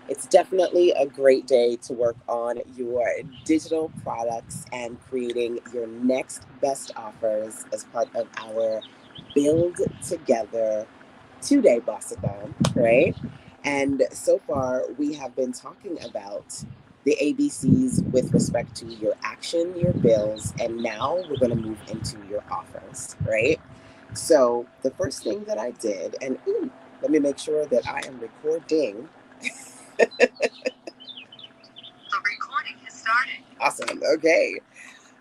It's definitely a great day to work on your digital products and creating your next best offers as part of our Build Together 2 day Bossathon, right? And so far, we have been talking about the ABCs with respect to your action, your bills, and now we're going to move into your offers, right? So, the first thing that I did, and let me make sure that I am recording. The recording has started. Awesome. Okay.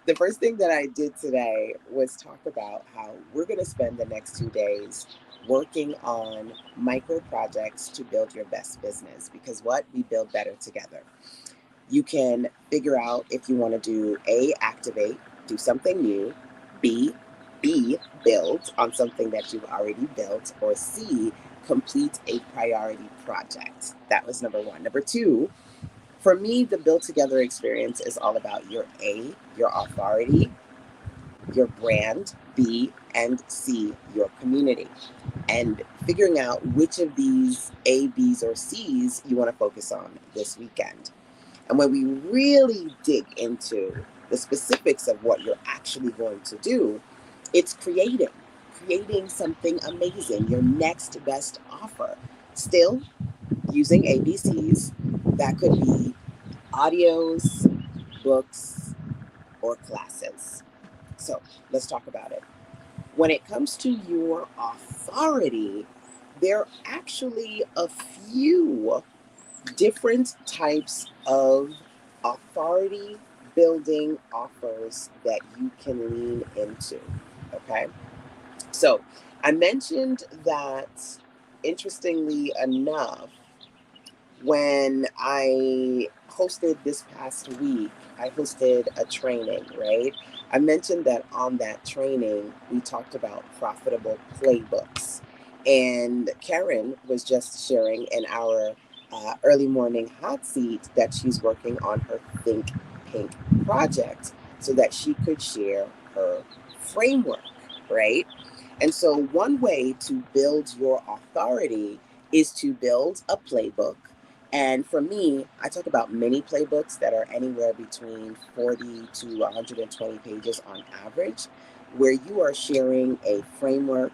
The first thing that I did today was talk about how we're going to spend the next 2 days working on micro projects to build your best business because what? We build better together. You can figure out if you want to do A, activate, do something new, B, build on something that you've already built, or C, complete a priority project. That was number one. Number two, for me, the Build Together experience is all about your A, your authority, your brand, B, and C, your community. And figuring out which of these A, B's, or C's you want to focus on this weekend. And when we really dig into the specifics of what you're actually going to do, it's creating something amazing, your next best offer. Still using ABCs, that could be audios, books, or classes. So let's talk about it. When it comes to your authority, there are actually a few different types of authority building offers that you can lean into. Okay. So I mentioned that, interestingly enough, when I hosted this past week, I hosted a training, right? I mentioned that on that training, we talked about profitable playbooks. And Karen was just sharing in our early morning hot seat that she's working on her Think Pink project so that she could share her framework, right? And so, one way to build your authority is to build a playbook. And for me, I talk about mini playbooks that are anywhere between 40 to 120 pages on average, where you are sharing a framework,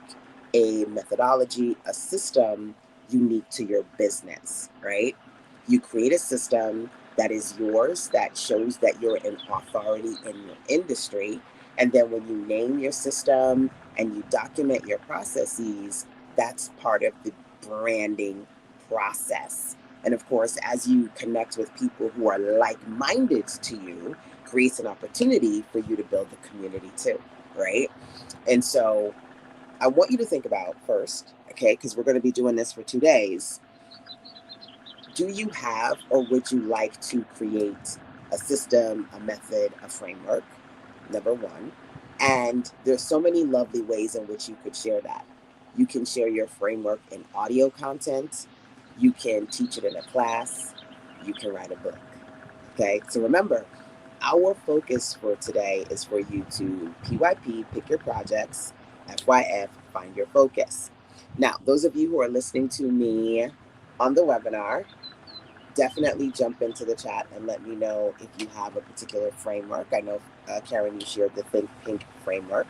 a methodology, a system unique to your business, right? You create a system that is yours, that shows that you're an authority in your industry. And then when you name your system and you document your processes, that's part of the branding process. And of course, as you connect with people who are like minded to you, creates an opportunity for you to build the community too, right? And so I want you to think about first, okay, because we're going to be doing this for 2 days. Do you have or would you like to create a system, a method, a framework? Number one. And there's so many lovely ways in which you could share that. You can share your framework in audio content. You can teach it in a class. You can write a book. Okay, so remember, our focus for today is for you to PYP, pick your projects, FYF, find your focus. Now, those of you who are listening to me on the webinar, definitely jump into the chat and let me know if you have a particular framework. I know, Karen, you shared the Think Pink framework.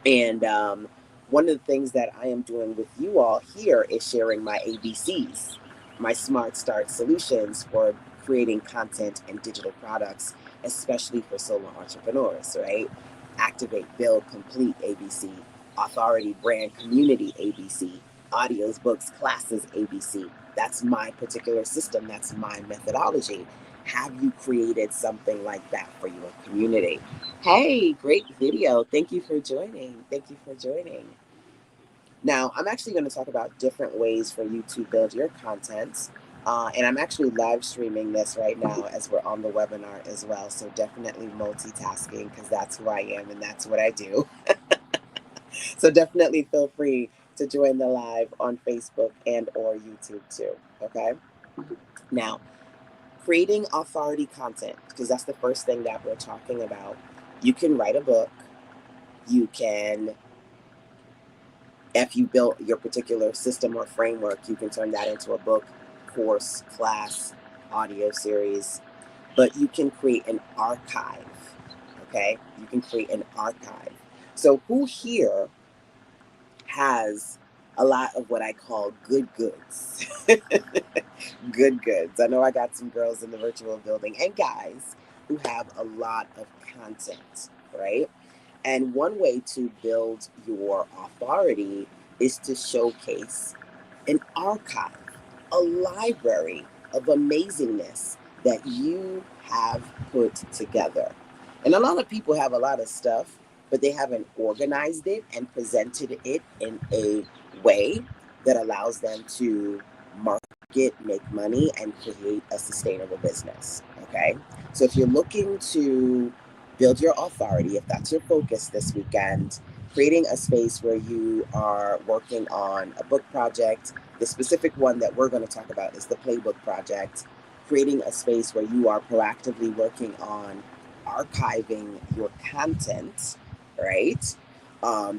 And one of the things that I am doing with you all here is sharing my ABCs, my Smart Start solutions for creating content and digital products, especially for solo entrepreneurs, right? Activate, build, complete ABC, authority, brand, community ABC, audios, books, classes ABC. That's my particular system. That's my methodology. Have you created something like that for your community? Hey, great video. Thank you for joining. Thank you for joining. Now, I'm actually going to talk about different ways for you to build your content. And I'm actually live streaming this right now as we're on the webinar as well. So definitely multitasking because that's who I am and that's what I do. So definitely feel free to join the live on Facebook and or YouTube too. Okay. Now, creating authority content, because that's the first thing that we're talking about. You can write a book. You can, if you built your particular system or framework, you can turn that into a book, course, class, audio series, but you can create an archive. Okay, you can create an archive. So who here has a lot of what I call good goods? Good goods. I know I got some girls in the virtual building and guys who have a lot of content, right? And one way to build your authority is to showcase an archive, a library of amazingness that you have put together. And a lot of people have a lot of stuff, but they haven't organized it and presented it in a way that allows them to market, make money, and create a sustainable business. Okay. So if you're looking to build your authority, if that's your focus this weekend, creating a space where you are working on a book project. The specific one that we're going to talk about is the Playbook Project. Creating a space where you are proactively working on archiving your content, right?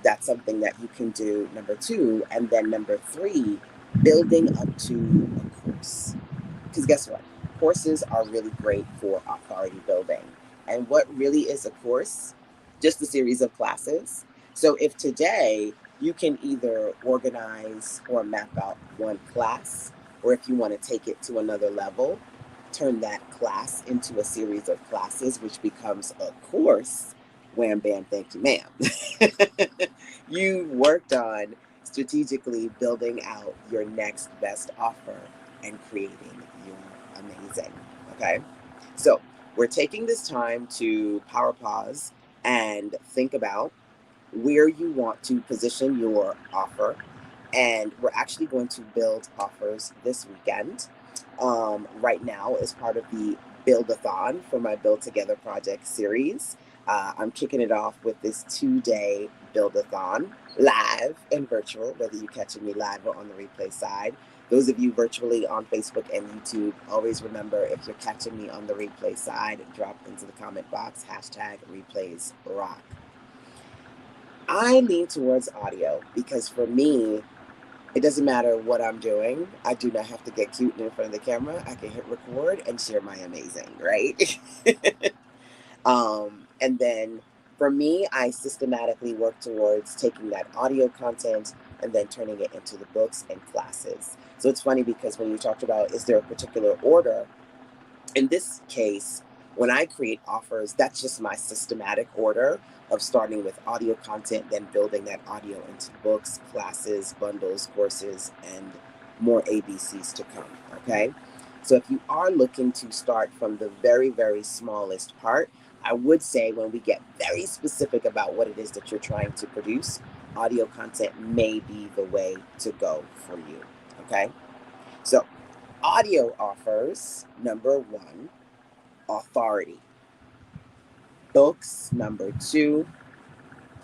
That's something that you can do, number two. And then number three, building up to a course. Because guess what? Courses are really great for authority building. And what really is a course? Just a series of classes. So if today you can either organize or map out one class, or if you want to take it to another level, turn that class into a series of classes, which becomes a course, wham, bam, thank you, ma'am. You worked on strategically building out your next best offer and creating your amazing. Okay. So we're taking this time to power pause and think about where you want to position your offer. And we're actually going to build offers this weekend. Right now, as part of the Build-A-Thon for my Build Together project series, I'm kicking it off with this 2-day Build-A-Thon, live and virtual, whether you're catching me live or on the replay side. Those of you virtually on Facebook and YouTube, always remember, if you're catching me on the replay side, drop into the comment box, #replays rock. I lean towards audio because for me, it doesn't matter what I'm doing. I do not have to get cute in front of the camera. I can hit record and share my amazing, right? And then for me, I systematically work towards taking that audio content and then turning it into the books and classes. So it's funny because when you talked about, is there a particular order? In this case, when I create offers, that's just my systematic order of starting with audio content, then building that audio into books, classes, bundles, courses, and more ABCs to come, okay? So if you are looking to start from the very, very smallest part, I would say when we get very specific about what it is that you're trying to produce, audio content may be the way to go for you, okay? So audio offers, number one, authority. Books, number two.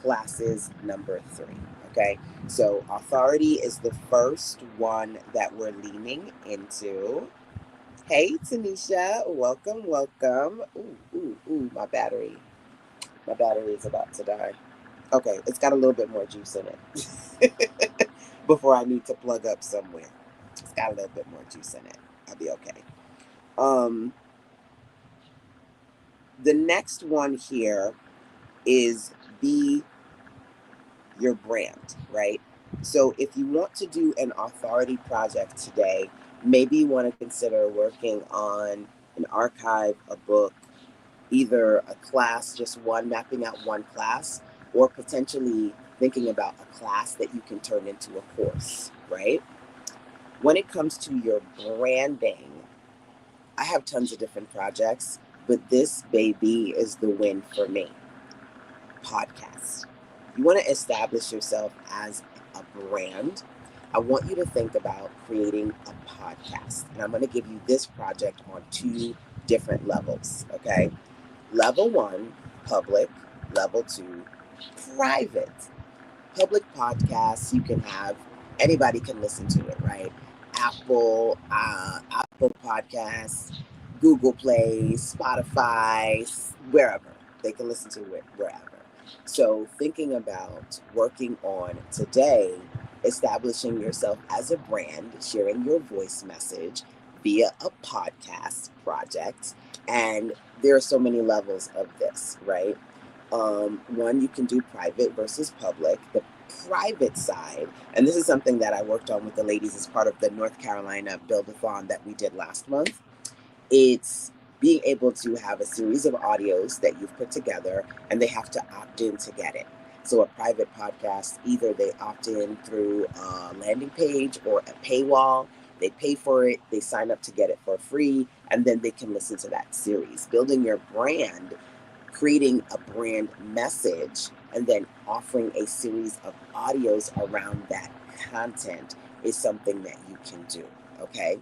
Classes, number three. Okay, so authority is the first one that we're leaning into. Hey, Tanisha, welcome, welcome. Ooh, my battery is about to die. Okay, it's got a little bit more juice in it before I need to plug up somewhere. It's got a little bit more juice in it. I'll be okay. The next one here is be your brand, right? So if you want to do an authority project today, maybe you want to consider working on an archive, a book, either a class, just one, mapping out one class, or potentially thinking about a class that you can turn into a course, right? When it comes to your branding, I have tons of different projects, but this baby is the win for me. Podcast. You want to establish yourself as a brand. I want you to think about creating a podcast. And I'm going to give you this project on 2 different levels, okay? Level 1, public. Level 2, private. Public podcasts, you can have, anybody can listen to it, right? Apple Podcasts, Google Play, Spotify, wherever. They can listen to it wherever. So thinking about working on today, establishing yourself as a brand, sharing your voice message, via a podcast project. And there are so many levels of this, right? One, you can do private versus public. The private side, and this is something that I worked on with the ladies as part of the North Carolina Build-A-Thon that we did last month. It's being able to have a series of audios that you've put together, and they have to opt in to get it. So a private podcast, either they opt in through a landing page or a paywall. They pay for it, they sign up to get it for free, and then they can listen to that series. Building your brand, creating a brand message, and then offering a series of audios around that content is something that you can do. Okay.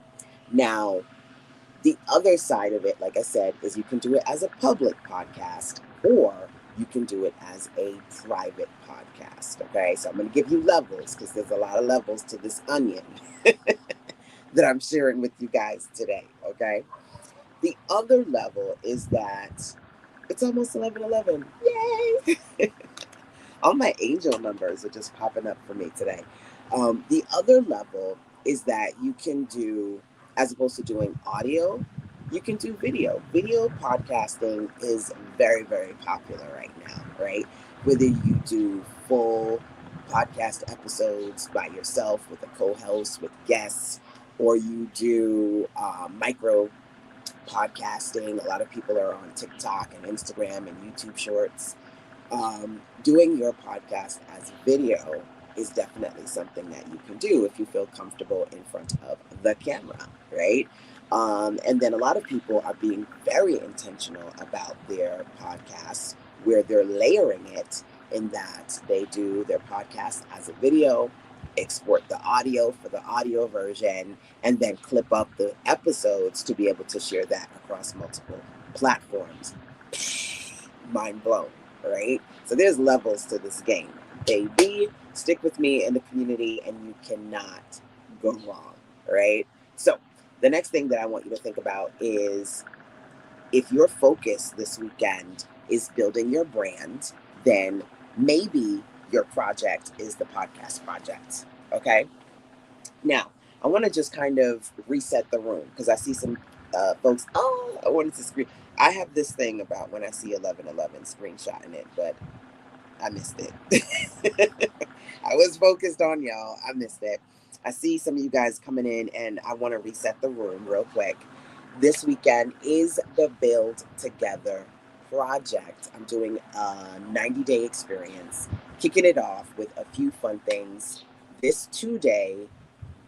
Now, the other side of it, like I said, is you can do it as a public podcast or you can do it as a private podcast. Okay. So I'm going to give you levels because there's a lot of levels to this onion that I'm sharing with you guys today. Okay. The other level is that it's almost 11:11. Yay! All my angel numbers are just popping up for me today. The other level is that you can do, as opposed to doing audio, you can do video. Video podcasting is very, very popular right now, right? Whether you do full podcast episodes by yourself with a co-host, with guests, or you do micro podcasting. A lot of people are on TikTok and Instagram and YouTube Shorts. Doing your podcast as video is definitely something that you can do if you feel comfortable in front of the camera, right? And then a lot of people are being very intentional about their podcasts where they're layering it in that they do their podcast as a video, export the audio for the audio version, and then clip up the episodes to be able to share that across multiple platforms. Mind blown, right? So there's levels to this game. Baby, stick with me in the community and you cannot go wrong, right? So the next thing that I want you to think about is if your focus this weekend is building your brand, then maybe your project is the podcast project. Okay. Now, I want to just kind of reset the room because I see some folks. Oh, I wanted to screen. I have this thing about when I see 11:11 screenshotting it, but I missed it. I was focused on y'all. I missed it. I see some of you guys coming in, and I want to reset the room real quick. This weekend is the Build Together project. I'm doing a 90-day experience, kicking it off with a few fun things. This 2-day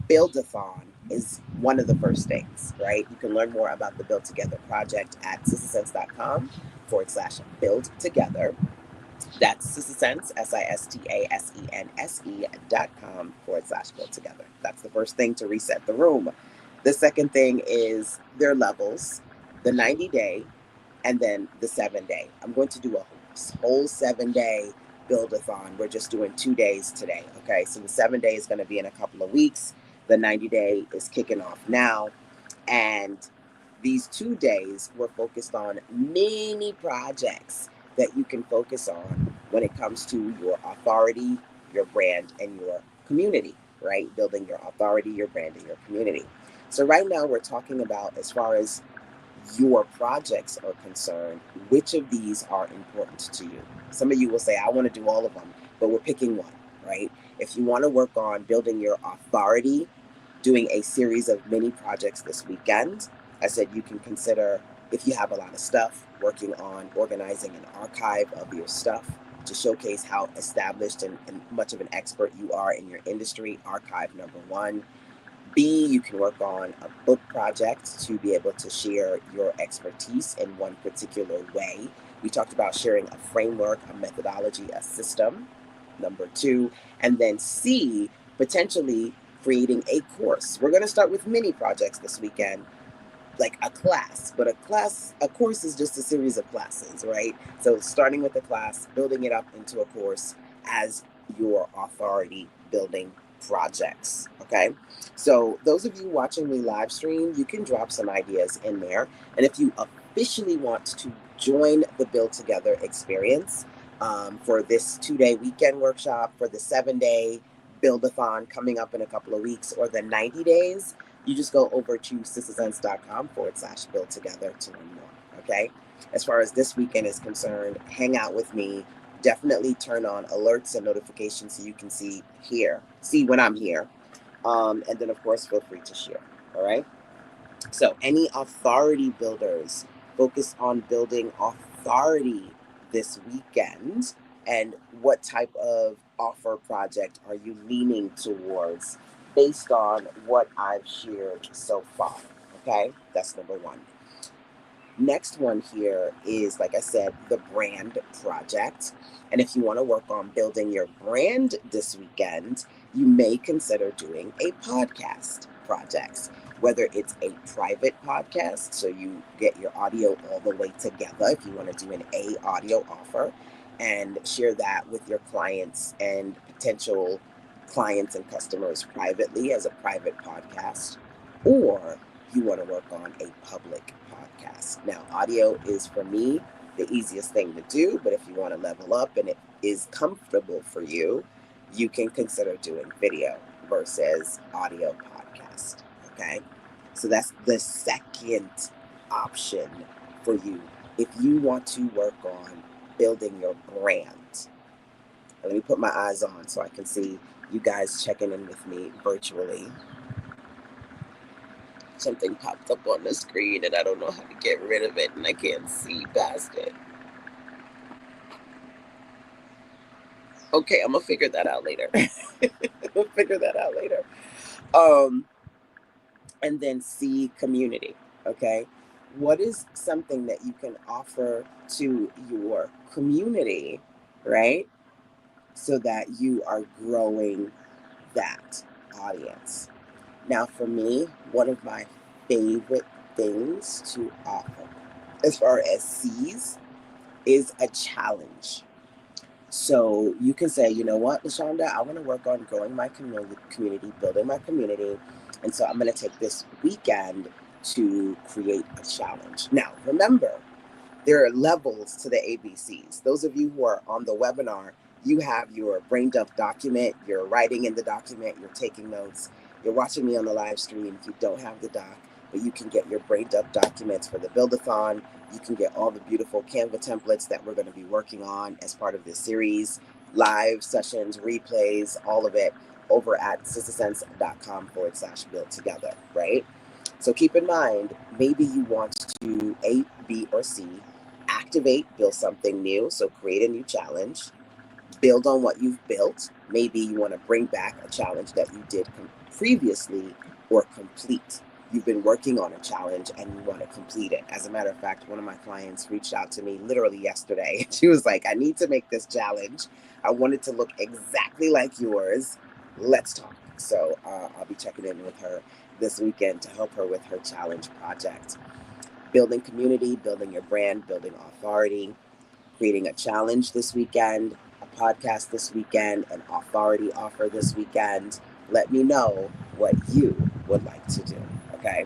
Build-A-Thon is one of the first things, right? You can learn more about the Build Together project at sistasense.com/build together. That's Sistasense, SISTASENSE.com/build together. That's the first thing to reset the room. The second thing is their levels, the 90-day, and then the 7-day. I'm going to do a whole 7-day Build-A-Thon. We're just doing 2 days today, okay? So the 7-day is going to be in a couple of weeks. The 90-day is kicking off now. And these 2 days, we're focused on many projects that you can focus on when it comes to your authority, your brand, and your community, right? Building your authority, your brand, and your community. So right now we're talking about, as far as your projects are concerned, which of these are important to you? Some of you will say, I want to do all of them, but we're picking one, right? If you want to work on building your authority, doing a series of mini projects this weekend, I said you can consider, if you have a lot of stuff, working on organizing an archive of your stuff to showcase how established and much of an expert you are in your industry. Archive number one. B, you can work on a book project to be able to share your expertise in one particular way. We talked about sharing a framework, a methodology, a system, number 2. And then C, potentially creating a course. We're going to start with mini projects this weekend, like a class, but a course is just a series of classes, right? So starting with a class, building it up into a course as your authority building projects, okay? So those of you watching me live stream, you can drop some ideas in there. And if you officially want to join the Build Together experience for this 2-day weekend workshop, for the 7-day Build-A-Thon coming up in a couple of weeks, or the 90 days, you just go over to sistersense.com/build together to learn more. Okay. As far as this weekend is concerned, hang out with me. Definitely turn on alerts and notifications so you can see when I'm here. And then, of course, feel free to share. All right. So, any authority builders, focus on building authority this weekend. And what type of offer project are you leaning towards based on what I've shared so far? Okay, that's number one. Next one here is, like I said, the brand project. And if you want to work on building your brand this weekend, you may consider doing a podcast project, whether it's a private podcast, so you get your audio all the way together if you want to do an audio offer and share that with your clients and potential clients and customers privately as a private podcast, or you want to work on a public podcast. Now, audio is, for me, the easiest thing to do, but if you want to level up and it is comfortable for you, you can consider doing video versus audio podcast. Okay, so that's the second option for you if you want to work on building your brand. Let me put my eyes on so I can see you guys checking in with me virtually. Something popped up on the screen and I don't know how to get rid of it and I can't see past it. Okay, I'm gonna figure that out later. And then C, community. Okay, what is something that you can offer to your community, right? So that you are growing that audience. Now, for me, one of my favorite things to offer, as far as C's, is a challenge. So you can say, you know what, LaShonda, I want to work on growing my community, building my community. And so I'm going to take this weekend to create a challenge. Now, remember, there are levels to the ABCs. Those of you who are on the webinar, you have your brain dump document, you're writing in the document, you're taking notes. You're watching me on the live stream. You don't have the doc, but you can get your brain dump documents for the Build-A-Thon. You can get all the beautiful Canva templates that we're going to be working on as part of this series, live sessions, replays, all of it over at sistersense.com/build together, right? So keep in mind, maybe you want to A, B, or C, activate, build something new. So create a new challenge, build on what you've built. Maybe you want to bring back a challenge that you did previously, or complete. You've been working on a challenge and you want to complete it. As a matter of fact, one of my clients reached out to me literally yesterday. She was like, I need to make this challenge. I want it to look exactly like yours. Let's talk. So I'll be checking in with her this weekend to help her with her challenge project. Building community, building your brand, building authority, creating a challenge this weekend, a podcast this weekend, an authority offer this weekend. Let me know what you would like to do, okay?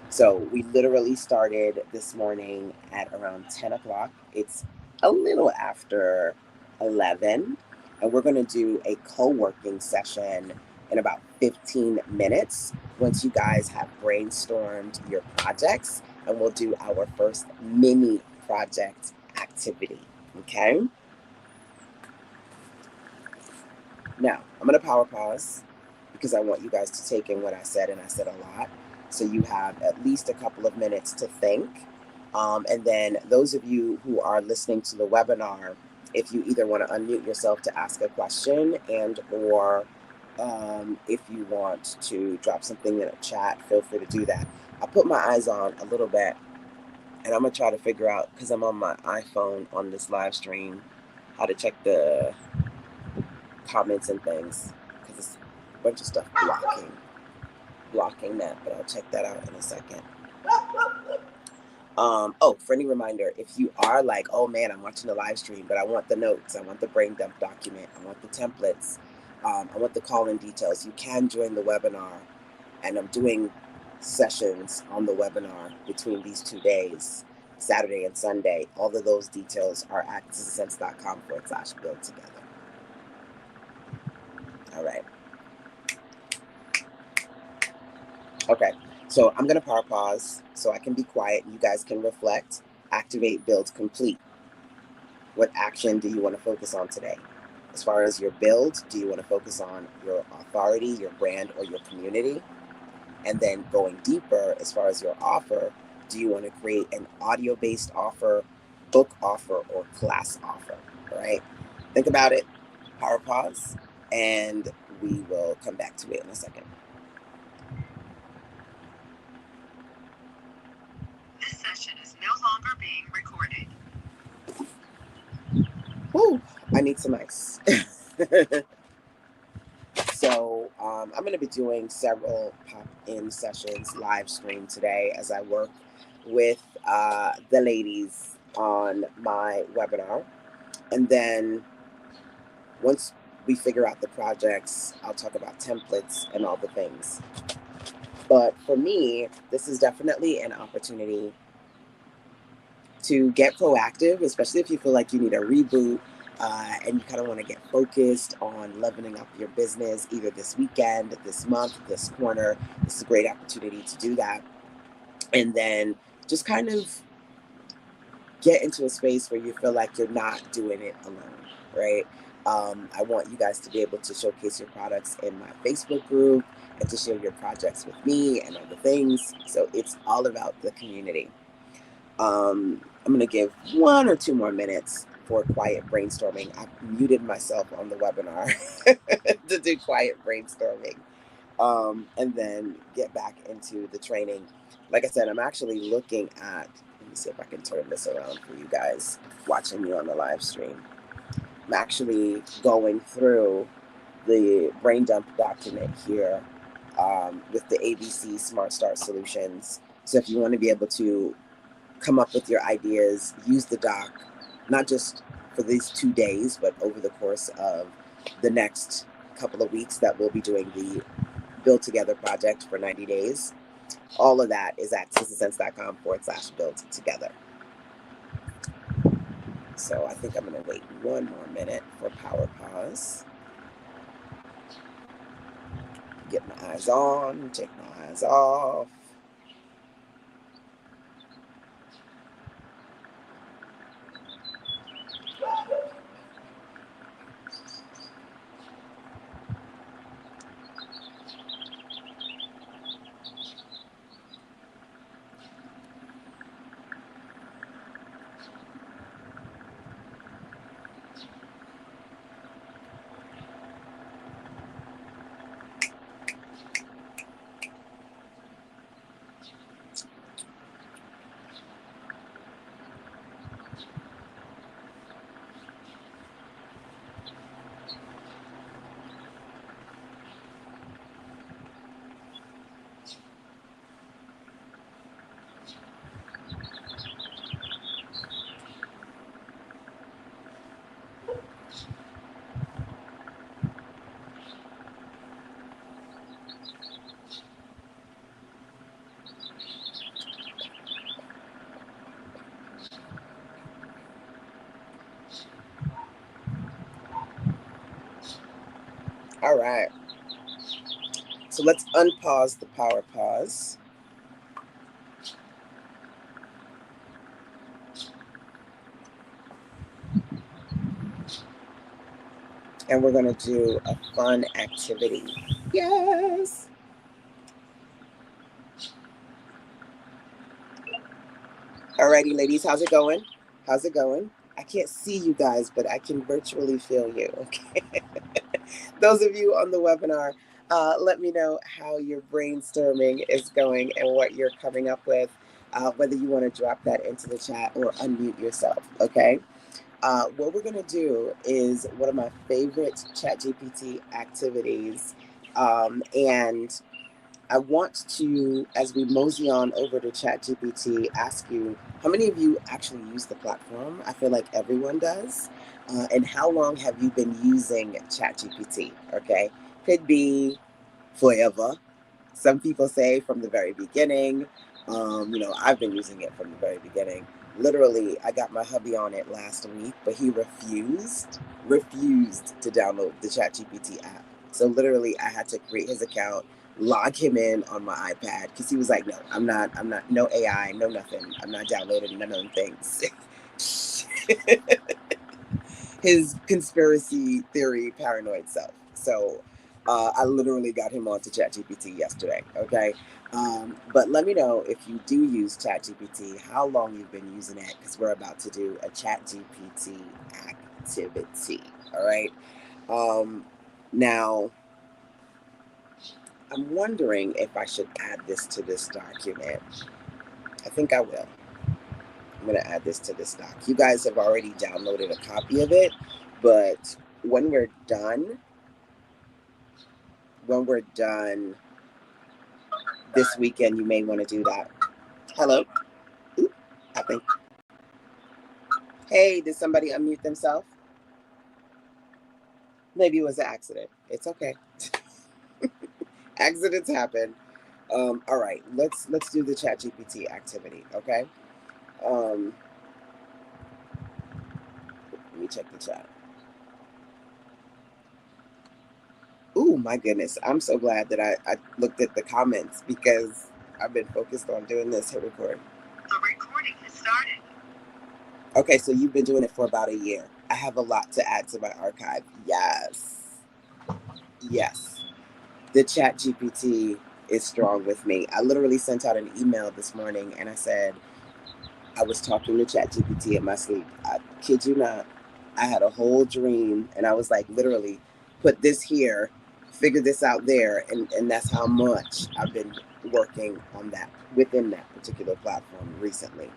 So we literally started this morning at around 10 o'clock. It's a little after 11, and we're going to do a co-working session in about 15 minutes once you guys have brainstormed your projects, and we'll do our first mini project activity, okay? Now, I'm going to power pause because I want you guys to take in what I said, and I said a lot. So you have at least a couple of minutes to think. And then those of you who are listening to the webinar, if you either want to unmute yourself to ask a question or if you want to drop something in a chat, feel free to do that. I'll put my eyes on a little bit, and I'm going to try to figure out, because I'm on my iPhone on this live stream, how to check the comments and things, because it's a bunch of stuff blocking that, but I'll check that out in a second. Friendly reminder, if you are like, oh man, I'm watching the live stream, but I want the notes, I want the brain dump document, I want the templates, I want the call-in details, you can join the webinar, and I'm doing sessions on the webinar between these 2 days, Saturday and Sunday. All of those details are at sistersense.com/build together. All right. Okay, so I'm gonna power pause so I can be quiet. You guys can reflect, activate, build, complete. What action do you want to focus on today? As far as your build, do you want to focus on your authority, your brand, or your community? And then going deeper, as far as your offer, do you want to create an audio-based offer, book offer, or class offer? All right, think about it, power pause, and we will come back to it in a second. This session is no longer being recorded. Woo, I need some ice. So I'm going to be doing several pop-in sessions live stream today as I work with the ladies on my webinar. And then once we figure out the projects, I'll talk about templates and all the things. But for me, this is definitely an opportunity to get proactive, especially if you feel like you need a reboot and you kind of want to get focused on leveling up your business either this weekend, this month, this quarter. This is a great opportunity to do that. And then just kind of get into a space where you feel like you're not doing it alone, right? I want you guys to be able to showcase your products in my Facebook group and to share your projects with me and other things. So it's all about the community. I'm going to give 1 or 2 more minutes for quiet brainstorming. I muted myself on the webinar to do quiet brainstorming and then get back into the training. Like I said, I'm actually looking at, let me see if I can turn this around for you guys watching me on the live stream. I'm actually going through the brain dump document here with the ABC Smart Start Solutions. So if you want to be able to come up with your ideas, use the doc, not just for these 2 days, but over the course of the next couple of weeks that we'll be doing the Build Together project for 90 days. All of that is at sistasense.com/build together. So I think I'm going to wait 1 more minute for power pause. Get my eyes on, take my eyes off. All right. So let's unpause the power pause. And we're going to do a fun activity. Yes. Alrighty, ladies, how's it going? How's it going? I can't see you guys, but I can virtually feel you. Okay. Those of you on the webinar, let me know how your brainstorming is going and what you're coming up with, whether you want to drop that into the chat or unmute yourself, okay? What we're going to do is one of my favorite ChatGPT activities, and I want to, as we mosey on over to ChatGPT, ask you, how many of you actually use the platform? I feel like everyone does. And how long have you been using ChatGPT? Okay, could be forever. Some people say from the very beginning. I've been using it from the very beginning. Literally, I got my hubby on it last week, but he refused to download the ChatGPT app. So literally, I had to create his account, log him in on my iPad because he was like, no, I'm not, no AI, no nothing. I'm not downloading none of them things. His conspiracy theory paranoid self. So I literally got him onto ChatGPT yesterday. Okay. But let me know if you do use ChatGPT, how long you've been using it, because we're about to do a ChatGPT activity. All right. Now, I'm wondering if I should add this to this document. I think I will. I'm going to add this to this doc. You guys have already downloaded a copy of it, but when we're done this weekend, you may want to do that. Hello? Oop, I think. Hey, did somebody unmute themselves? Maybe it was an accident. It's okay. Accidents happen. All right, let's do the ChatGPT activity, okay? Let me check the chat. Oh my goodness, I'm so glad that I looked at the comments because I've been focused on doing this. Hit record. The recording has started. Okay, so you've been doing it for about a year. I have a lot to add to my archive. Yes. The ChatGPT is strong with me. I literally sent out an email this morning and I said, I was talking to ChatGPT in my sleep. I kid you not. I had a whole dream and I was like, literally, put this here, figure this out there. And that's how much I've been working on that within that particular platform recently.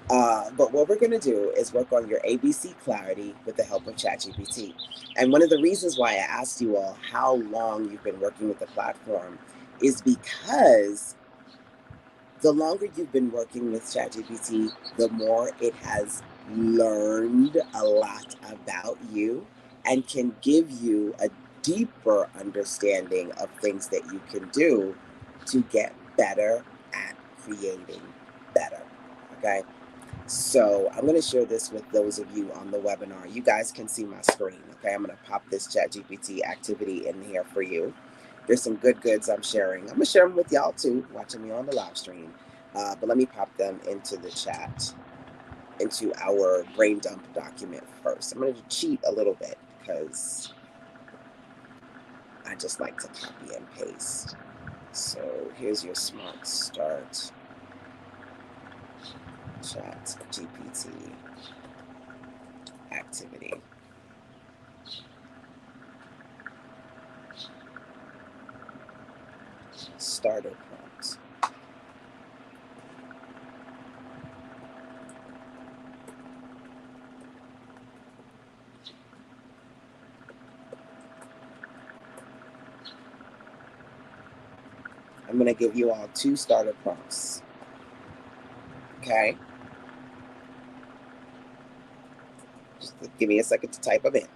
But what we're going to do is work on your ABC clarity with the help of ChatGPT. And one of the reasons why I asked you all how long you've been working with the platform is because the longer you've been working with ChatGPT, the more it has learned a lot about you and can give you a deeper understanding of things that you can do to get better at creating better. Okay. So I'm going to share this with those of you on the webinar. You guys can see my screen. Okay. I'm going to pop this ChatGPT activity in here for you. There's some good goods I'm sharing. I'm going to share them with y'all too, watching me on the live stream. But let me pop them into the chat, into our brain dump document first. I'm going to cheat a little bit because I just like to copy and paste. So here's your Smart Start ChatGPT activity. Starter prompt. I'm going to give you all 2 starter prompts. Okay? Just give me a second to type them in.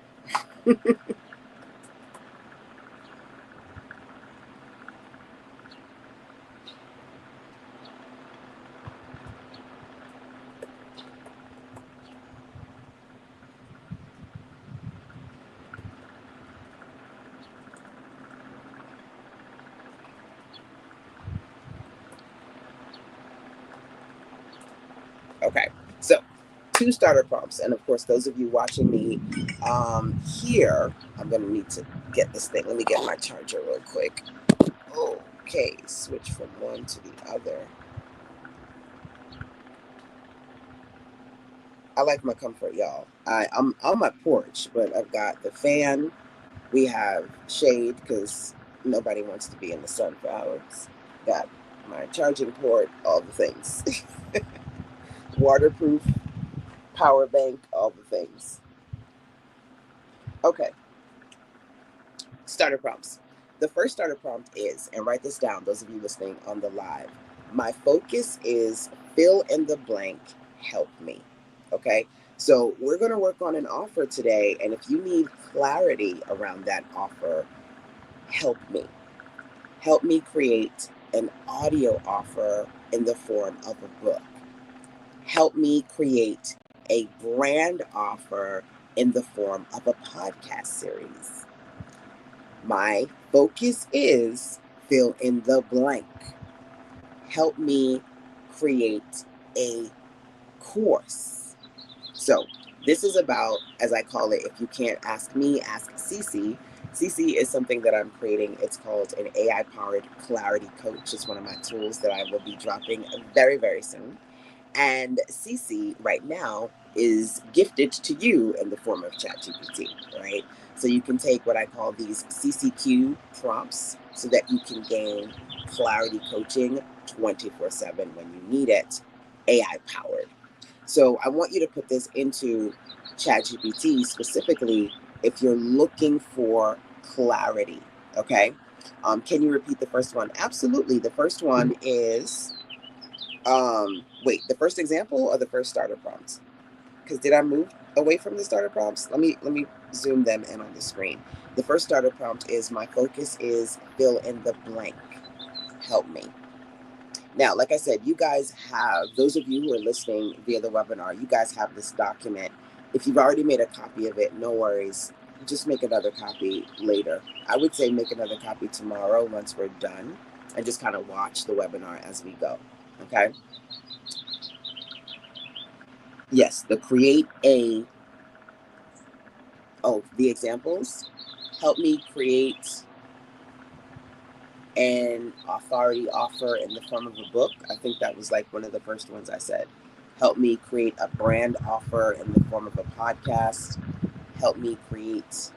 Okay, so 2 starter prompts. And of course, those of you watching me here, I'm going to need to get this thing. Let me get my charger real quick. Okay, switch from one to the other. I like my comfort, y'all. I'm on my porch, but I've got the fan. We have shade because nobody wants to be in the sun for hours. Got my charging port, all the things. Waterproof, power bank, all the things. Okay. Starter prompts. The first starter prompt is, and write this down, those of you listening on the live, my focus is fill in the blank, help me. Okay. So we're going to work on an offer today. And if you need clarity around that offer, help me. Help me create an audio offer in the form of a book. Help me create a brand offer in the form of a podcast series. My focus is fill in the blank. Help me create a course. So this is about, as I call it, if you can't ask me, ask Cece. Cece is something that I'm creating. It's called an AI powered clarity coach. It's one of my tools that I will be dropping very, very soon. And CC right now is gifted to you in the form of ChatGPT, right? So you can take what I call these CCQ prompts so that you can gain clarity coaching 24/7 when you need it, AI powered. So I want you to put this into ChatGPT specifically if you're looking for clarity, okay? Can you repeat the first one? Absolutely. The first one is wait, the first example or the first starter prompts? Because did I move away from the starter prompts? Let me zoom them in on the screen. The first starter prompt is my focus is fill in the blank. Help me. Now, like I said, you guys have, those of you who are listening via the webinar, you guys have this document. If you've already made a copy of it, no worries. Just make another copy later. I would say make another copy tomorrow once we're done and just kind of watch the webinar as we go. Okay? Yes, the examples help me create an authority offer in the form of a book. I think that was like one of the first ones I said. Help me create a brand offer in the form of a podcast. Help me create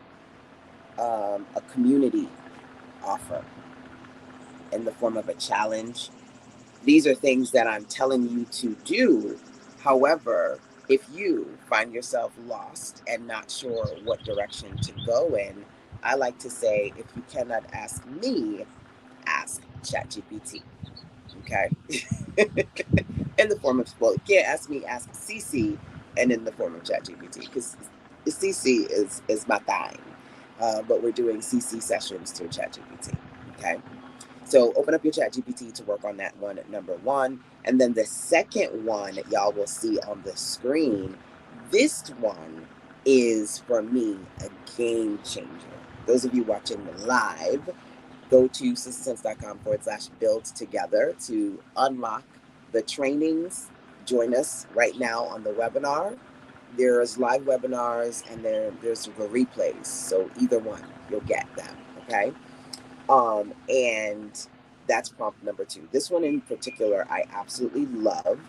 a community offer in the form of a challenge. These are things that I'm telling you to do. However, if you find yourself lost and not sure what direction to go in, I like to say, if you cannot ask me, ask ChatGPT. Okay? In the form of, well, you can't ask me, ask CC, and in the form of ChatGPT, because CC is my thing. But we're doing CC sessions through ChatGPT. Okay? So open up your ChatGPT to work on that one, number one. And then the second one, y'all will see on the screen. This one is, for me, a game changer. Those of you watching live, go to sistersense.com/build together to unlock the trainings. Join us right now on the webinar. There's live webinars and there's the replays. So either one, you'll get them. Okay. And that's prompt number two. This one in particular, I absolutely love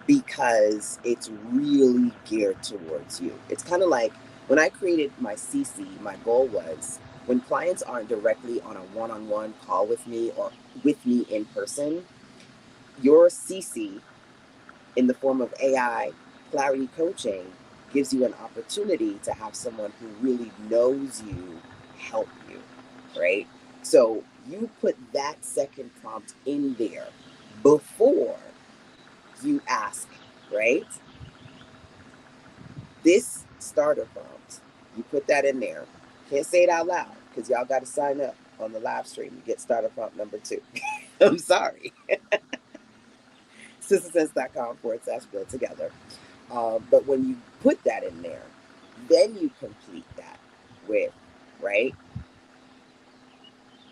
because it's really geared towards you. It's kind of like when I created my CC, my goal was when clients aren't directly on a one-on-one call with me or with me in person, your CC in the form of AI clarity coaching gives you an opportunity to have someone who really knows you help you, right? So you put that second prompt in there before you ask, right? This starter prompt, you put that in there. Can't say it out loud because y'all got to sign up on the live stream to get starter prompt number 2. I'm sorry. sistersense.com/build together. But when you put that in there, then you complete that with, right,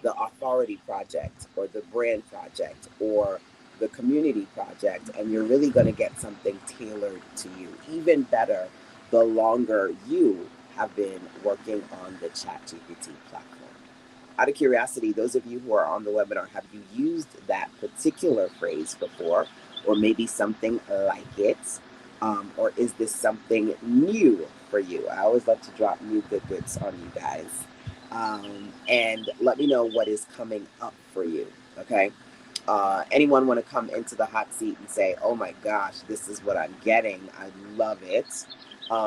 the authority project or the brand project or the community project, and you're really going to get something tailored to you. Even better, the longer you have been working on the ChatGPT platform. Out of curiosity, those of you who are on the webinar, have you used that particular phrase before, or maybe something like it? Or is this something new for you? I always love to drop new good goods on you guys. And let me know what is coming up for you, okay? Anyone want to come into the hot seat and say, oh my gosh, this is what I'm getting. I love it.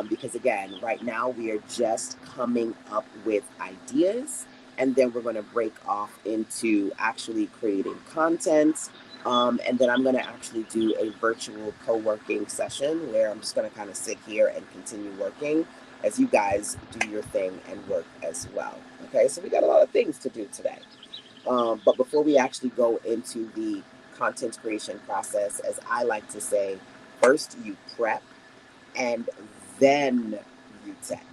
Because again, right now we are just coming up with ideas, and then we're going to break off into actually creating content. And then I'm going to actually do a virtual co-working session where I'm just going to kind of sit here and continue working as you guys do your thing and work as well. Okay, so we got a lot of things to do today. But before we actually go into the content creation process, as I like to say, first you prep and then you tech,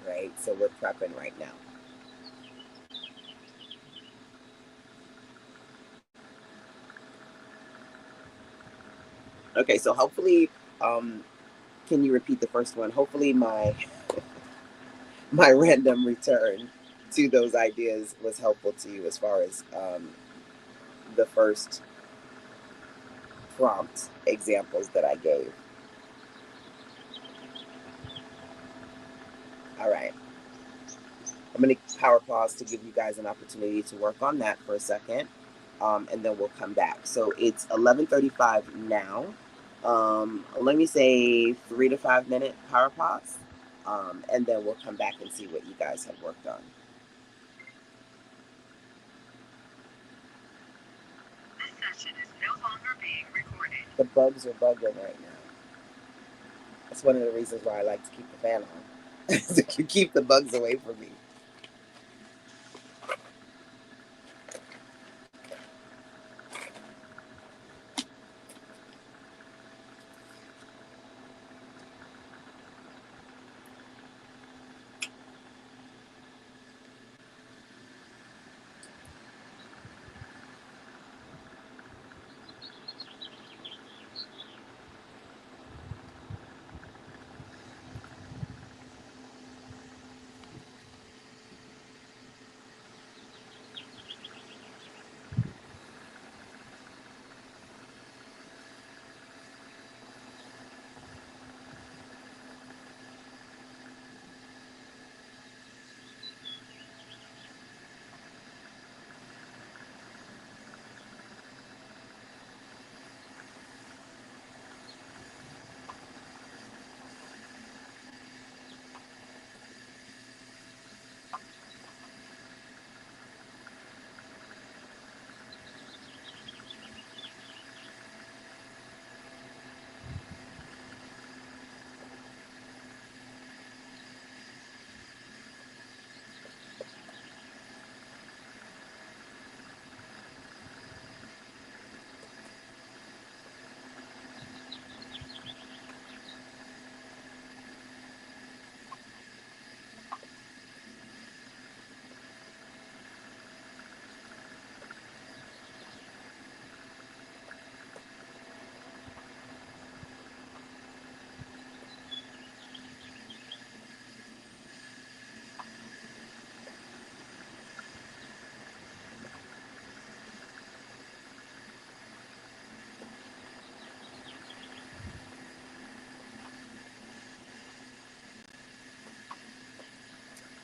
right? So we're prepping right now. Okay, so hopefully, can you repeat the first one? Hopefully, my random return to those ideas was helpful to you as far as the first prompt examples that I gave. All right. I'm going to power pause to give you guys an opportunity to work on that for a second, and then we'll come back. So it's 11:35 now. Let me say 3 to 5 minute power pause, and then we'll come back and see what you guys have worked on. This session is no longer being recorded. The bugs are bugging right now. That's one of the reasons why I like to keep the fan on, to keep the bugs away from me.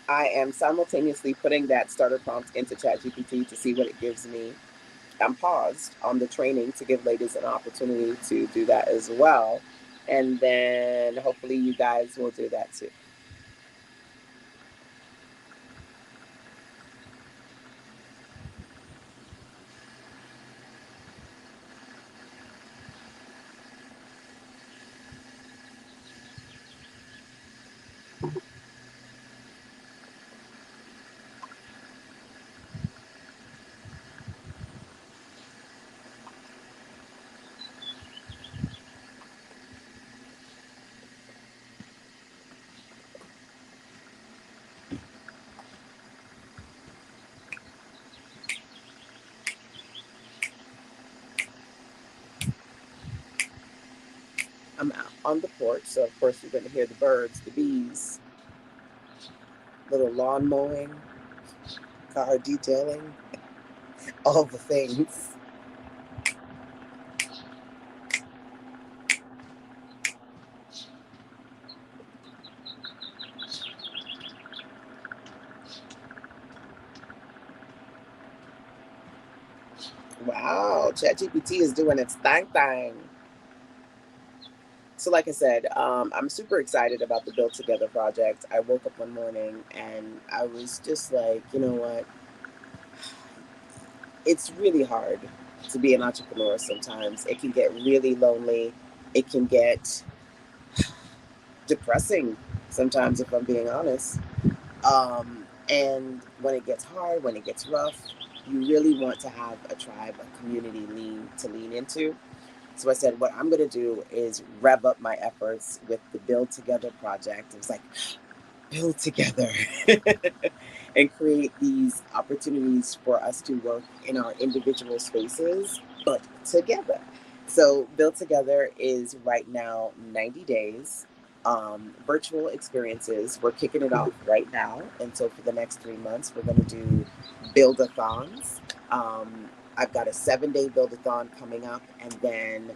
I am simultaneously putting that starter prompt into ChatGPT to see what it gives me. I'm paused on the training to give ladies an opportunity to do that as well. And then hopefully you guys will do that too. I'm out on the porch, so of course you're going to hear the birds, the bees, little lawn mowing, car detailing, all the things. Wow, ChatGPT is doing its thing. So, like I said, I'm super excited about the Build Together project. I woke up one morning and I was just like, you know what? It's really hard to be an entrepreneur sometimes. It can get really lonely. It can get depressing sometimes, if I'm being honest. And when it gets hard, when it gets rough, you really want to have a tribe, a community to lean into. So I said, what I'm going to do is rev up my efforts with the Build Together project. It was like, build together and create these opportunities for us to work in our individual spaces, but together. So Build Together is right now 90 days. Virtual experiences. We're kicking it off right now. And so for the next 3 months, we're going to do Build-A-Thons. I've got a 7-day Build-A-Thon coming up. And then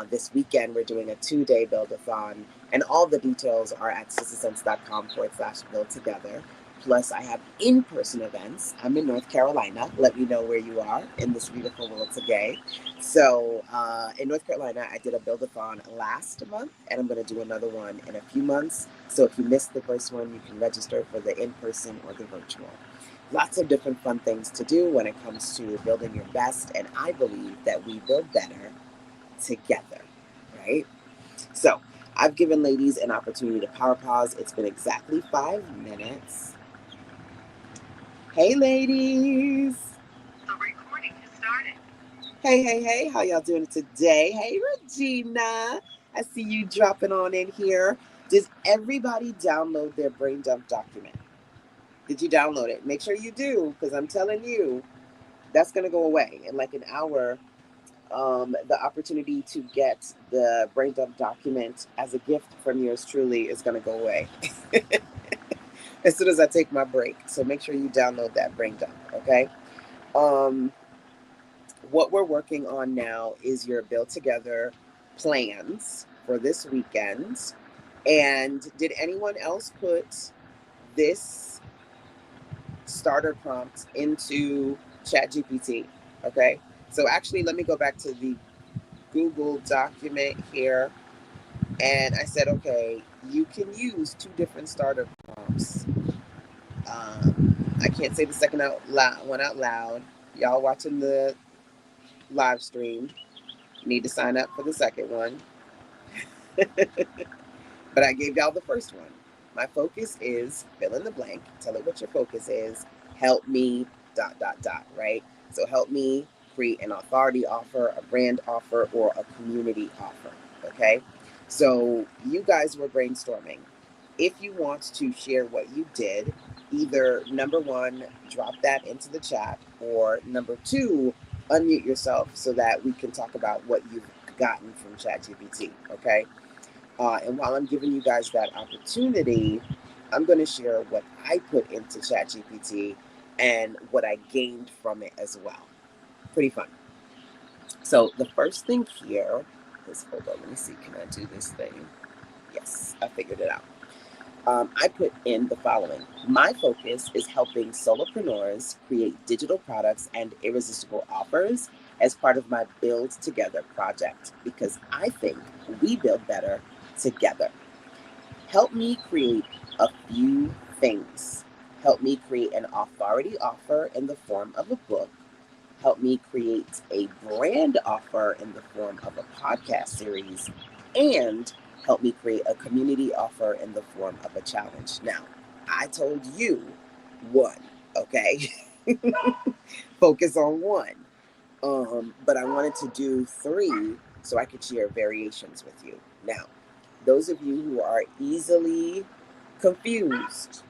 this weekend, we're doing a 2-day Build-A-Thon. And all the details are at sistersense.com/build together. Plus, I have in-person events. I'm in North Carolina. Let me know where you are in this beautiful world today. So in North Carolina, I did a Build-A-Thon last month, and I'm going to do another one in a few months. So if you missed the first one, you can register for the in-person or the virtual. Lots of different fun things to do when it comes to building your best, and I believe that we build better together, right? So I've given ladies an opportunity to power pause. It's been exactly 5 minutes. Hey, ladies. The recording has started. Hey, how y'all doing today? Hey, Regina. I see you dropping on in here. Does everybody download their brain dump document? Did you download it? Make sure you do, because I'm telling you, that's going to go away in like an hour. The opportunity to get the brain dump document as a gift from yours truly is going to go away as soon as I take my break. So make sure you download that brain dump, okay? What we're working on now is your Build Together plans for this weekend. And did anyone else put this starter prompt into ChatGPT? Okay. So actually, let me go back to the Google document here. And I said, okay, you can use 2 different starter prompts. I can't say the second one out loud. Y'all watching the live stream need to sign up for the second one. But I gave y'all the first one. My focus is fill in the blank. Tell it what your focus is. Help me, ... right? So help me create an authority offer, a brand offer, or a community offer. Okay? So you guys were brainstorming. If you want to share what you did, either number 1, drop that into the chat, or number 2, unmute yourself so that we can talk about what you've gotten from ChatGPT. Okay? And while I'm giving you guys that opportunity, I'm going to share what I put into ChatGPT and what I gained from it as well. Pretty fun. So the first thing here is, hold on, let me see, can I do this thing? Yes, I figured it out. I put in the following. My focus is helping solopreneurs create digital products and irresistible offers as part of my Build Together project, because I think we build better together. Help me create a few things. Help me create an authority offer in the form of a book. Help me create a brand offer in the form of a podcast series. And help me create a community offer in the form of a challenge. Now, I told you 1, okay? Focus on 1. But I wanted to do 3 so I could share variations with you. Now, those of you who are easily confused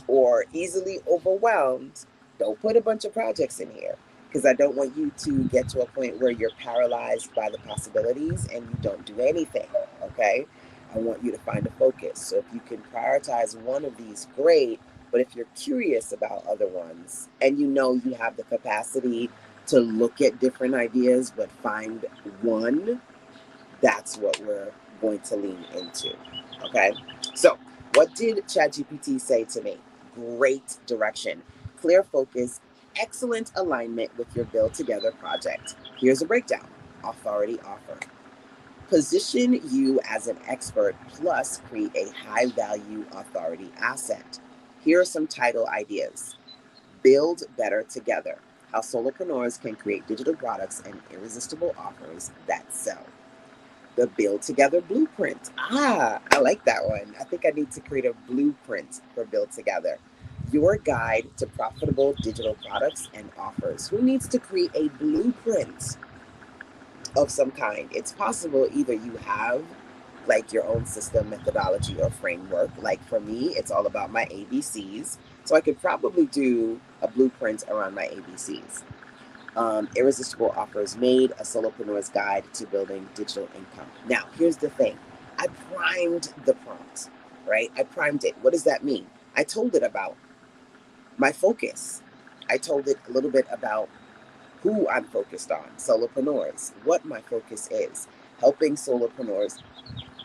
or easily overwhelmed, don't put a bunch of projects in here, because I don't want you to get to a point where you're paralyzed by the possibilities and you don't do anything, okay? I want you to find a focus. So if you can prioritize one of these, great. But if you're curious about other ones and you know you have the capacity to look at different ideas but find one, that's what we're going to lean into, okay? So what did ChatGPT say to me? Great direction, clear focus, excellent alignment with your Build Together project. Here's a breakdown. Authority offer. Position you as an expert, plus create a high value authority asset. Here are some title ideas. Build Better Together. How solopreneurs can create digital products and irresistible offers that sell. The Build Together Blueprint. I like that one. I think I need to create a blueprint for Build Together. Your guide to profitable digital products and offers. Who needs to create a blueprint of some kind? It's possible either you have like your own system, methodology, or framework. Like for me, it's all about my ABCs. So I could probably do a blueprint around my ABCs. Irresistible Offers Made, a Solopreneur's Guide to Building Digital Income. Now, here's the thing. I primed the prompt, right? I primed it. What does that mean? I told it about my focus. I told it a little bit about who I'm focused on, solopreneurs, what my focus is, helping solopreneurs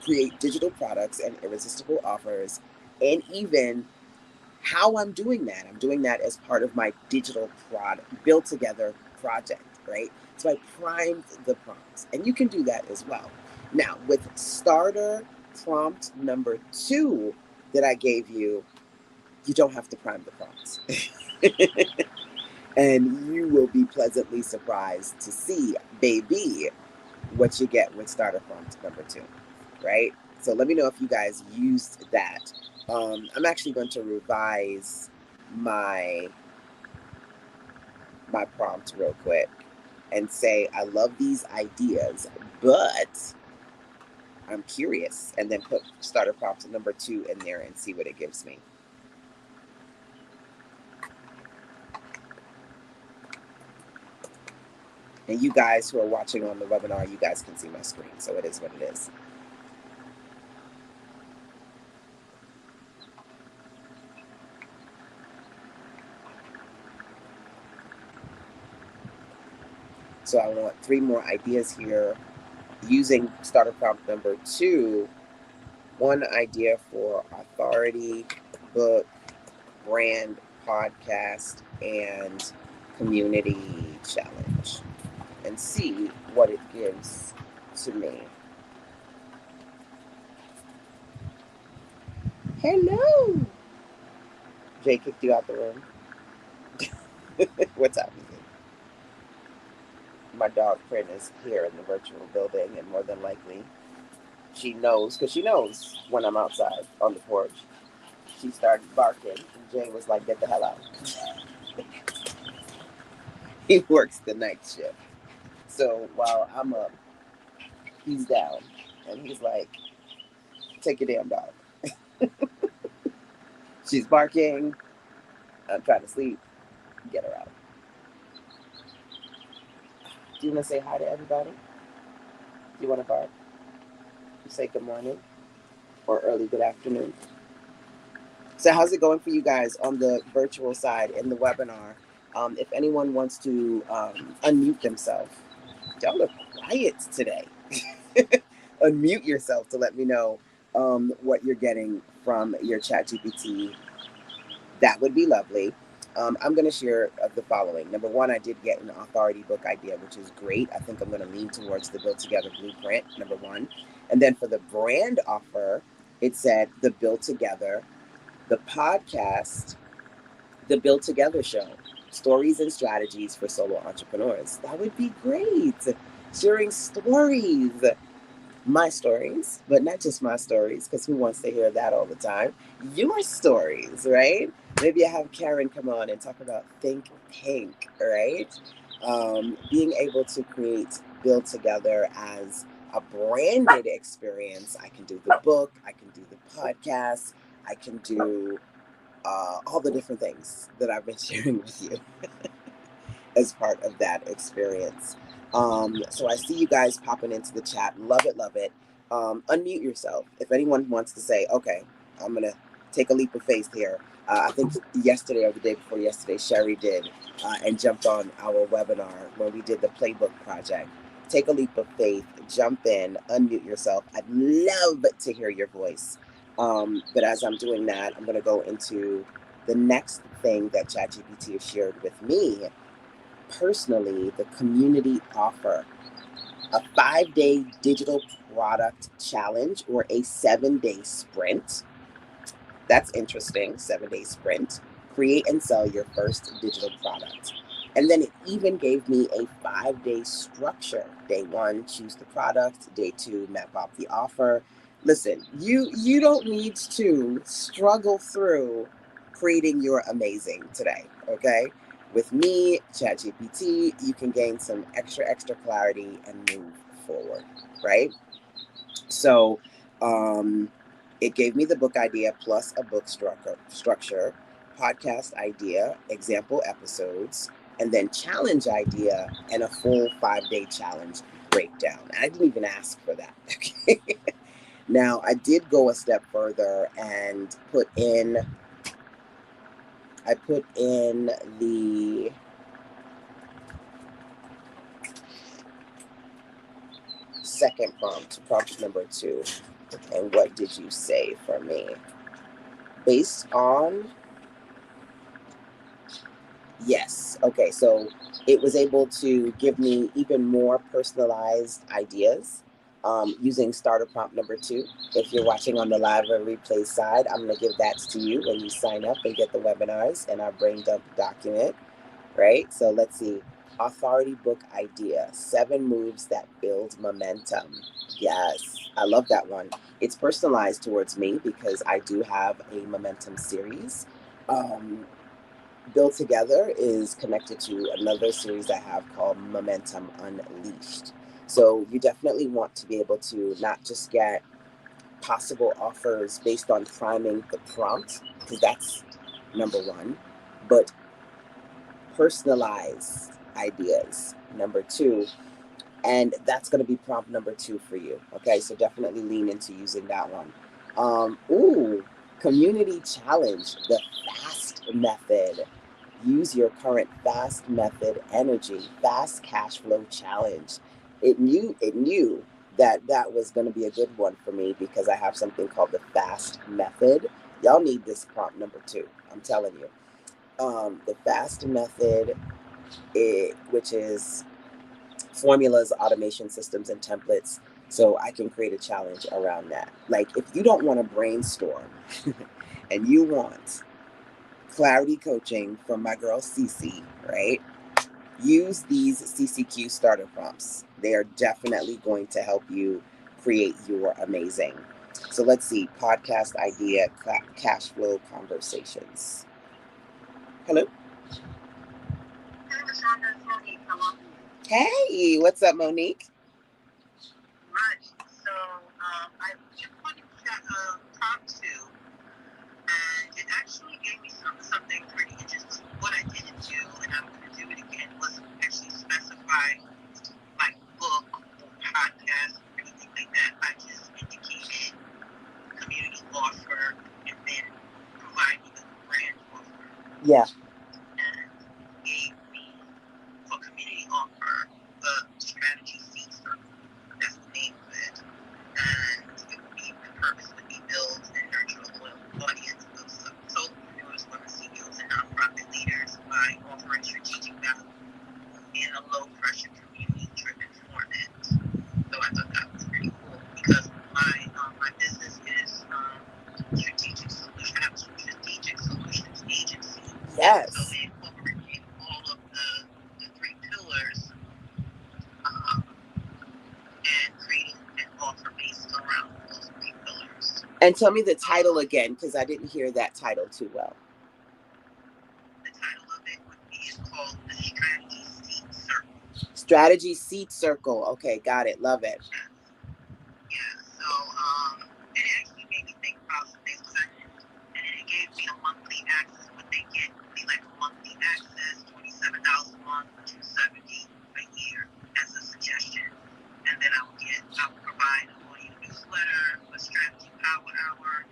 create digital products and irresistible offers, and even how I'm doing that. I'm doing that as part of my digital product, build together project, right? So I primed the prompts, and you can do that as well. Now, with starter prompt number 2 that I gave you, you don't have to prime the prompts. And you will be pleasantly surprised to see, baby, what you get with starter prompt number 2, right? So let me know if you guys used that. I'm actually going to revise my prompt real quick and say I love these ideas, but I'm curious, and then put starter prompt number 2 in there and see what it gives me. And you guys who are watching on the webinar, you guys can see my screen, so it is what it is. So I want 3 more ideas here using starter prompt number 2. 1 idea for authority, book, brand, podcast, and community challenge, and see what it gives to me. Hello. Jay kicked you out the room. What's happening? My dog Prin is here in the virtual building, and more than likely she knows, because she knows when I'm outside on the porch. She started barking, and Jay was like, get the hell out. He works the night shift. So while I'm up, he's down, and he's like, take your damn dog. She's barking. I'm trying to sleep. Get her out. Do you want to say hi to everybody? Do you want to bark? Say good morning or early good afternoon. So how's it going for you guys on the virtual side in the webinar? If anyone wants to unmute themselves. Y'all look quiet today. Unmute yourself to let me know what you're getting from your ChatGPT. That would be lovely. I'm going to share the following. Number 1, I did get an authority book idea, which is great. I think I'm going to lean towards the Build Together blueprint, number 1. And then for the brand offer, it said the Build Together, the podcast, the Build Together show, stories and strategies for solo entrepreneurs. That would be great. Sharing stories. My stories, but not just my stories, because who wants to hear that all the time? Your stories, right? Maybe I have Karen come on and talk about Think Pink, right? Being able to create Build Together as a branded experience. I can do the book, I can do the podcast, I can do all the different things that I've been sharing with you as part of that experience. So I see you guys popping into the chat. Love it, love it. Unmute yourself. If anyone wants to say, okay, I'm going to take a leap of faith here. I think yesterday or the day before yesterday, Sherry did and jumped on our webinar when we did the playbook project. Take a leap of faith, jump in, unmute yourself. I'd love to hear your voice. But as I'm doing that, I'm going to go into the next thing that ChatGPT has shared with me. Personally, the community offer, a 5-day digital product challenge or a 7-day sprint. That's interesting. 7-day sprint. Create and sell your first digital product. And then it even gave me a 5-day structure. Day 1, choose the product. Day 2, map out the offer. Listen, you don't need to struggle through creating your amazing today, okay? With me, ChatGPT, you can gain some extra clarity and move forward, right? So it gave me the book idea plus a book structure, podcast idea, example episodes, and then challenge idea and a full 5-day challenge breakdown. I didn't even ask for that. Okay. Now, I did go a step further and I put in the second prompt number 2. And what did you say for me? Based on, yes. Okay, so it was able to give me even more personalized ideas using starter prompt number 2. If you're watching on the live or replay side, I'm going to give that to you when you sign up and get the webinars and our brain dump document, right? So let's see. Authority book idea, 7 moves that build momentum. Yes, I love that one. It's personalized towards me because I do have a momentum series. Build Together is connected to another series I have called Momentum Unleashed. So you definitely want to be able to not just get possible offers based on priming the prompt, because that's number 1, but personalized ideas, number 2. And that's going to be prompt number 2 for you. Okay, so definitely lean into using that one. Community challenge, the FAST method. Use your current FAST method energy, fast cash flow challenge. It knew that was going to be a good one for me because I have something called the FAST method. Y'all need this prompt number 2. I'm telling you. The FAST method, which is formulas, automation systems, and templates, so I can create a challenge around that. Like, if you don't want to brainstorm and you want clarity coaching from my girl Cece, right? Use these CCQ starter prompts. They are definitely going to help you create your amazing. So let's see. Podcast idea, cash flow conversations. Hello. Hey, what's up, Monique? Right. So I just wanted to prompt 2, and it actually gave me something pretty interesting. What I didn't do, and I'm going to do it again, was actually specify like book or podcast or anything like that. I just indicated community offer and then providing a brand offer. Yeah. And gave me, for community offer, the strategy seed circle. That's the name of it. And it would be, the purpose would be build and nurture a loyal audience of solopreneurs, women CEOs, and nonprofit leaders by offering strategic value in a low-pressure, community-driven format. So I thought that was pretty cool because my business is strategic solution. I have a strategic solutions agency. Yes. So they incorporate all of the 3 pillars and creating an offer based around those 3 pillars. And tell me the title again, because I didn't hear that title too well. The title of it would be called the Strategy Seed Circle. Strategy Seed Circle. Okay, got it. Love it. Yeah. So and it actually made me think about some things, and it gave me a monthly access. What they get would be like a monthly access, $27 a month, $270 a year as a suggestion. And then I would provide an audio newsletter, a strategy power hour,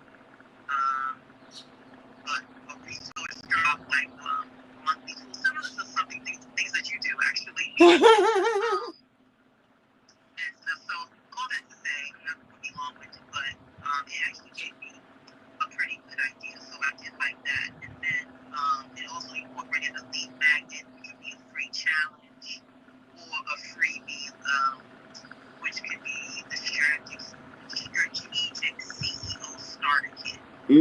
a resource drop, like monthly tools. Some of this is things that you do actually. And so all that to say, I'm not going to be long-winded, but it actually gave me a pretty good idea. So I did like that. And then it also incorporated a lead magnet, which would be a free challenge or a freebie, which could be the strategic CEO starter kit. It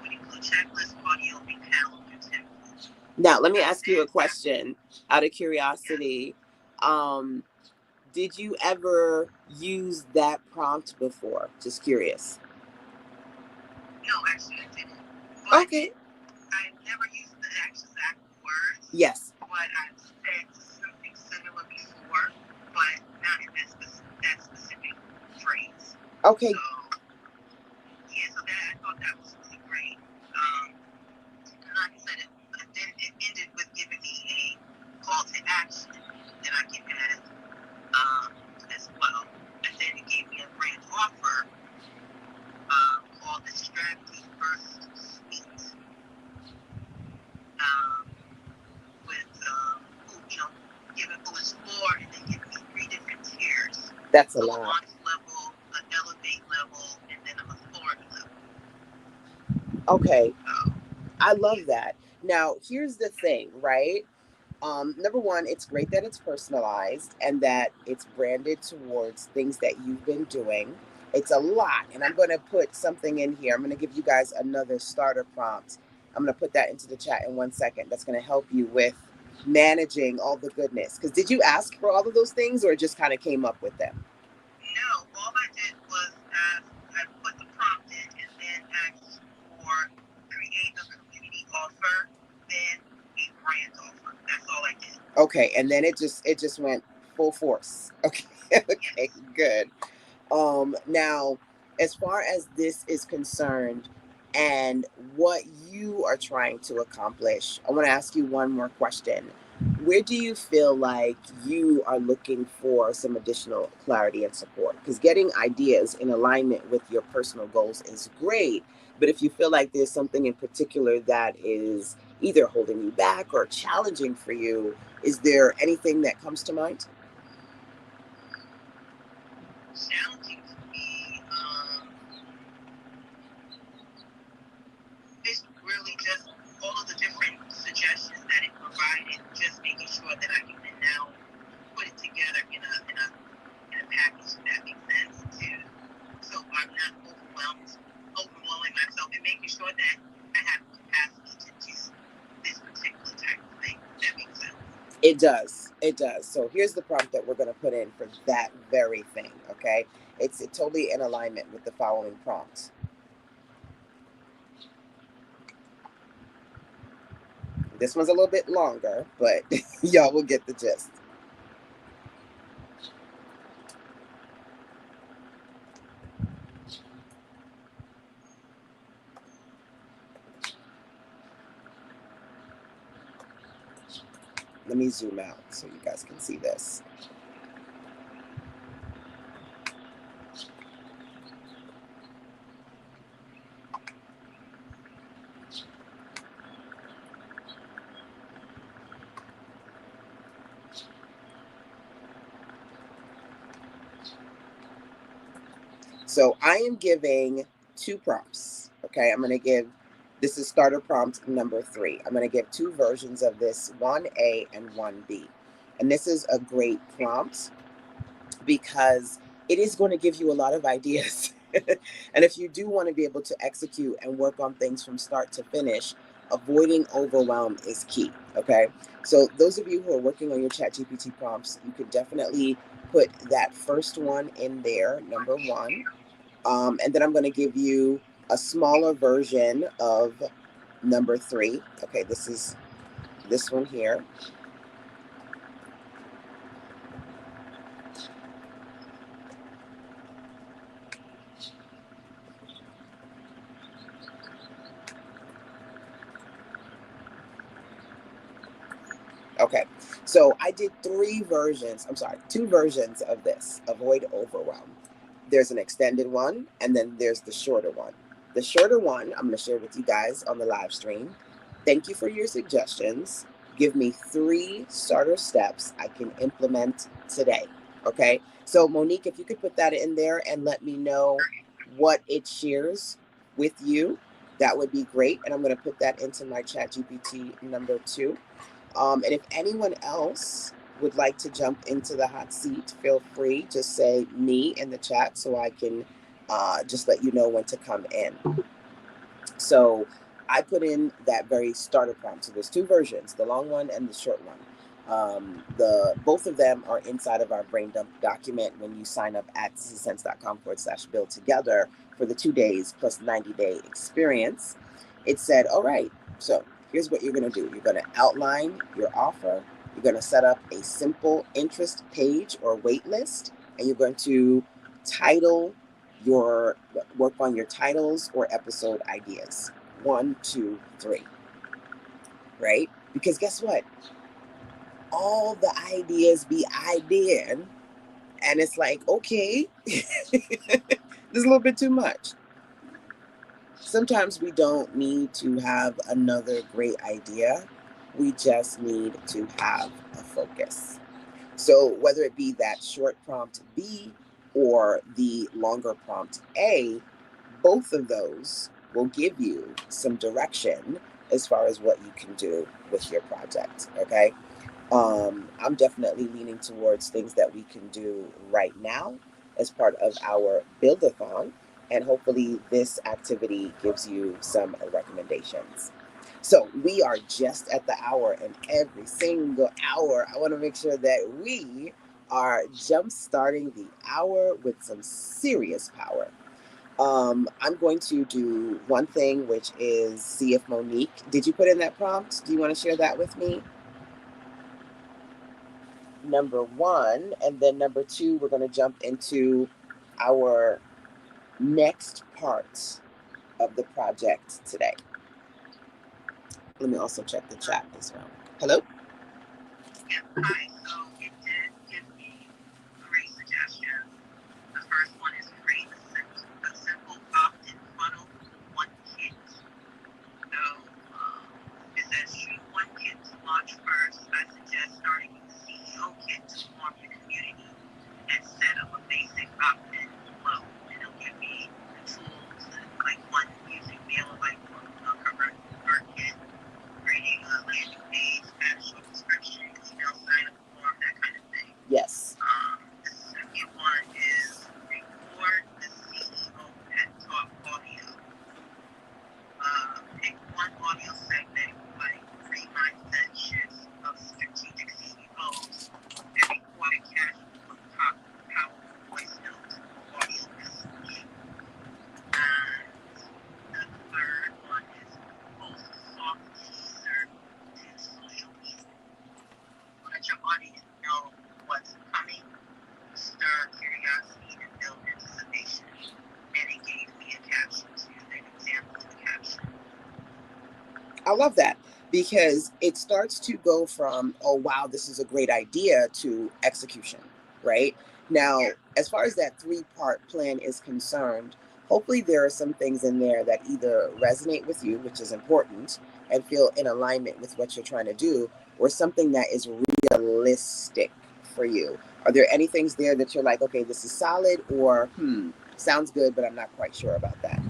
would include checklist, audio, and calendar templates. Now, let me ask you a question out of curiosity. Did you ever use that prompt before? Just curious. No, actually, I didn't. But okay. I never used the exact words. Yes. But I've said something similar before, but not in that specific phrase. Okay. So, I thought that was really great. And like I said, it ended That's a a lot. launch level, an elevate level, and then a authority level. Okay. So, I love that. Now, here's the thing, right? Number one, it's great that it's personalized and that it's branded towards things that you've been doing. It's a lot, and I'm going to put something in here. I'm going to give you guys another starter prompt. I'm going to put that into the chat in 1 second. That's going to help you with managing all the goodness. Because did you ask for all of those things, or just kind of came up with them? no, all I did was I put the prompt in and then asked for create a community offer, then a brand offer. That's all I did. Okay, and then it just went full force. Okay, okay, good. Now, as far as this is concerned and what you are trying to accomplish, I want to ask you one more question. Where do you feel like you are looking for some additional clarity and support? Because getting ideas in alignment with your personal goals is great, but if you feel like there's something in particular that is either holding you back or challenging for you, is there anything that comes to mind? Challenging for me, it's really just all of the different suggestions that it provided, just making sure that I can now put it together in a package that makes sense too. So I'm not overwhelming myself and making sure that I have the capacity to do this particular type of thing. That makes sense. It does. It does. So here's the prompt that we're going to put in for that very thing. Okay. It's totally in alignment with the following prompts. This one's a little bit longer, but y'all will get the gist. Let me zoom out so you guys can see this. So I am giving 2 prompts. Okay, I'm going to give, this is starter prompt number 3. I'm going to give 2 versions of this, 1A and 1B. And this is a great prompt because it is going to give you a lot of ideas. And if you do want to be able to execute and work on things from start to finish, avoiding overwhelm is key. Okay. So those of you who are working on your ChatGPT prompts, you could definitely put that first one in there, number 1. And then I'm going to give you a smaller version of number 3. Okay. This is this one here. Okay, so I did 2 versions of this, avoid overwhelm. There's an extended one, and then there's the shorter one. The shorter one, I'm going to share with you guys on the live stream. Thank you for your suggestions. Give me 3 starter steps I can implement today. Okay, so Monique, if you could put that in there and let me know what it shares with you, that would be great. And I'm going to put that into my ChatGPT number 2. And if anyone else would like to jump into the hot seat, feel free. Just say me in the chat so I can just let you know when to come in. So I put in that very starter prompt. So there's 2 versions, the long one and the short one. The both of them are inside of our brain dump document when you sign up at sissysense.com/build together for the 2 days plus 90-day experience. It said, all right, so here's what you're going to do. You're going to outline your offer. You're going to set up a simple interest page or wait list, and you're going to title work on your titles or episode ideas. 1, 2, 3. Right? Because guess what? All the ideas be ideaing, and it's like, okay, there's a little bit too much. Sometimes we don't need to have another great idea. We just need to have a focus. So whether it be that short prompt B or the longer prompt A, both of those will give you some direction as far as what you can do with your project. Okay. I'm definitely leaning towards things that we can do right now as part of our Build-A-Thon, and hopefully this activity gives you some recommendations. So we are just at the hour, and every single hour, I want to make sure that we are jump starting the hour with some serious power. I'm going to do one thing, which is see if Monique, did you put in that prompt? Do you want to share that with me? Number one, and then number two, we're going to jump into our next part of the project today. Let me also check the chat as well. Hello? Yeah, hi. So it did give me 3 suggestions. The first one is create a simple opt-in funnel with one kit. So it says choose one kit to launch first. I suggest starting with the CEO kit to form your community and set up a basic opt-in flow. And it'll give me the tools, like one using mailer like cover kit, creating a landing page, add a short description, email sign up form, that kind of thing. Yes. The second one is record the CEO pet talk audio. Pick one audio segment like 3 mindset shifts of strategic CEOs and record a casual but powerful voice note or audio message. And the third one is post a soft teaser to social media. Let your audience know what's coming, stir curiosity, and build anticipation. And it gave me a caption too, an example of the caption. I love that because it starts to go from, oh, wow, this is a great idea to execution, right? Now, as far as that 3-part plan is concerned, hopefully there are some things in there that either resonate with you, which is important, and feel in alignment with what you're trying to do, or something that is realistic for you. Are there any things there that you're like, okay, this is solid, or sounds good, but I'm not quite sure about that?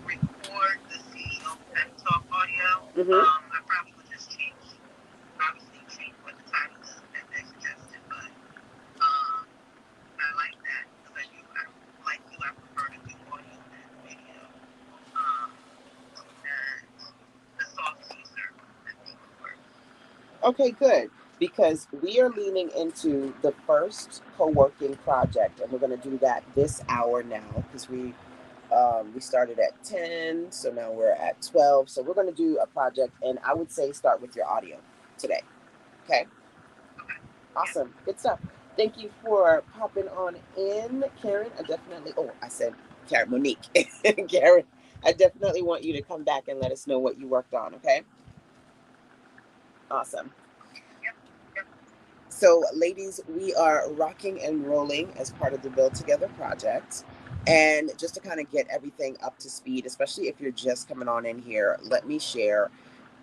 Record the CEO pep talk audio. Mm-hmm. I probably would just change what the title is that they suggested, but I like that because like you, I prefer to do audio than video. And the soft teaser, I think would work. Okay, good. Because we are leaning into the first co-working project, and we're going to do that this hour now because we started at 10, so now we're at 12. So we're going to do a project, and I would say start with your audio today. Okay? Awesome. Good stuff. Thank you for popping on in, Karen. I said Karen, Monique. Karen, I definitely want you to come back and let us know what you worked on, okay? Awesome. So, ladies, we are rocking and rolling as part of the Build Together project. And just to kind of get everything up to speed, especially if you're just coming on in here, let me share.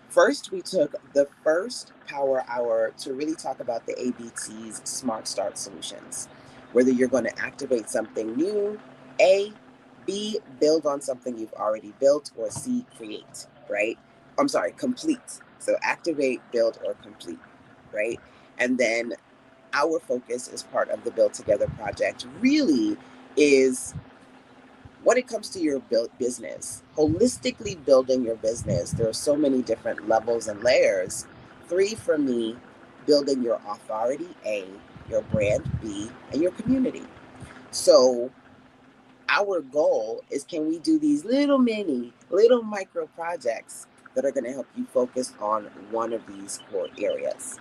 First, we took the first power hour to really talk about the ABT's Smart Start solutions. Whether you're going to activate something new, A, B, build on something you've already built, or C, create, right? I'm sorry, complete. So activate, build, or complete, right? And then our focus as part of the Build Together project really is when it comes to your business, holistically building your business. There are so many different levels and layers. 3 for me, building your authority, A, your brand, B, and your community. So our goal is, can we do these little micro projects that are going to help you focus on one of these core areas?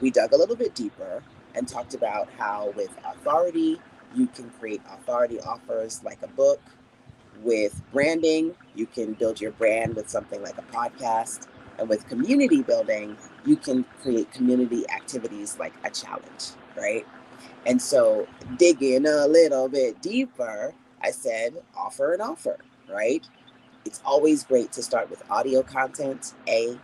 We dug a little bit deeper and talked about how with authority, you can create authority offers like a book. With branding, you can build your brand with something like a podcast. And with community building, you can create community activities like a challenge, right? And so digging a little bit deeper, I said, offer an offer, right? It's always great to start with audio content, A,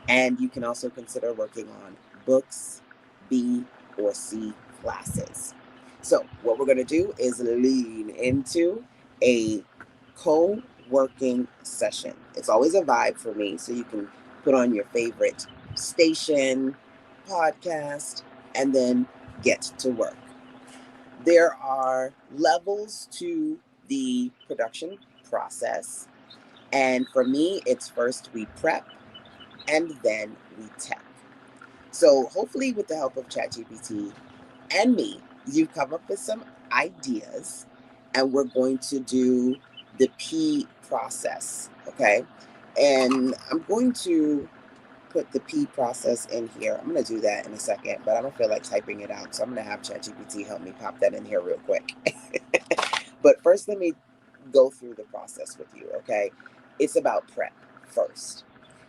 and you can also consider working on books, B, or C classes. So what we're going to do is lean into a co-working session. It's always a vibe for me, so you can put on your favorite station, podcast, and then get to work. There are levels to the production process. And for me, it's first we prep and then we tech. So hopefully with the help of ChatGPT and me, you've come up with some ideas and we're going to do the P process, okay? And I'm going to put the P process in here. I'm going to do that in a second, but I don't feel like typing it out. So I'm going to have ChatGPT help me pop that in here real quick. But first, let me go through the process with you, okay? It's about prep first.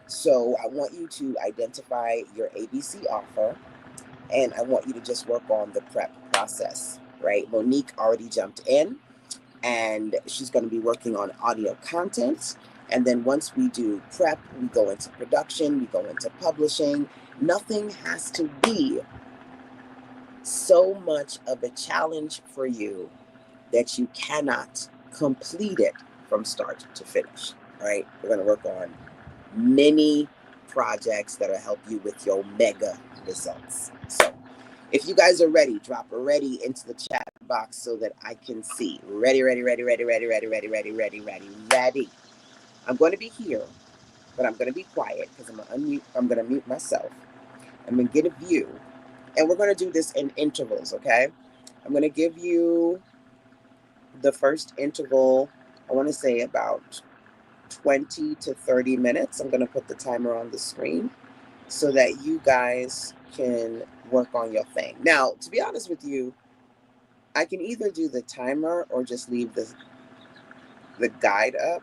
So I want you to identify your ABC offer, and I want you to just work on the prep process, right? Monique already jumped in, and she's going to be working on audio content. And then once we do prep, we go into production, we go into publishing. Nothing has to be so much of a challenge for you that you cannot complete it from start to finish, right? We're going to work on many projects that'll help you with your mega results. So if you guys are ready, drop a ready into the chat box so that I can see. Ready, ready, ready, ready, ready, ready, ready, ready, ready, ready, ready. I'm going to be here, but I'm going to be quiet because I'm going to mute myself. I'm going to get a view, and we're going to do this in intervals, okay? I'm going to give you the first interval, I want to say about 20 to 30 minutes. I'm going to put the timer on the screen so that you guys can work on your thing. Now, to be honest with you, I can either do the timer or just leave the guide up.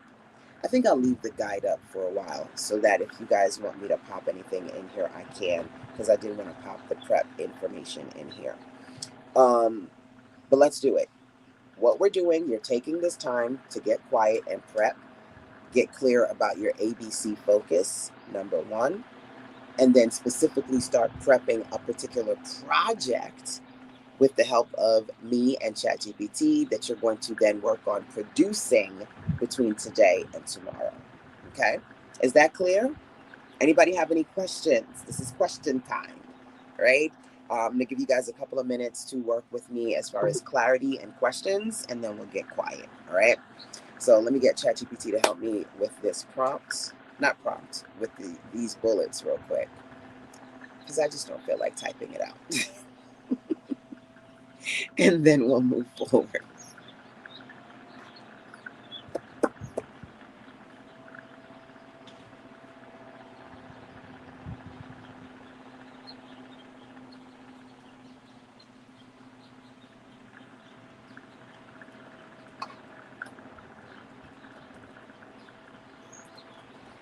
I think I'll leave the guide up for a while so that if you guys want me to pop anything in here, I can, because I did want to pop the prep information in here. But let's do it. What we're doing, you're taking this time to get quiet and prep, get clear about your ABC focus, number one, and then specifically start prepping a particular project with the help of me and ChatGPT that you're going to then work on producing between today and tomorrow. Okay? Is that clear? Anybody have any questions? This is question time, right? I'm going to give you guys a couple of minutes to work with me as far as clarity and questions, and then we'll get quiet, all right? So let me get ChatGPT to help me with this prompt. Not prompt, with these bullets real quick, because I just don't feel like typing it out. And then we'll move forward.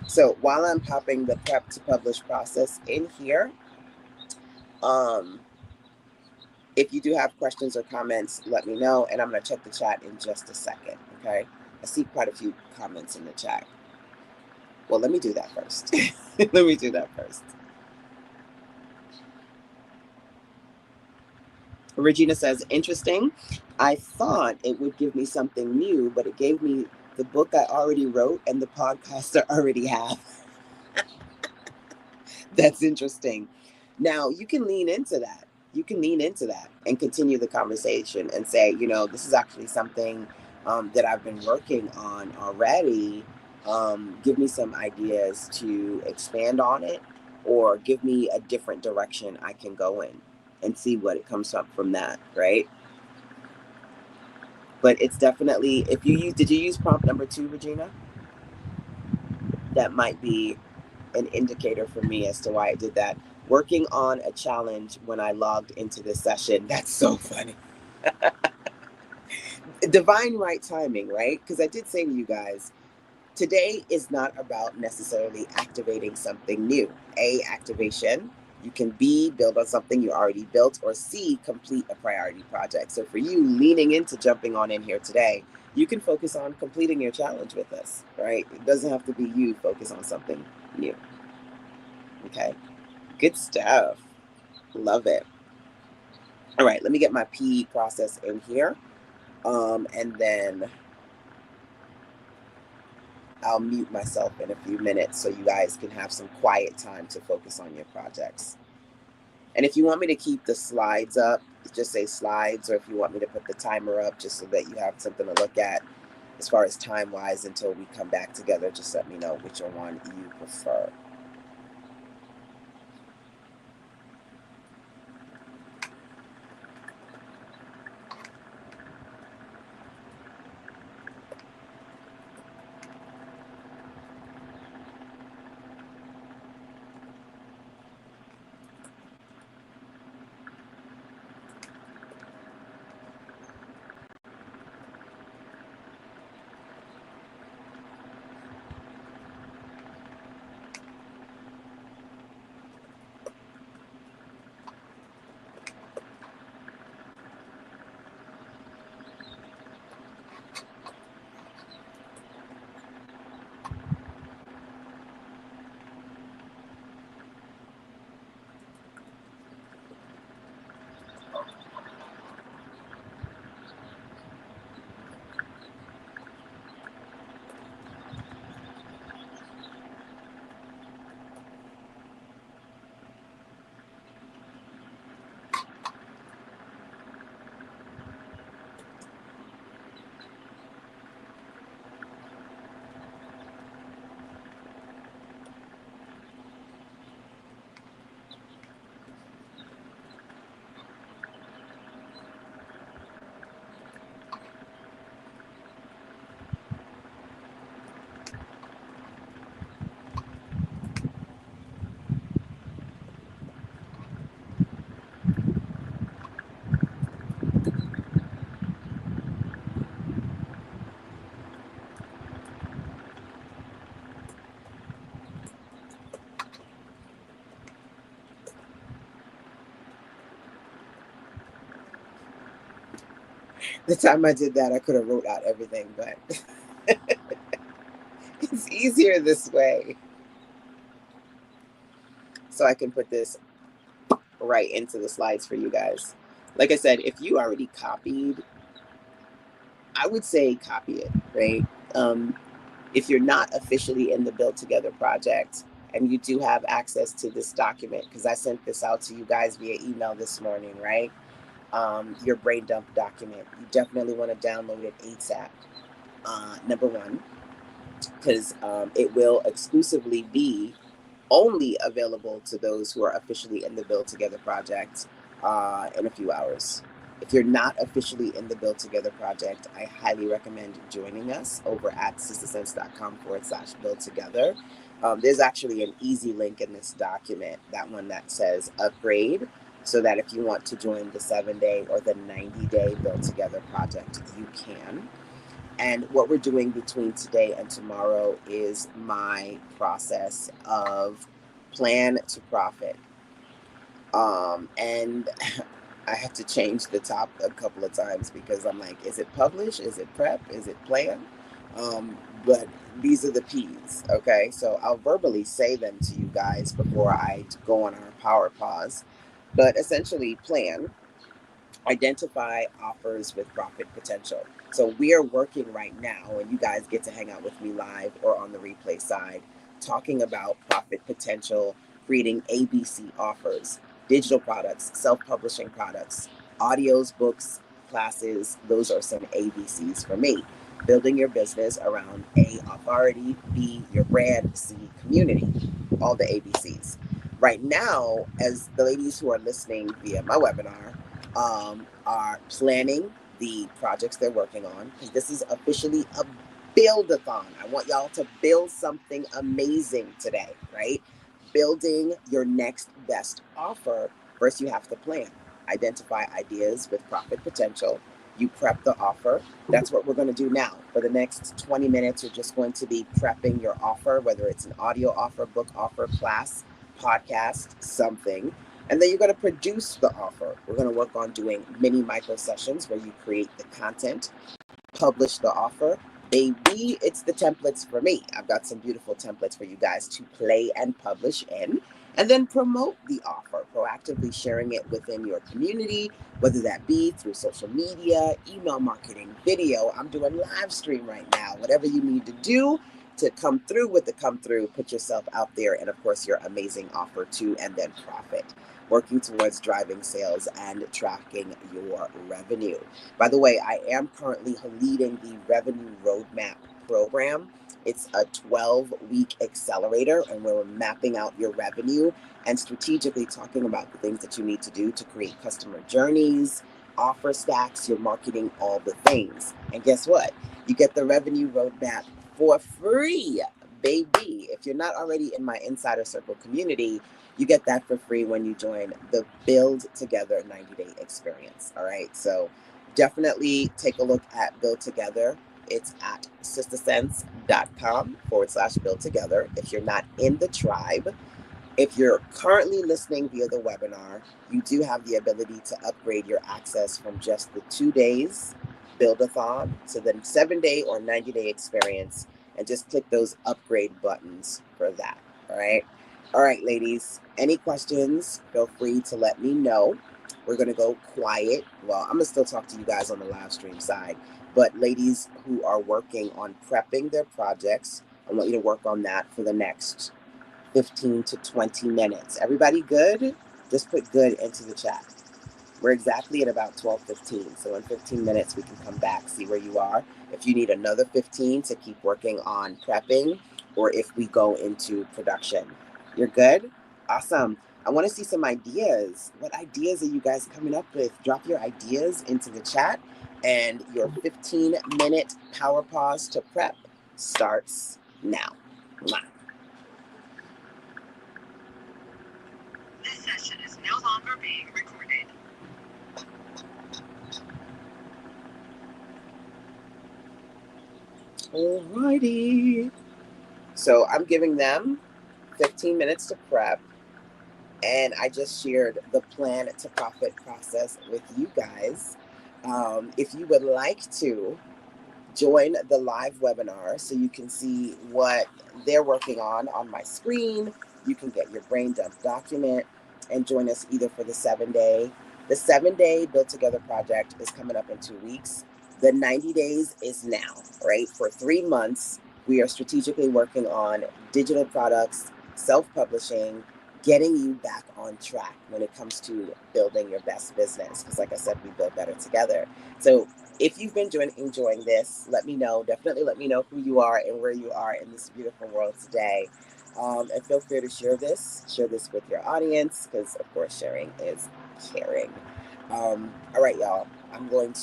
So while I'm popping the prep to publish process in here, if you do have questions or comments, let me know, and I'm going to check the chat in just a second, okay? I see quite a few comments in the chat. Well, let me do that first. Let me do that first. Regina says, interesting. I thought it would give me something new, but it gave me the book I already wrote and the podcast I already have. That's interesting. Now, you can lean into that. You can lean into that and continue the conversation and say, this is actually something that I've been working on already. Give me some ideas to expand on it, or give me a different direction I can go in and see what it comes up from that, right? But it's definitely, did you use prompt number 2, Regina? That might be an indicator for me as to why I did that. Working on a challenge when I logged into this session. That's so funny. Divine right timing, right? Because I did say to you guys, today is not about necessarily activating something new. A, activation. You can B, build on something you already built, or C, complete a priority project. So for you, leaning into jumping on in here today, you can focus on completing your challenge with us, right? It doesn't have to be you focus on something new. Okay, good stuff. Love it. All right, let me get my pee process in here. And then I'll mute myself in a few minutes so you guys can have some quiet time to focus on your projects. And if you want me to keep the slides up, just say slides, or if you want me to put the timer up just so that you have something to look at as far as time wise until we come back together, just let me know which one you prefer. The time I did that, I could have wrote out everything, but it's easier this way. So I can put this right into the slides for you guys. Like I said, if you already copied, I would say copy it, right? If you're not officially in the Build Together project and you do have access to this document, because I sent this out to you guys via email this morning, right? Your brain dump document, you definitely want to download it ASAP. Number one, because it will exclusively be only available to those who are officially in the Build Together project in a few hours. If you're not officially in the Build Together project, I highly recommend joining us over at sistersense.com/build together. There's actually an easy link in this document, that one that says upgrade, so that if you want to join the 7-day or the 90-day Build Together project, you can. And what we're doing between today and tomorrow is my process of plan to profit. And I have to change the top a couple of times because I'm like, is it publish? Is it prep? Is it plan? But these are the P's, okay? So I'll verbally say them to you guys before I go on our power pause. But essentially, plan, identify offers with profit potential. So we are working right now, and you guys get to hang out with me live or on the replay side, talking about profit potential, creating ABC offers, digital products, self-publishing products, audios, books, classes. Those are some ABCs for me. Building your business around A, authority, B, your brand, C, community, all the ABCs. Right now, as the ladies who are listening via my webinar, are planning the projects they're working on, because this is officially a Build-A-Thon. I want y'all to build something amazing today, right? Building your next best offer. First, you have to plan, identify ideas with profit potential. You prep the offer. That's what we're going to do now. For the next 20 minutes, you're just going to be prepping your offer, whether it's an audio offer, book offer, class, podcast, something. And then you're going to produce the offer. We're going to work on doing mini micro sessions where you create the content, publish the offer. Baby, it's the templates for me. I've got some beautiful templates for you guys to play and publish in. And then promote the offer, proactively sharing it within your community, whether that be through social media, email marketing, video. I'm doing live stream right now. Whatever you need to do to come through with the come through, put yourself out there, and of course, your amazing offer too, and then profit. Working towards driving sales and tracking your revenue. By the way, I am currently leading the Revenue Roadmap program. It's a 12-week accelerator, and we're mapping out your revenue and strategically talking about the things that you need to do to create customer journeys, offer stacks, your marketing, all the things. And guess what? You get the Revenue Roadmap for free, baby. If you're not already in my Insider Circle community, you get that for free when you join the Build Together 90-day experience. All right. So definitely take a look at Build Together. It's at sistersense.com/build together. If you're not in the tribe, if you're currently listening via the webinar, you do have the ability to upgrade your access from just the 2 days Build-A-Thon to the 7-day or 90-day experience, and just click those upgrade buttons for that. All right. All right, ladies. Any questions? Feel free to let me know. We're going to go quiet. Well, I'm going to still talk to you guys on the live stream side. But ladies who are working on prepping their projects, I want you to work on that for the next 15 to 20 minutes. Everybody good? Just put good into the chat. We're exactly at about 12:15. So in 15 minutes, we can come back, see where you are. If you need another 15 to keep working on prepping, or if we go into production. You're good? Awesome. I want to see some ideas. What ideas are you guys coming up with? Drop your ideas into the chat, and your 15-minute power pause to prep starts now. Mwah. This session is no longer being recorded. Alrighty. So I'm giving them 15 minutes to prep, and I just shared the plan to profit process with you guys. If you would like to join the live webinar so you can see what they're working on my screen, you can get your brain dump document and join us either for the 7-day. The 7-day Build Together project is coming up in 2 weeks. The 90 days is now, right? For 3 months, we are strategically working on digital products, self-publishing, getting you back on track when it comes to building your best business. Because like I said, we build better together. So if you've been enjoying this, let me know. Definitely let me know who you are and where you are in this beautiful world today. And feel free to share this with your audience, because of course sharing is caring. All right, y'all. I'm gonna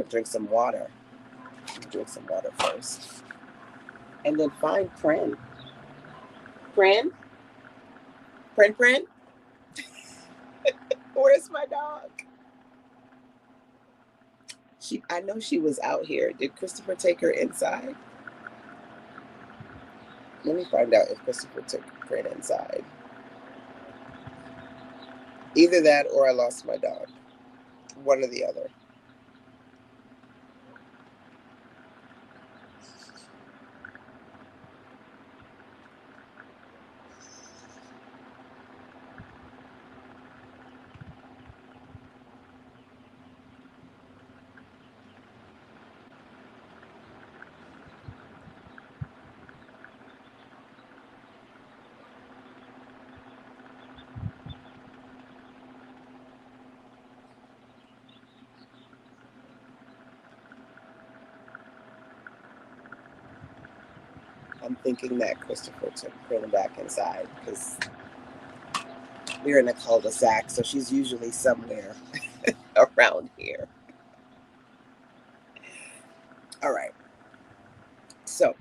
drink some water. Drink some water first, and then find Prin. Prin, Prin. Where's my dog? I know she was out here. Did Christopher take her inside? Let me find out if Christopher took Prin inside. Either that or I lost my dog. One or the other. I'm thinking that Christopher took Prin back inside because we're in a cul-de-sac, so she's usually somewhere around here. All right. So,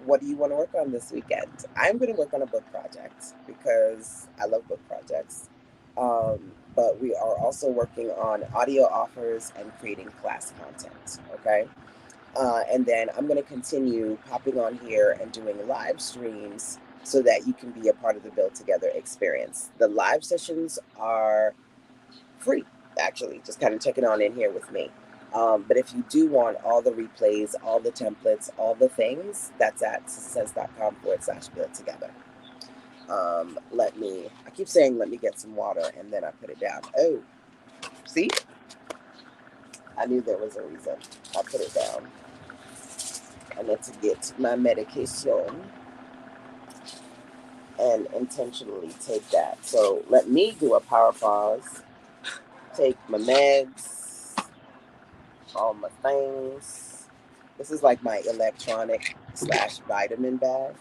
what do you want to work on this weekend? I'm going to work on a book project because I love book projects. But we are also working on audio offers and creating class content. Okay. And then I'm going to continue popping on here and doing live streams so that you can be a part of the Build Together experience. The live sessions are free, actually. Just kind of check it on in here with me. But if you do want all the replays, all the templates, all the things, that's at sense.com/build together. I keep saying let me get some water and then I put it down. Oh, see? I knew there was a reason. I put it down. I need to get my medication and intentionally take that. So let me do a power pause, take my meds, all my things. This is like my electronic / vitamin bag.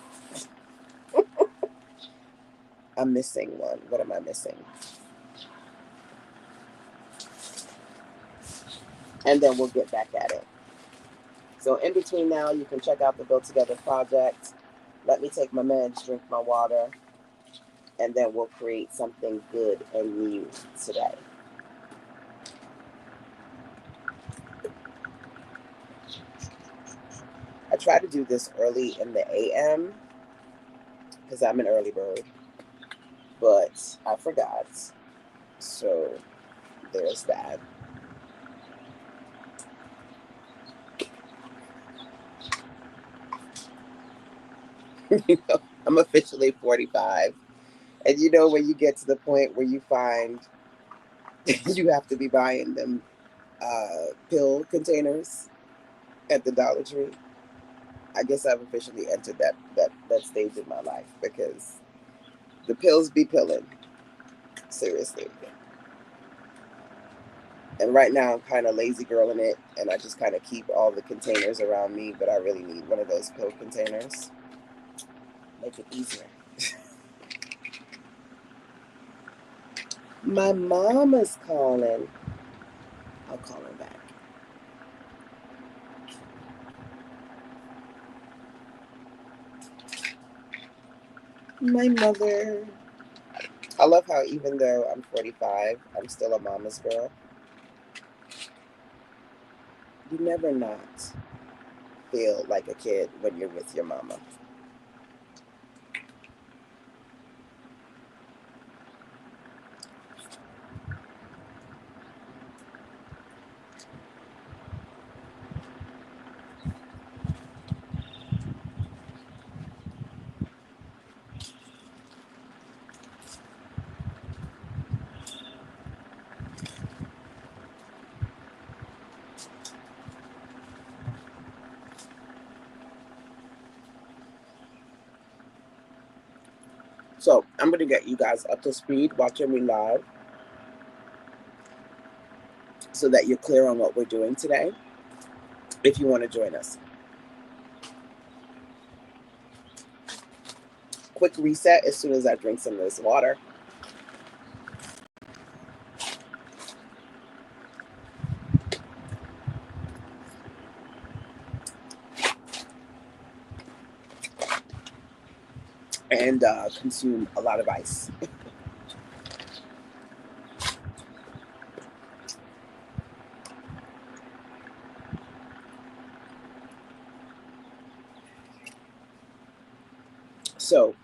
I'm missing one. What am I missing? And then we'll get back at it. So in between now, you can check out the Build Together project. Let me take my meds, drink my water, and then we'll create something good and new today. I try to do this early in the AM because I'm an early bird, but I forgot. So there's that. I'm officially 45. And when you get to the point where you find you have to be buying them pill containers at the Dollar Tree, I guess I've officially entered that stage in my life because the pills be pilling. Seriously. And right now I'm kind of lazy girl in it, and I just kind of keep all the containers around me, but I really need one of those pill containers. Make it easier. My mama's calling. I'll call her back. My mother. I love how even though I'm 45, I'm still a mama's girl. You never not feel like a kid when you're with your mama. So I'm going to get you guys up to speed watching me live so that you're clear on what we're doing today if you want to join us. Quick reset as soon as I drink some of this water. And consume a lot of ice. So,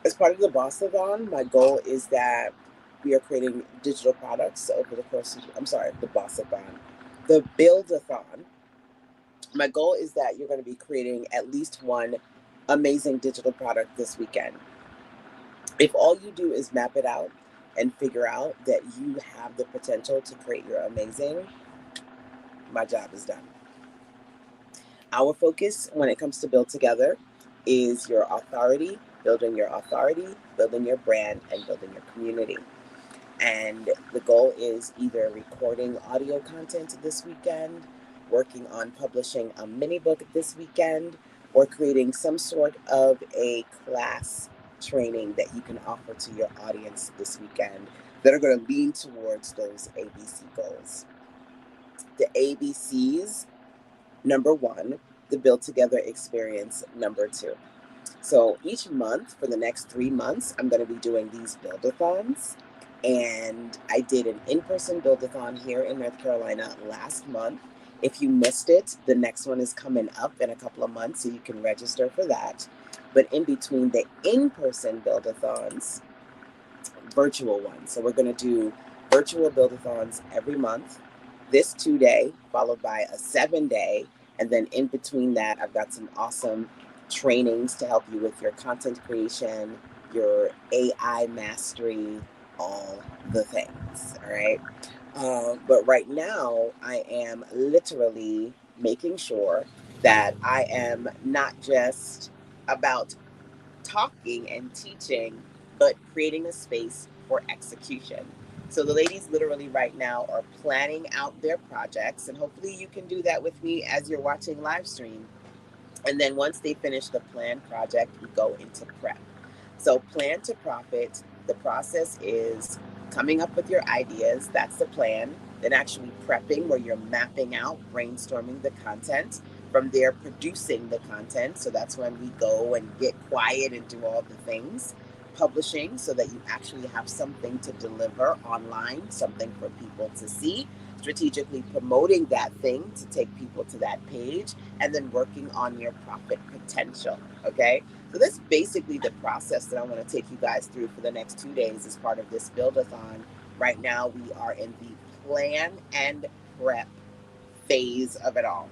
as part of the Build-A-Thon, my goal is that we are creating digital products over the course of, the Build-A-Thon. The Build-A-Thon, my goal is that you're going to be creating at least one amazing digital product this weekend. If all you do is map it out and figure out that you have the potential to create your amazing, my job is done. Our focus when it comes to Build Together is your authority, building your brand, and building your community. And the goal is either recording audio content this weekend, working on publishing a mini book this weekend, or creating some sort of a class training that you can offer to your audience this weekend that are going to lean towards those ABC goals. The ABCs, number 1, the Build Together experience, number 2. So each month for the next 3 months, I'm going to be doing these Build-A-Thons. And I did an in-person Build-A-Thon here in North Carolina last month. If you missed it, the next one is coming up in a couple of months, so you can register for that. But in between the in-person Build-A-Thons, virtual ones. So we're going to do virtual Build-A-Thons every month this 2 day, followed by a 7 day. And then in between that, I've got some awesome trainings to help you with your content creation, your AI mastery, all the things. All right. But right now, I am literally making sure that I am not just about talking and teaching, but creating a space for execution. So the ladies literally right now are planning out their projects, and hopefully you can do that with me as you're watching live stream. And then once they finish the planned project, we go into prep. So, plan to profit, the process is coming up with your ideas, that's the plan. Then, actually prepping, where you're mapping out, brainstorming the content. From there, producing the content. So, that's when we go and get quiet and do all the things. Publishing, so that you actually have something to deliver online, something for people to see. Strategically promoting that thing to take people to that page, and then working on your profit potential. Okay. So that's basically the process that I want to take you guys through for the next 2 days as part of this Build-A-Thon. Right now, we are in the plan and prep phase of it all.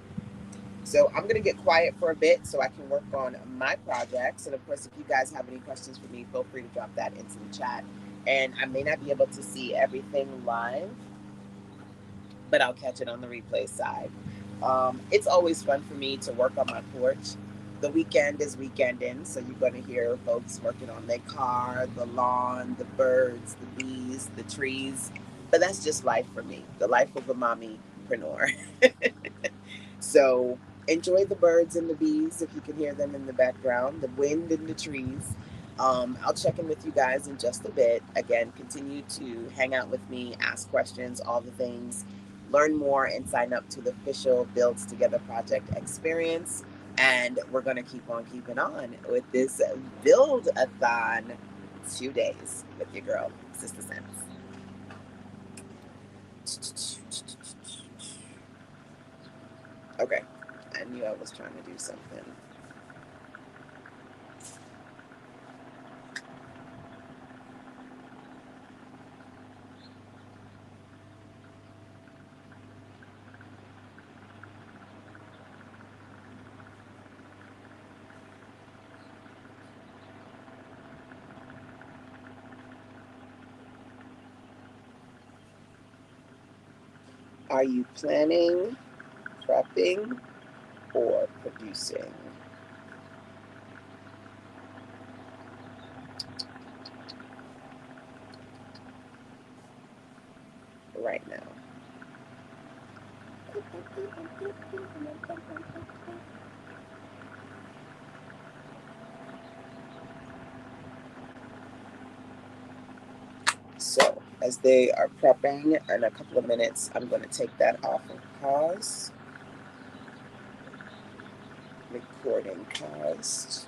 So I'm going to get quiet for a bit so I can work on my projects. And of course, if you guys have any questions for me, feel free to drop that into the chat. And I may not be able to see everything live, but I'll catch it on the replay side. It's always fun for me to work on my porch. The weekend is weekending, so you're going to hear folks working on their car, the lawn, the birds, the bees, the trees. But that's just life for me, the life of a mommypreneur. So enjoy the birds and the bees if you can hear them in the background, the wind and the trees. I'll check in with you guys in just a bit. Again, continue to hang out with me, ask questions, all the things. Learn more and sign up to the official Builds Together Project experience. And we're going to keep on keeping on with this Build-A-Thon 2 days with your girl, Sister Sense. Okay, I knew I was trying to do something. Are you planning, prepping, or producing? Right now. So, as they are prepping in a couple of minutes, I'm going to take that off of pause. Recording paused.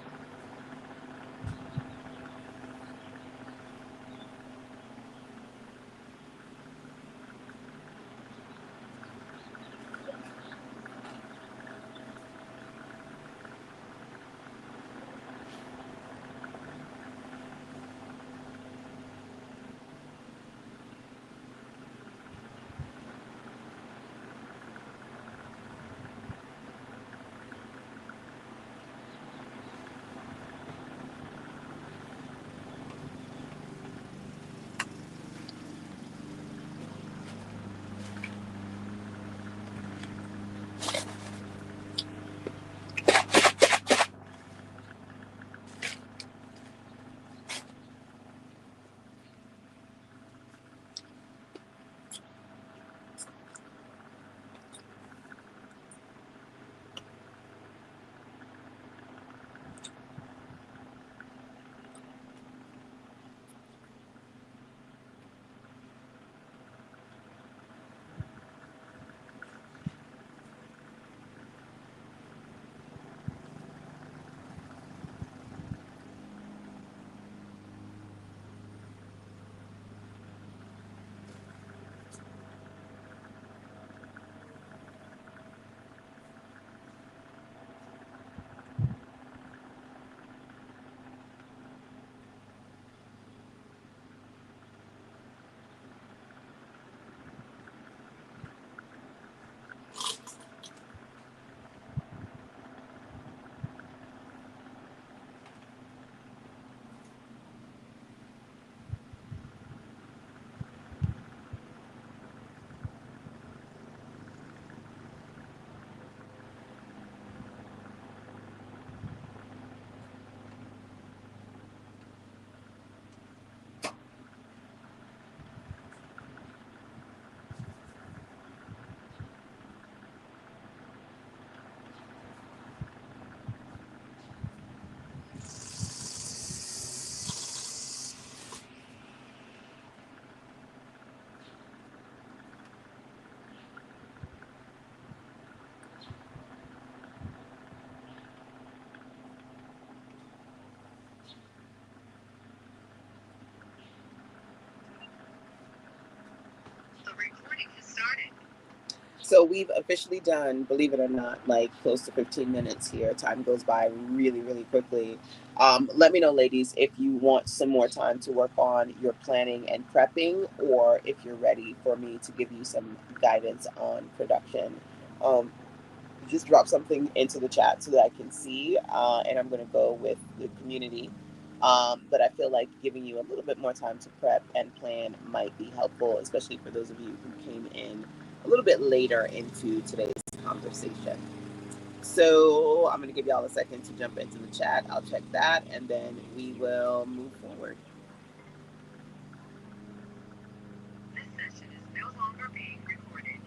So we've officially done, believe it or not, like close to 15 minutes here. Time goes by really, really quickly. Let me know, ladies, if you want some more time to work on your planning and prepping, or if you're ready for me to give you some guidance on production. Um, just drop something into the chat so that I can see, and I'm going to go with the community. But I feel like giving you a little bit more time to prep and plan might be helpful, especially for those of you who came in a little bit later into today's conversation. So I'm going to give y'all a second to jump into the chat. I'll check that, and then we will move forward. This session is no longer being recorded.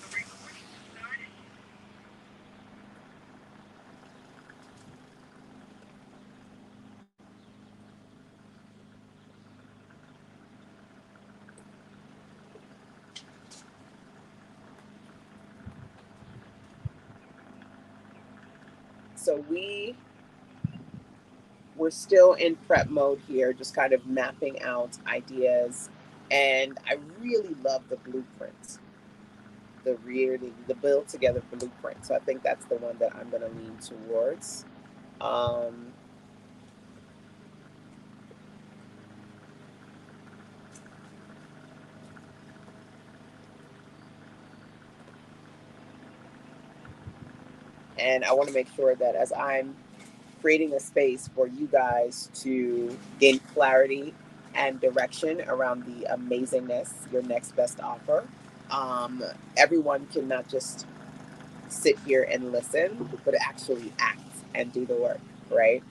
The recording has started. So we're still in prep mode here, just kind of mapping out ideas. And I really love the blueprint, the build together blueprint. So I think that's the one that I'm going to lean towards. Um, and I want to make sure that as I'm creating a space for you guys to gain clarity and direction around the amazingness, your next best offer, um, everyone can not just sit here and listen, but actually act and do the work, right?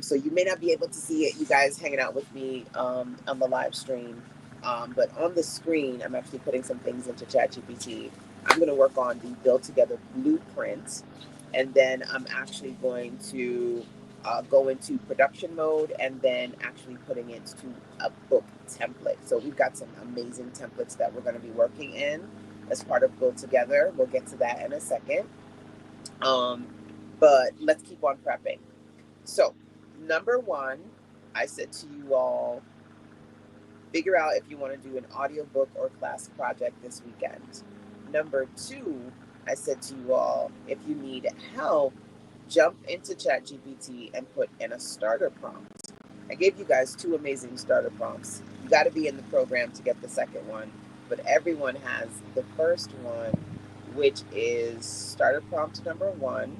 So you may not be able to see it, you guys hanging out with me on the live stream, but on the screen, I'm actually putting some things into ChatGPT. I'm going to work on the build together blueprint, and then I'm actually going to go into production mode and then actually putting it to a book template. So we've got some amazing templates that we're going to be working in as part of Build Together. We'll get to that in a second. Um, but let's keep on prepping. So, number one, I said to you all, figure out if you want to do an audiobook or class project this weekend. Number two, I said to you all, if you need help, jump into ChatGPT and put in a starter prompt. I gave you guys two amazing starter prompts. You got to be in the program to get the second one, but everyone has the first one, which is starter prompt number one,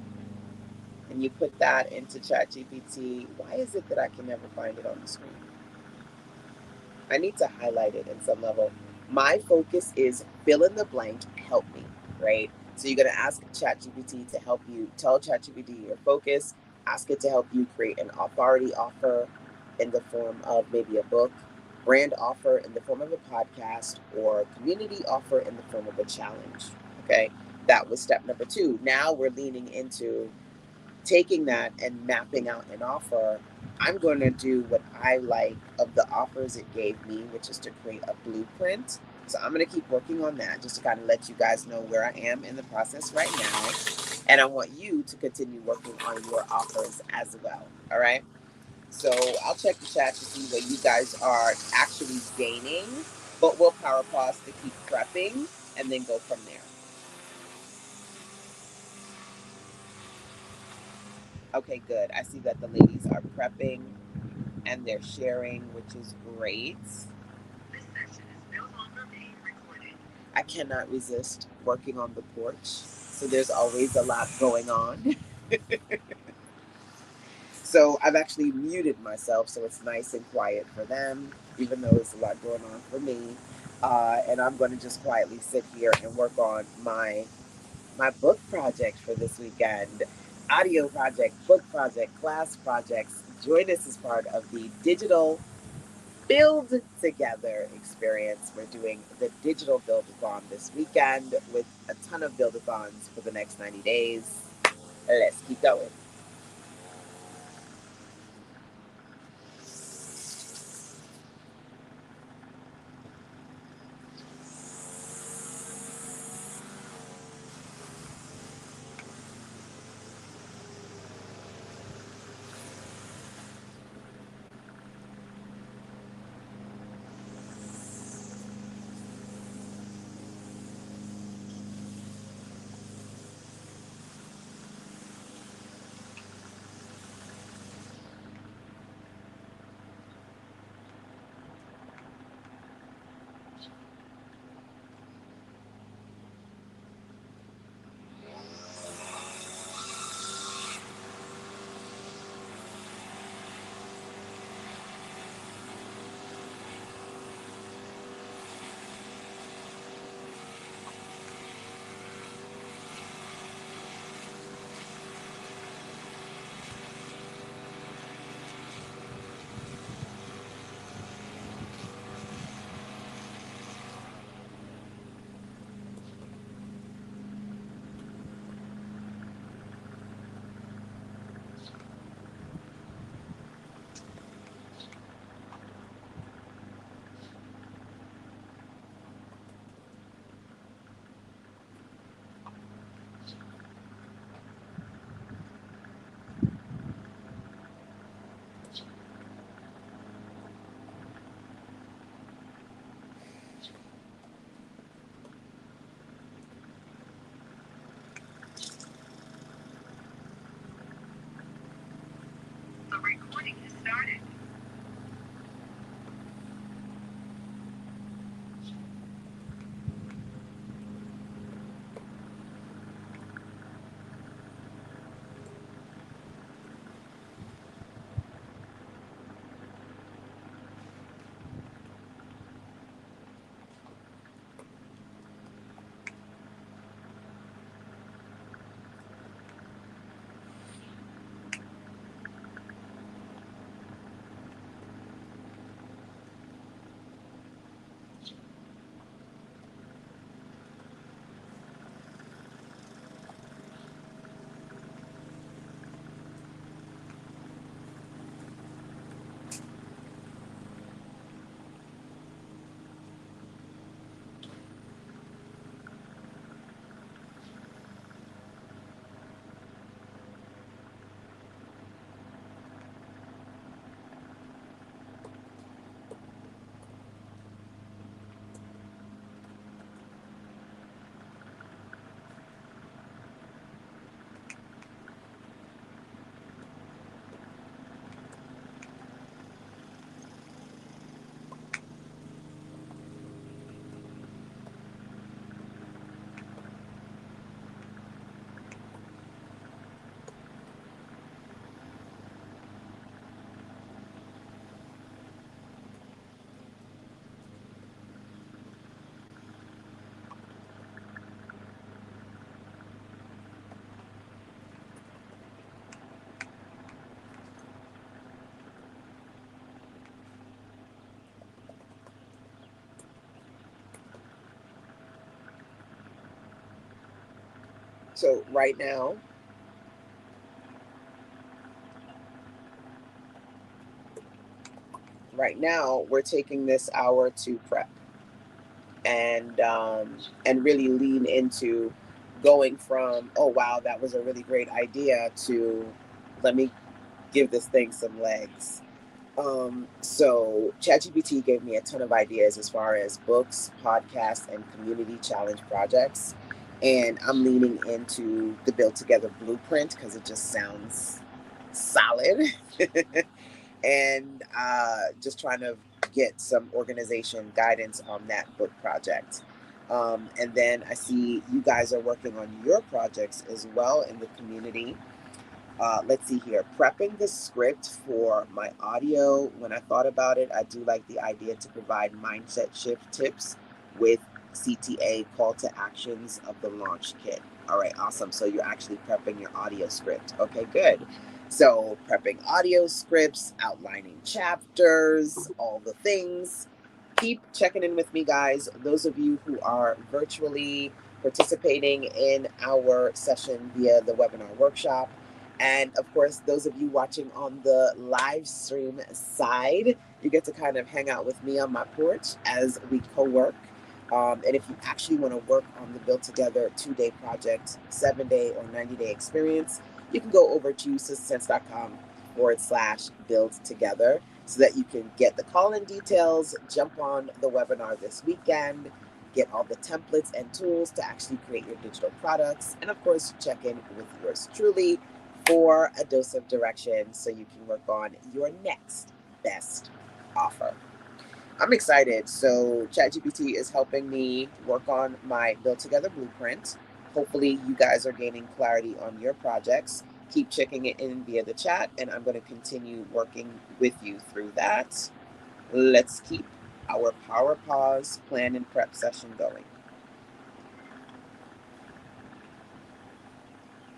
and you put that into ChatGPT. Why is it that I can never find it on the screen? I need to highlight it in some level. My focus is fill in the blank, help me, right? So you're gonna ask ChatGPT to help you. Tell ChatGPT your focus. Ask it to help you create an authority offer in the form of maybe a book, brand offer in the form of a podcast, or community offer in the form of a challenge. Okay, that was step number two. Now we're leaning into taking that and mapping out an offer. I'm going to do what I like of the offers it gave me, which is to create a blueprint. So I'm going to keep working on that just to kind of let you guys know where I am in the process right now. And I want you to continue working on your offers as well. All right. So I'll check the chat to see what you guys are actually gaining, but we'll power pause to keep prepping and then go from there. Okay, good. I see that the ladies are prepping and they're sharing, which is great. This session is no longer being recorded. I cannot resist working on the porch, so there's always a lot going on. So I've actually muted myself so it's nice and quiet for them, even though there's a lot going on for me. And I'm going to just quietly sit here and work on my book project for this weekend. Audio project, book project, class projects. Join us as part of the digital Build Together experience. We're doing the digital Build-A-Thon this weekend with a ton of Build-A-Thons for the next 90 days. Let's keep going. The recording has started. So right now we're taking this hour to prep and really lean into going from, oh wow, that was a really great idea, to let me give this thing some legs. So ChatGPT gave me a ton of ideas as far as books, podcasts, and community challenge projects. And I'm leaning into the Build Together blueprint because it just sounds solid. And just trying to get some organization guidance on that book project. And then I see you guys are working on your projects as well in the community. Let's see here. Prepping the script for my audio. When I thought about it, I do like the idea to provide mindset shift tips with CTA call to actions of the launch kit. All right, awesome. So you're actually prepping your audio script. Okay, good. So prepping audio scripts, outlining chapters, all the things. Keep checking in with me, guys. Those of you who are virtually participating in our session via the webinar workshop, and of course, those of you watching on the live stream side, you get to kind of hang out with me on my porch as we co-work. And if you actually want to work on the Build Together 2-day project, 7-day or 90-day experience, you can go over to sistersense.com/build together so that you can get the call-in details, jump on the webinar this weekend, get all the templates and tools to actually create your digital products, and of course, check in with yours truly for a dose of direction so you can work on your next best offer. I'm excited. So ChatGPT is helping me work on my Build Together blueprint. Hopefully you guys are gaining clarity on your projects. Keep checking it in via the chat, and I'm going to continue working with you through that. Let's keep our Power Pause plan and prep session going.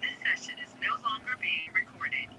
This session is no longer being recorded.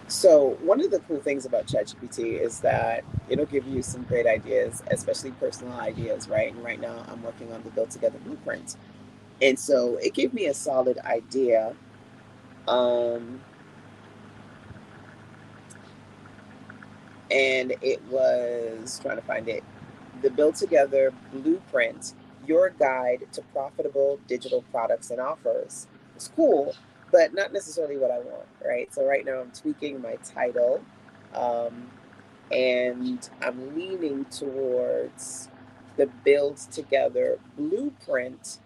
So one of the cool things about ChatGPT is that it'll give you some great ideas, especially personal ideas, right? And right now I'm working on the Build Together blueprint. And so it gave me a solid idea. Um, and it was trying to find it. The Build Together Blueprint, your guide to profitable digital products and offers. It's cool, but not necessarily what I want, right? So right now I'm tweaking my title, um, and I'm leaning towards the Build Together Blueprint,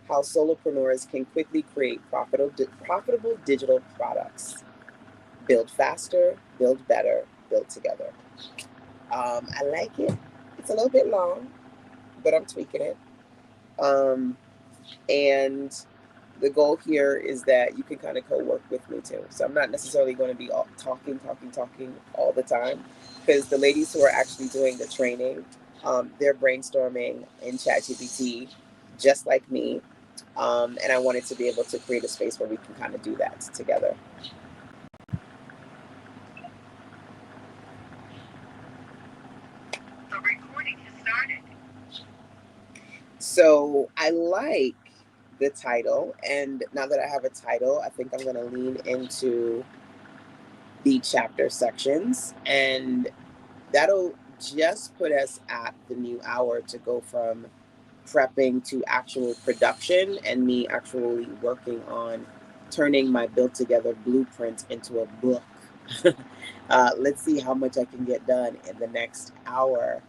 how solopreneurs can quickly create profitable digital products. Build faster, build better, build together. I like it. It's a little bit long, but I'm tweaking it. Um, and the goal here is that you can kind of co-work with me too. So I'm not necessarily going to be all talking all the time, because the ladies who are actually doing the training, they're brainstorming in ChatGPT, just like me. And I wanted to be able to create a space where we can kind of do that together. The recording has started. So I like the title, and now that I have a title, I think I'm going to lean into the chapter sections, and that'll just put us at the new hour to go from prepping to actual production and me actually working on turning my built together blueprint into a book. Let's see how much I can get done in the next hour.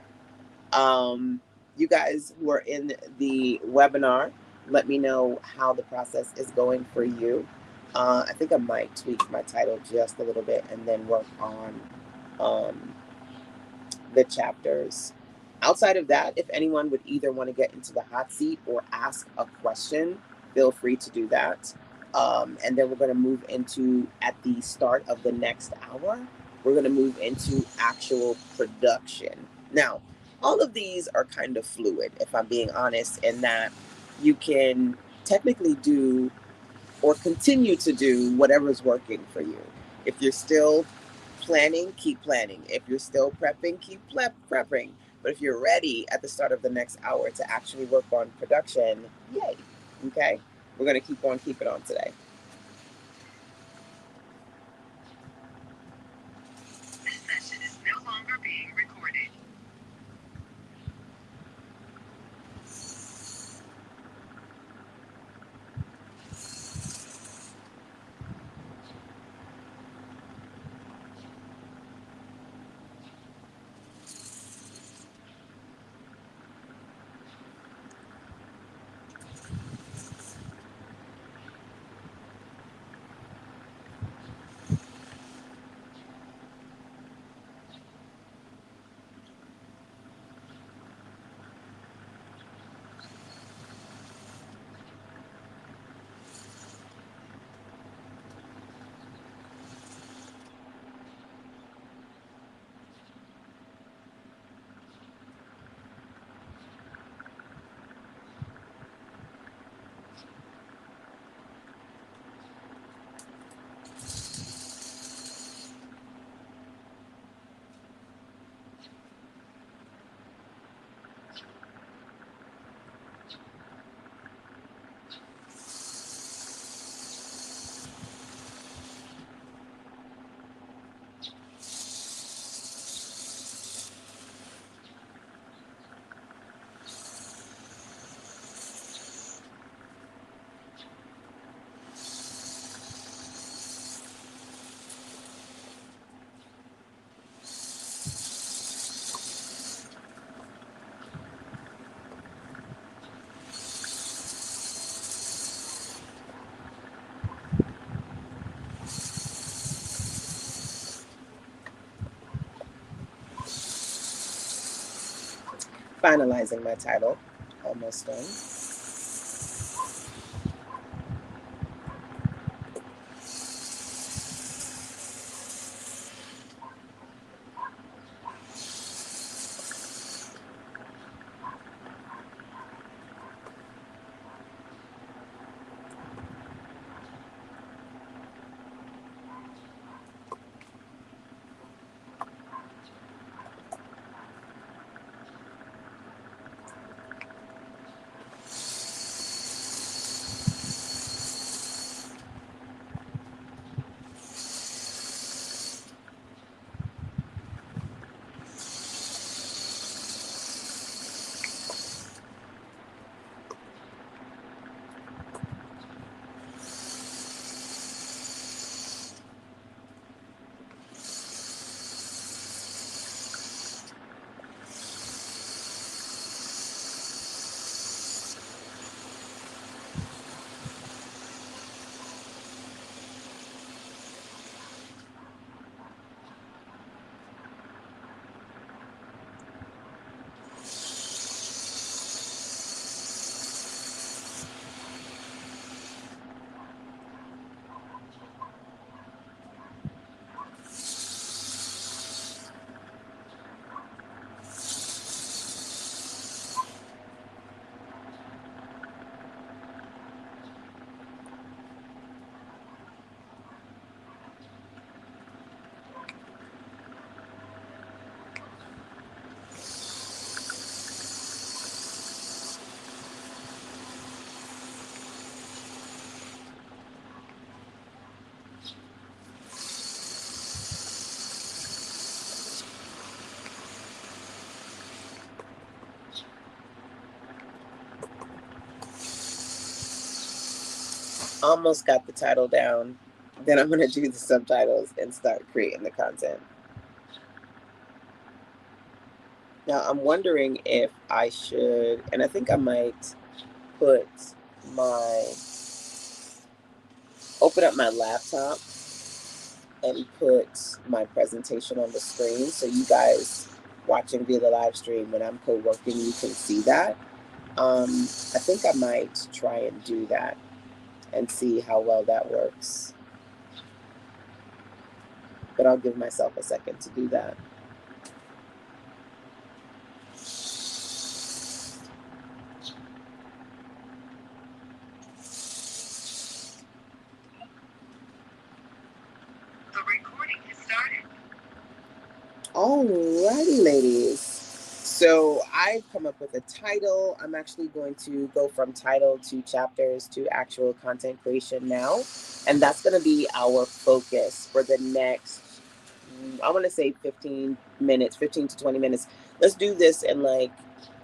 You guys who are in the webinar, let me know how the process is going for you. I think I might tweak my title just a little bit and then work on um, the chapters. Outside of that, if anyone would either want to get into the hot seat or ask a question, feel free to do that. And then we're going to move into, at the start of the next hour, we're going to move into actual production. Now, all of these are kind of fluid, if I'm being honest, in that you can technically do or continue to do whatever's working for you. If you're still planning, keep planning. If you're still prepping, keep prepping. But if you're ready at the start of the next hour to actually work on production, yay. Okay? We're going to keep on keeping on today. This session is no longer being recorded. Finalizing my title. Almost done. Almost got the title down. Then I'm going to do the subtitles and start creating the content. Now I'm wondering if I should, and I think I might put my, open up my laptop and put my presentation on the screen so you guys watching via the live stream when I'm co-working, you can see that. I think I might try and do that and see how well that works. But I'll give myself a second to do that. The recording has started. Alrighty, ladies. So I've come up with a title. I'm actually going to go from title to chapters to actual content creation now. And that's going to be our focus for the next, I want to say 15 minutes, 15 to 20 minutes. Let's do this in like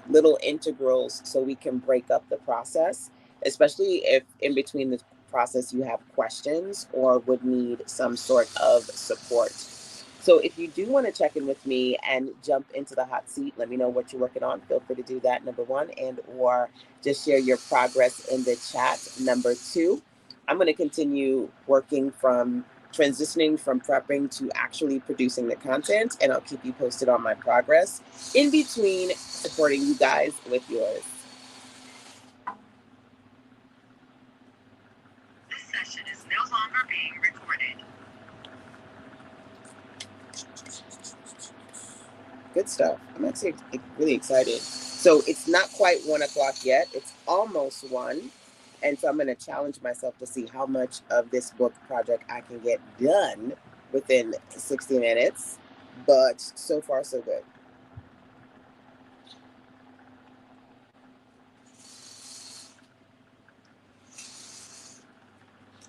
little integrals so we can break up the process, especially if in between the process you have questions or would need some sort of support. So if you do want to check in with me and jump into the hot seat, let me know what you're working on. Feel free to do that, number one, and or just share your progress in the chat, number two. I'm going to continue working from transitioning from prepping to actually producing the content, and I'll keep you posted on my progress in between supporting you guys with yours. This session is no longer being recorded. Good stuff. I'm actually really excited. So it's not quite 1 o'clock yet. It's almost 1. And so I'm going to challenge myself to see how much of this book project I can get done within 60 minutes. But so far, so good.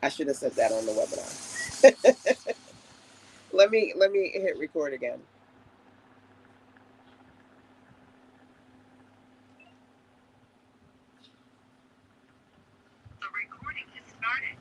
I should have said that on the webinar. let me hit record again. The recording has started.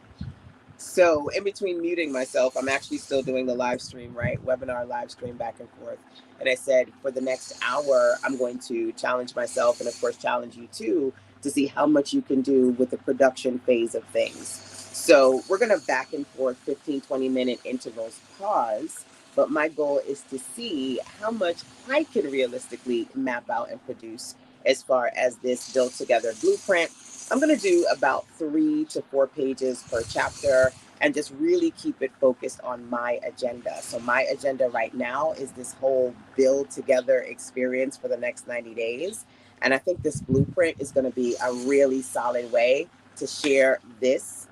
So in between muting myself, I'm actually still doing the live stream, right? Webinar live stream back and forth. And I said for the next hour, I'm going to challenge myself and of course challenge you too to see how much you can do with the production phase of things. So we're going to back and forth 15, 20-minute intervals, pause. But my goal is to see how much I can realistically map out and produce as far as this built together blueprint. I'm going to do about 3 to 4 pages per chapter and just really keep it focused on my agenda. So my agenda right now is this whole build together experience for the next 90 days. And I think this blueprint is going to be a really solid way to share this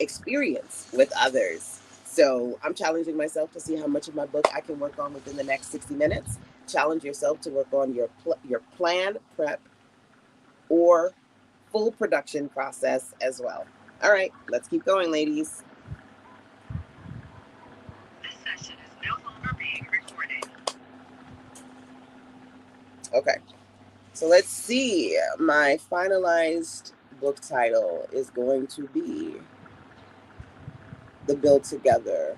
experience with others. So I'm challenging myself to see how much of my book I can work on within the next 60 minutes. Challenge yourself to work on your plan, prep, or full production process as well. All right, let's keep going, ladies. This session is no longer being recorded. Okay, so let's see. My finalized book title is going to be The Build Together.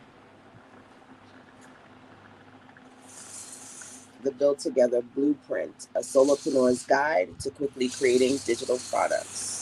The Build Together Blueprint, a solopreneur's guide to quickly creating digital products.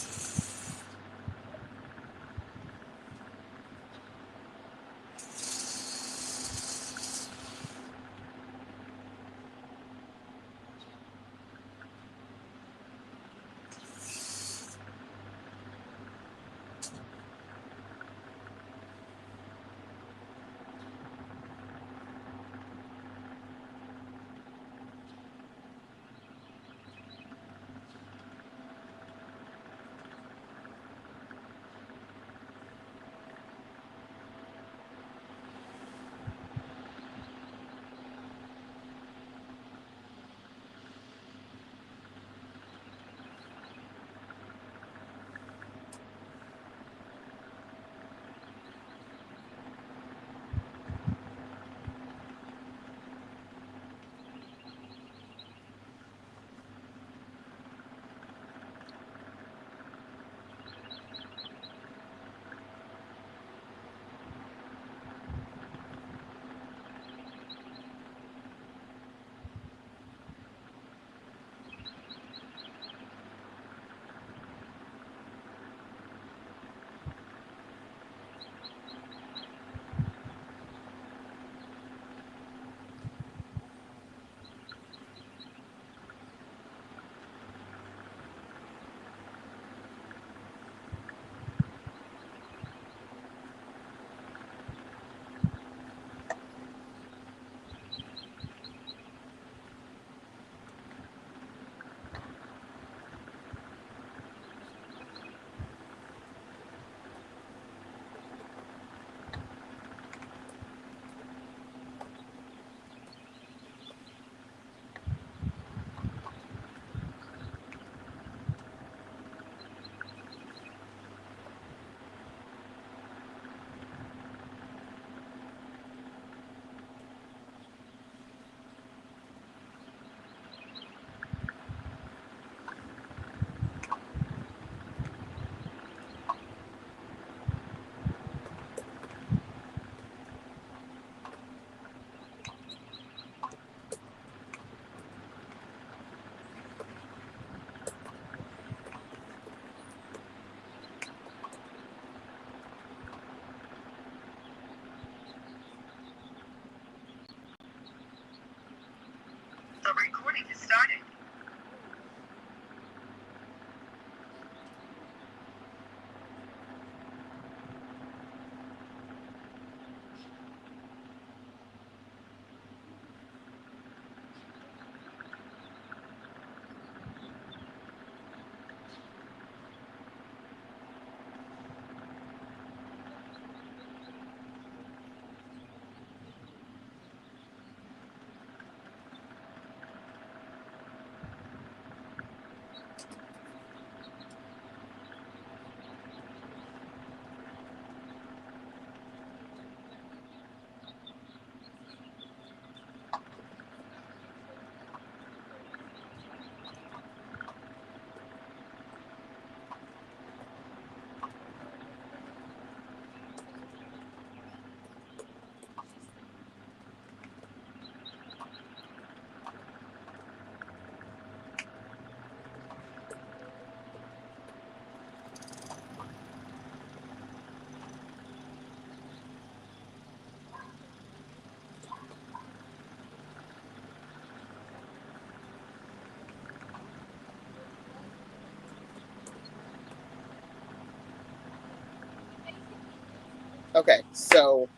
Okay, so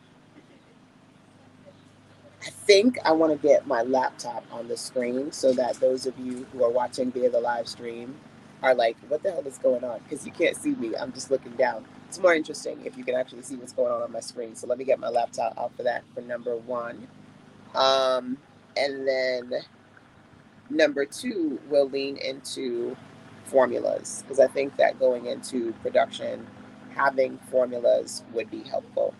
I think I want to get my laptop on the screen so that those of you who are watching via the live stream are like, what the hell is going on? Because you can't see me. I'm just looking down. It's more interesting if you can actually see what's going on my screen. So let me get my laptop out for that for number one. And then number two will lean into formulas because I think that going into production, having formulas would be helpful.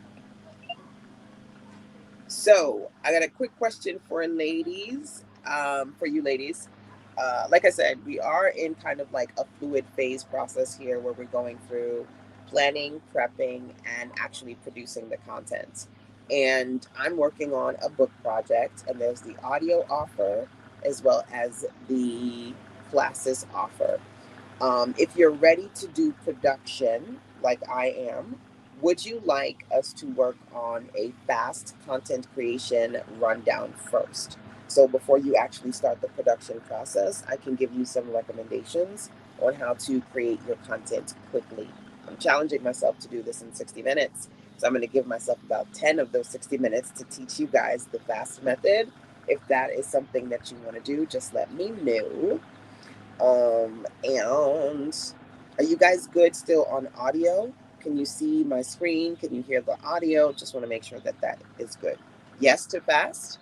So I got a quick question for ladies. For you ladies, like I said, we are in kind of like a fluid phase process here where we're going through planning, prepping, and actually producing the content. And I'm working on a book project, and there's the audio offer as well as the classes offer. If you're ready to do production, like I am, would you like us to work on a fast content creation rundown first? So before you actually start the production process, I can give you some recommendations on how to create your content quickly. I'm challenging myself to do this in 60 minutes. So I'm going to give myself about 10 of those 60 minutes to teach you guys the fast method. If that is something that you want to do, just let me know. And are you guys good still on audio? Can you see my screen? Can you hear the audio? Just want to make sure that that is good. Yes to fast?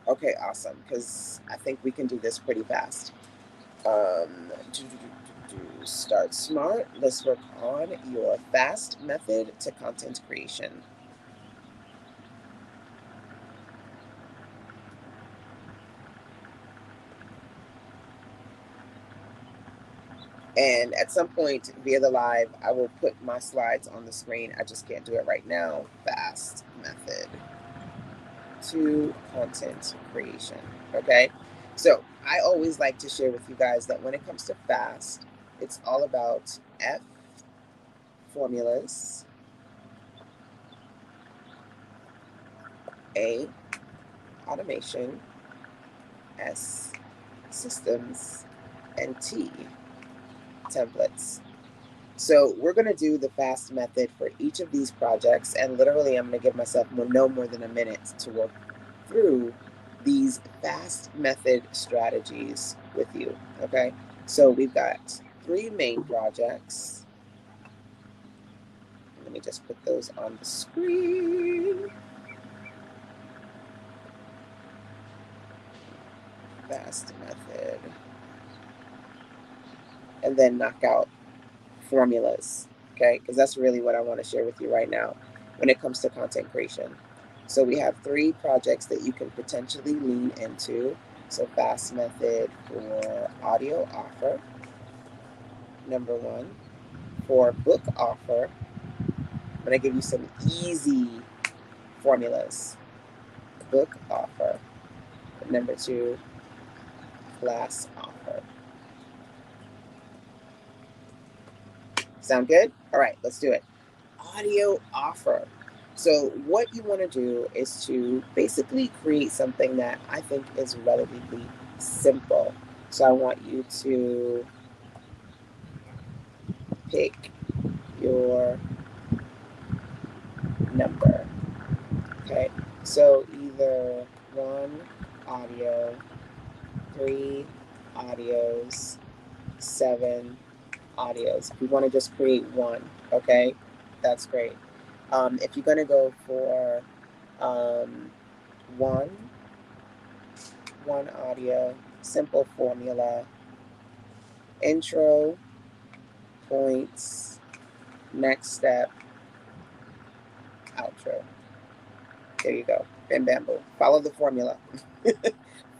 Okay, awesome. Because I think we can do this pretty fast. Start smart. Let's work on your fast method to content creation. And at some point via the live, I will put my slides on the screen. I just can't do it right now. Fast method to content creation. Okay. So I always like to share with you guys that when it comes to fast, it's all about F, formulas, A, automation, S, systems, and T, templates. So we're going to do the fast method for each of these projects, and literally I'm going to give myself no more than a minute to work through these fast method strategies with you. Okay, so we've got three main projects. Let me just put those on the screen. Fast method, and then knock out formulas. Okay, because that's really what I want to share with you right now when it comes to content creation. So we have three projects that you can potentially lean into. So fast method for audio offer, number one. For book offer, I'm going to give you some easy formulas. Book offer. Number two, class offer. Sound good? All right, let's do it. Audio offer. So, what you want to do is to basically create something that I think is relatively simple. So, I want you to pick your number. Okay, so either one audio, three audios, seven audios. If you want to just create one, okay, that's great. If you're going to go for um, one, one audio, simple formula, intro, points, next step, outro. There you go. Bam, bam, boom. Follow the formula.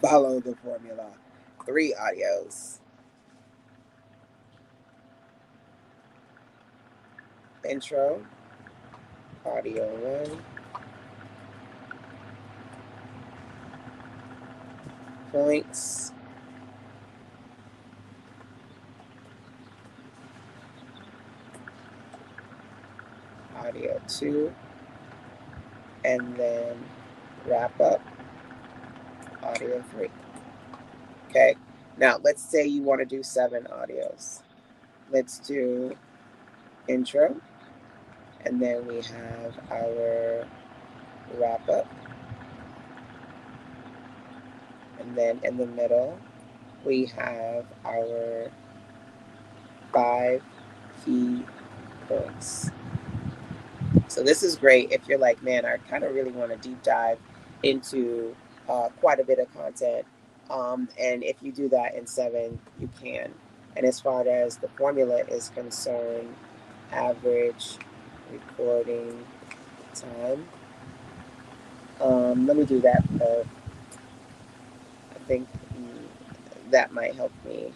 Follow the formula. Three audios. Intro, audio one, points, audio two, and then wrap up, audio three. Okay. Now, let's say you want to do seven audios. Let's do intro, And then we have our wrap up. And then in the middle, we have our 5 key points. So this is great if you're like, man, I kind of really want to deep dive into quite a bit of content. And if you do that in 7, you can. And as far as the formula is concerned, average recording time. Let me do that. I think that might help me.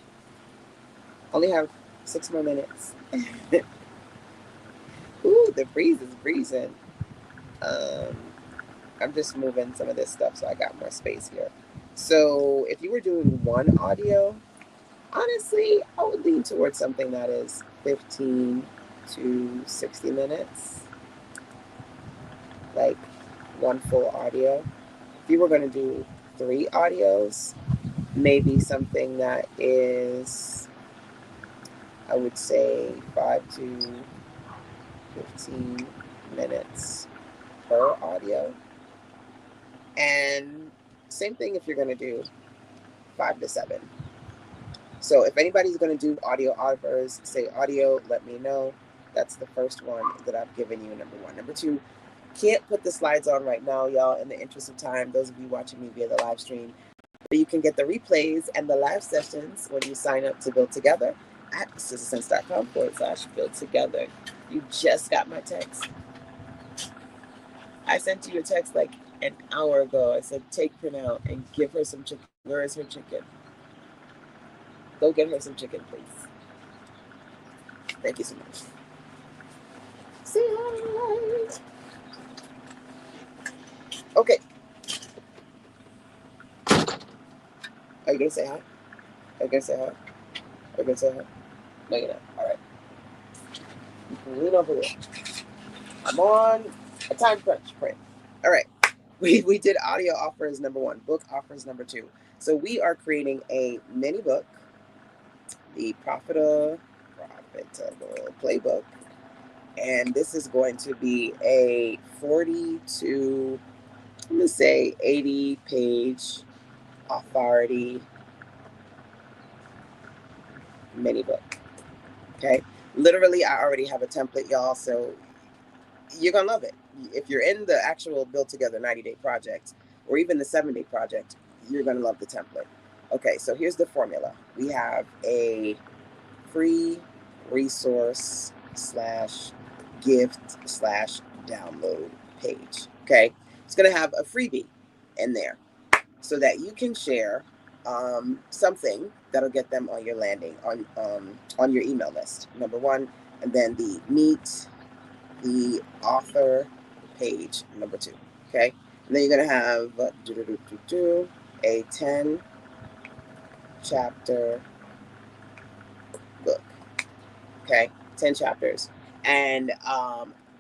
Only have 6 more minutes. Ooh, the breeze is breezing. Um, I'm just moving some of this stuff so I got more space here. So if you were doing one audio, honestly, I would lean towards something that is 15 to 60 minutes, like one full audio. If you were going to do 3 audios, maybe something that is, I would say, 5 to 15 minutes per audio. And same thing if you're going to do 5 to 7. So if anybody's going to do audio offers, say audio, let me know. That's the first one that I've given you, number 1. Number 2, can't put the slides on right now, y'all, in the interest of time, those of you watching me via the live stream. But you can get the replays and the live sessions when you sign up to Build Together at sistersense.com/build together. You just got my text. I sent you a text like an hour ago. I said, take Pernell and give her some chicken. Where is her chicken? Go get her some chicken, please. Thank you so much. Say hi. Okay. Are you going to say hi? Are you going to say hi? Are you going to say hi? No, you're not. All right. You can lean over there. I'm on a time crunch, print. All right. We did audio offers number 1, book offers number 2. So we are creating a mini book, the Profitable Playbook. And this is going to be a 40 to, I'm going to say, 80 page authority mini book. Okay. Literally, I already have a template, y'all. So you're going to love it. If you're in the actual Build Together 90-day project or even the 7-day project, you're going to love the template. Okay. So here's the formula. We have a free resource / gift / download page. Okay. It's going to have a freebie in there so that you can share something that'll get them on your landing on your email list, number 1, and then the meet the author page, number 2. Okay. And then you're going to have a 10 chapter book. Okay. 10 chapters. And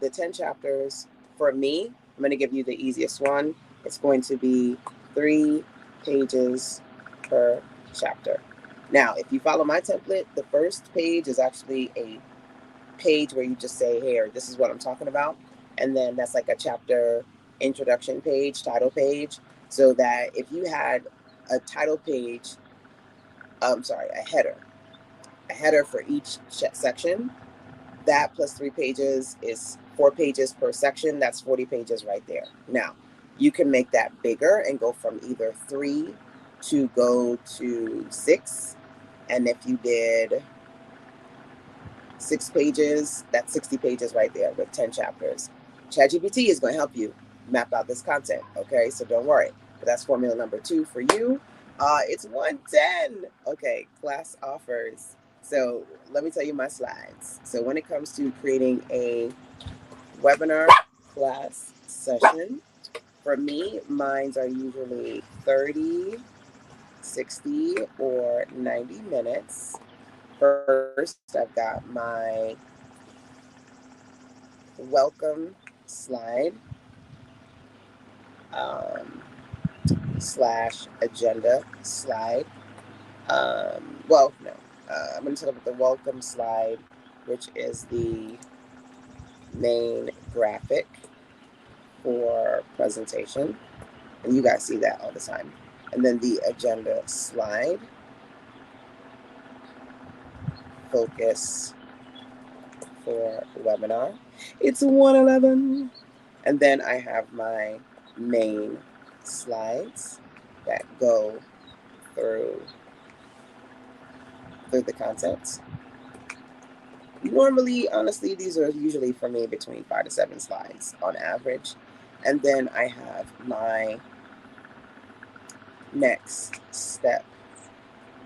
the 10 chapters, for me, I'm going to give you the easiest one. It's going to be 3 pages per chapter. Now, if you follow my template, the first page is actually a page where you just say, here, this is what I'm talking about. And then that's like a chapter introduction page, title page, so that if you had a title page, a header for each section, that plus 3 pages is 4 pages per section. That's 40 pages right there. Now, you can make that bigger and go from either 3 to go to 6. And if you did 6 pages, that's 60 pages right there with 10 chapters. ChatGPT is going to help you map out this content. Okay, so don't worry. But that's formula number 2 for you. It's 110. Okay, class offers. So let me tell you my slides. So when it comes to creating a webinar class session, for me, mines are usually 30, 60, or 90 minutes. First, I've got my welcome slide / agenda slide. Well, no. I'm going to talk about the welcome slide, which is the main graphic for presentation. And you guys see that all the time. And then the agenda slide, focus for webinar. It's 111. And then I have my main slides that go through the content. Normally, honestly, these are usually for me between 5 to 7 slides on average. And then I have my next step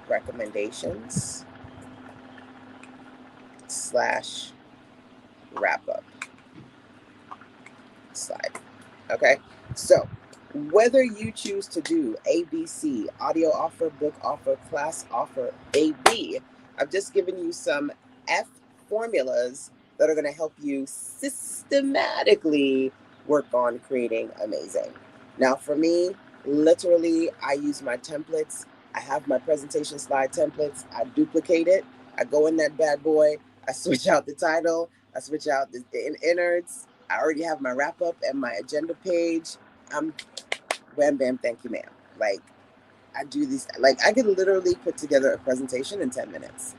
recommendations / wrap up slide. Okay, so whether you choose to do ABC, audio offer, book offer, class offer, AB, I've just given you some F formulas that are going to help you systematically work on creating amazing. Now, for me, literally, I use my templates. I have my presentation slide templates. I duplicate it. I go in that bad boy. I switch out the title. I switch out the innards. I already have my wrap up and my agenda page. I'm wham bam, thank you, ma'am. Like, I do these, like, I could literally put together a presentation in 10 minutes.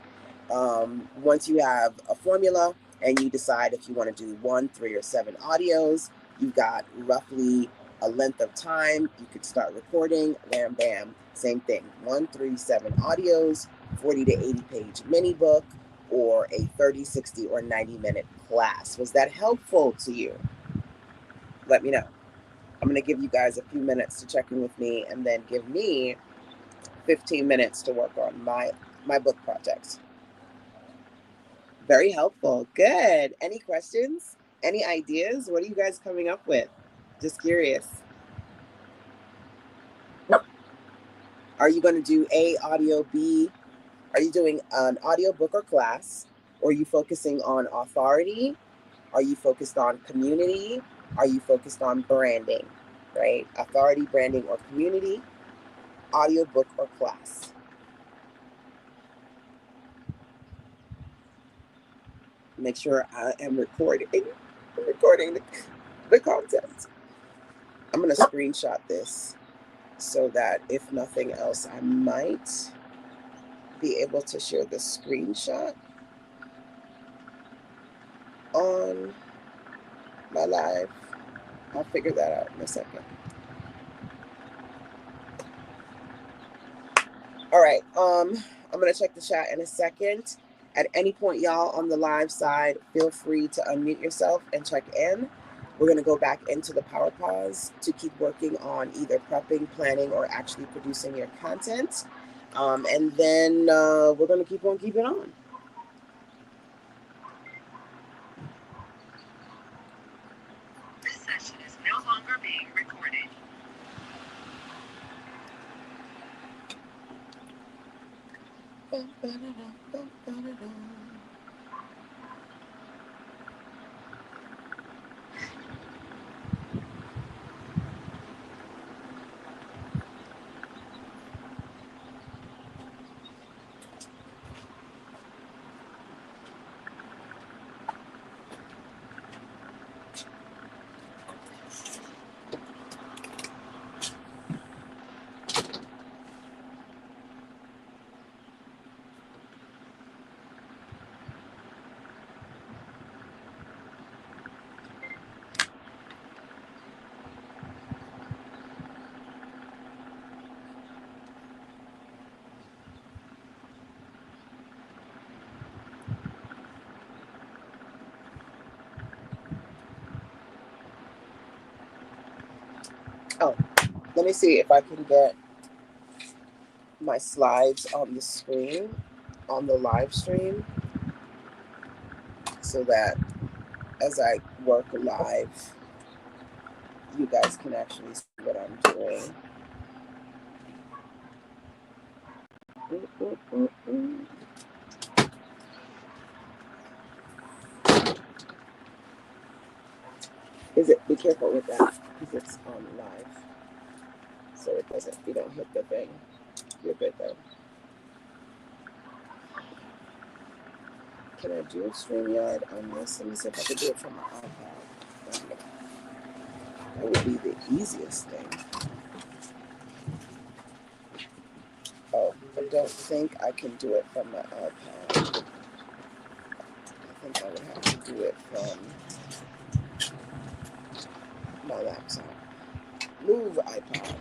Once you have a formula and you decide if you want to do 1, 3, or 7 audios, you've got roughly a length of time. You could start recording, wham bam, same thing. 1, 3, 7 audios, 40 to 80 page mini book, or a 30, 60, or 90-minute class. Was that helpful to you? Let me know. I'm going to give you guys a few minutes to check in with me and then give me 15 minutes to work on my book project. Very helpful. Good. Any questions? Any ideas? What are you guys coming up with? Just curious. Are you going to do A, audio, B? Are you doing an audio book or class? Or are you focusing on authority? Are you focused on community? Are you focused on branding? Right? Authority, branding, or community? Audio book or class? Make sure I am recording the content. I'm going to screenshot this so that if nothing else, I might be able to share the screenshot on my live. I'll figure that out in a second. All right. I'm going to check the chat in a second. At any point, y'all, on the live side, feel free to unmute yourself and check in. We're going to go back into the power pause to keep working on either prepping, planning, or actually producing your content. And then we're going to keep on keeping on. This session is no longer being recorded. Oh, let me see if I can get my slides on the screen, on the live stream, so that as I work live, you guys can actually see what I'm doing. Be careful with that because it's on live, so it doesn't, you don't hit the thing. You're good though. Can I do StreamYard on this? Let me see if I can do it from my iPad. That would be the easiest thing. Oh, I don't think I can do it from my iPad. I think I would have to do it from my laptop. Move iPod.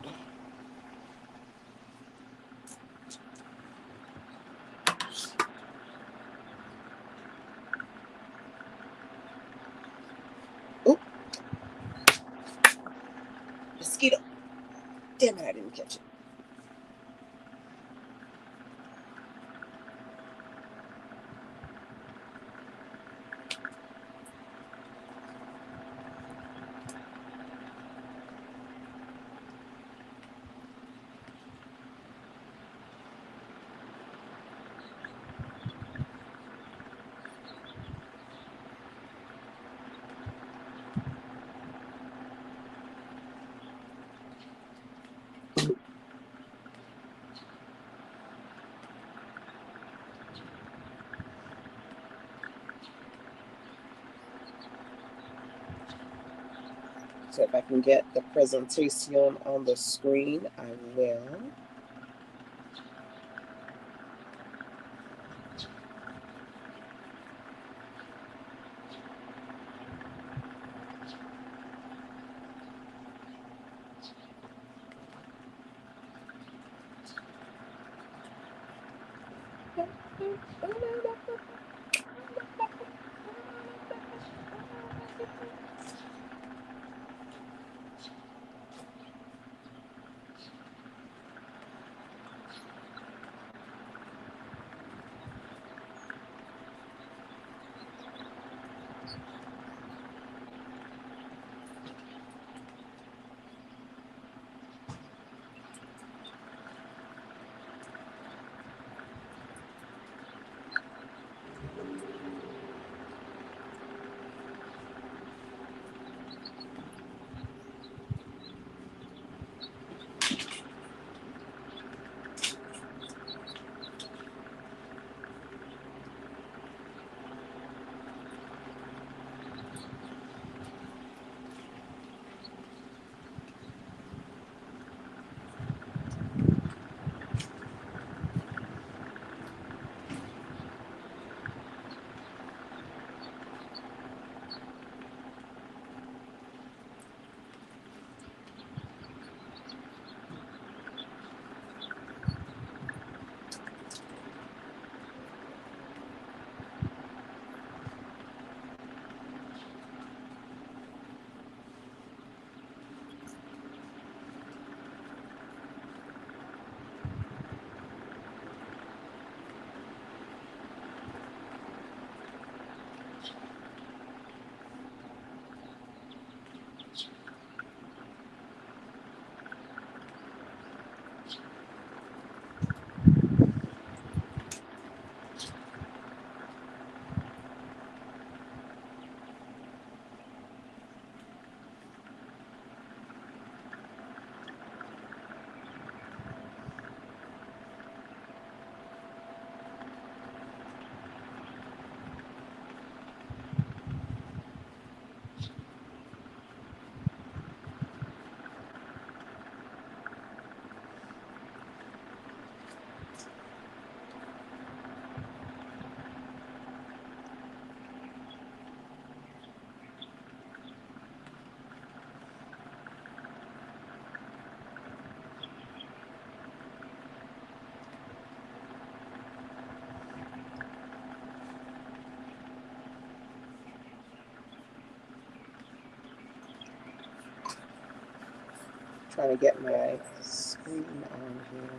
Oop. Mosquito. Damn it, I didn't catch it. So if I can get the presentation on the screen, I will. Trying to get my screen on here.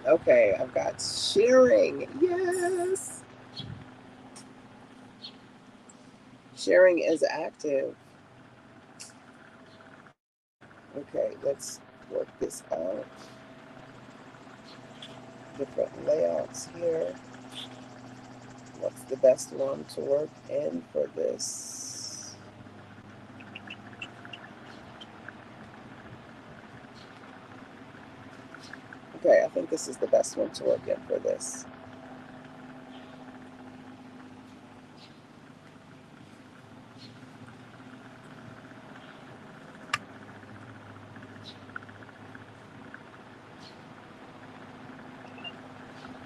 Okay, I've got sharing. Yes. Sharing is active. Okay, let's work this out. Different layouts here. What's the best one to work in for this? Okay, I think this is the best one to work in for this.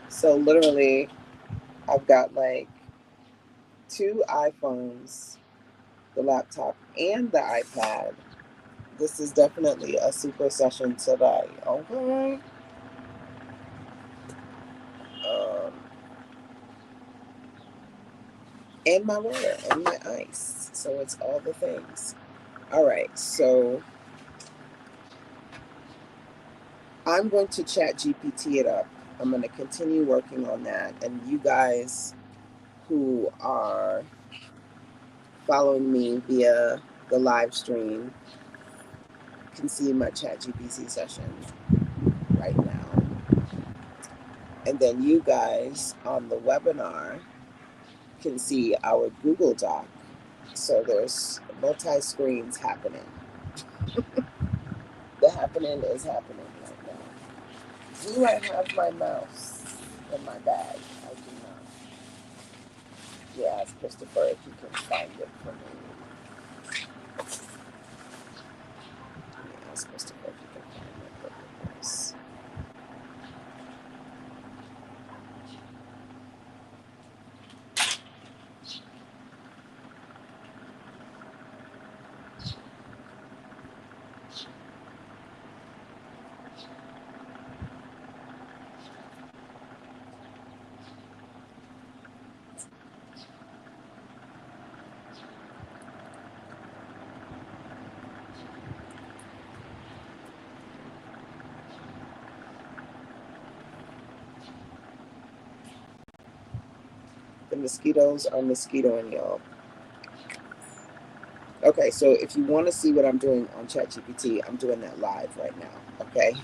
So literally, I've got like two iPhones, the laptop and the iPad. This is definitely a super session today. Okay. Um, and my water and my ice. So it's all the things. All right. So I'm going to chat GPT it up. I'm going to continue working on that. And you guys who are following me via the live stream can see my chat GPT session right now. And then you guys on the webinar can see our Google Doc. So there's multi screens happening. The happening is happening right now. Do I have my mouse in my bag? I do not. Yeah, ask Christopher if you can find it for me. Let me ask Christopher if you can find it for this. The mosquitoes are mosquitoing y'all. Okay, so if you want to see what I'm doing on ChatGPT, I'm doing that live right now. Okay,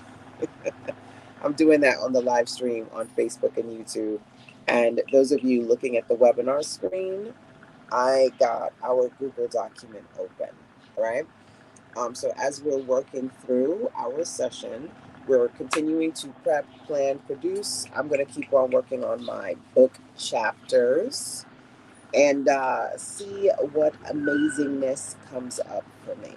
I'm doing that on the live stream on Facebook and YouTube. And those of you looking at the webinar screen, I got our Google document open, right? So as we're working through our session, we're continuing to prep, plan, produce. I'm going to keep on working on my book chapters and see what amazingness comes up for me.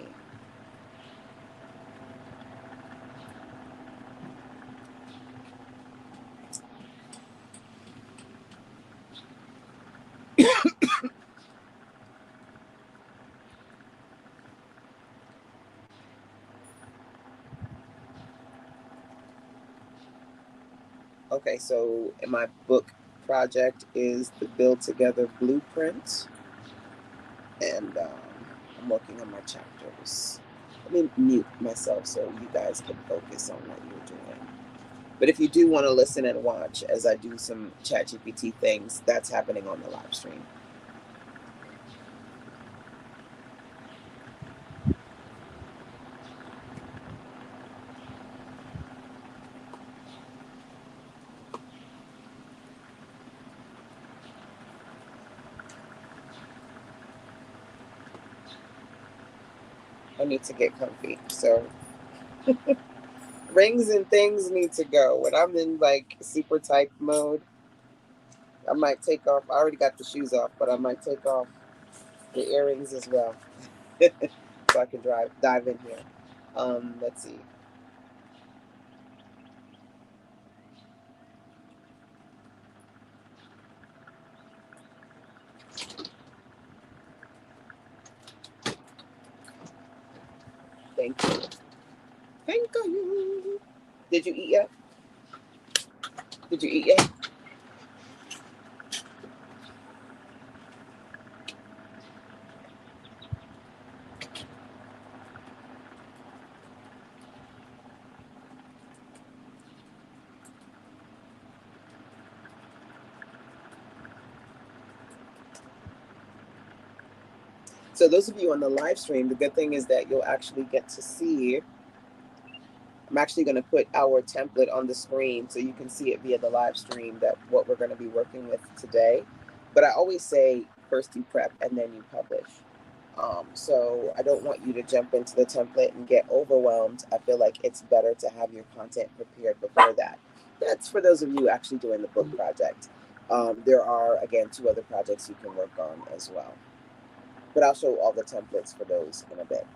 Okay, so my book project is the Build Together Blueprint, and I'm working on my chapters. Let me mute myself so you guys can focus on what you're doing. But if you do want to listen and watch as I do some ChatGPT things, that's happening on the live stream. I need to get comfy. So rings and things need to go. When I'm in like super tight mode, I might take off. I already got the shoes off, but I might take off the earrings as well. So I can dive in here. Let's see. Thank you. Thank you. Did you eat yet? Did you eat yet? So those of you on the live stream, the good thing is that you'll actually get to see. I'm actually going to put our template on the screen so you can see it via the live stream, that what we're going to be working with today. But I always say first you prep and then you publish. So I don't want you to jump into the template and get overwhelmed. I feel like it's better to have your content prepared before that. That's for those of you actually doing the book project. There are, again, 2 other projects you can work on as well. But I'll show all the templates for those in a bit.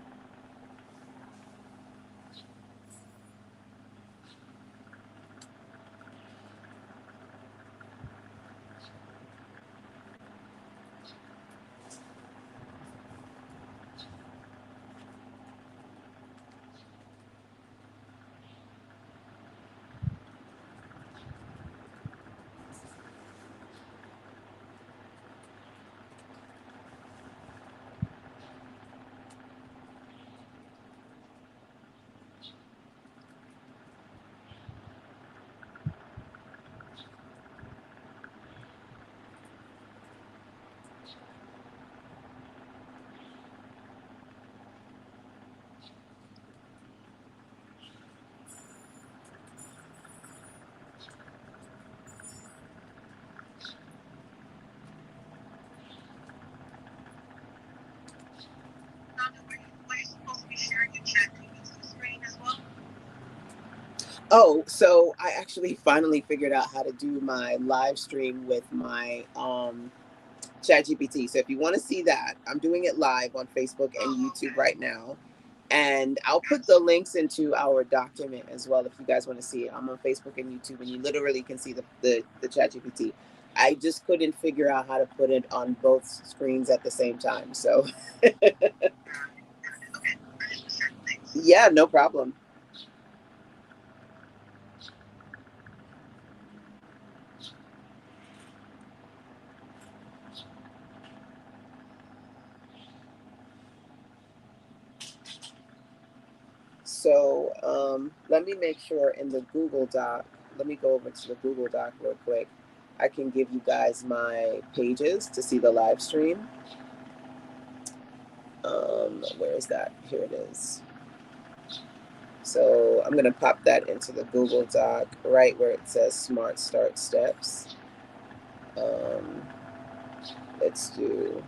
Oh, so I actually finally figured out how to do my live stream with my ChatGPT. So if you want to see that, I'm doing it live on Facebook and YouTube right now. And I'll put the links into our document as well if you guys want to see it. I'm on Facebook and YouTube, and you literally can see the ChatGPT. I just couldn't figure out how to put it on both screens at the same time. So yeah, no problem. So let me make sure in the Google Doc, let me go over to the Google Doc real quick. I can give you guys my pages to see the live stream. Where is that? Here it is. So I'm going to pop that into the Google Doc right where it says Smart Start Steps. Let's do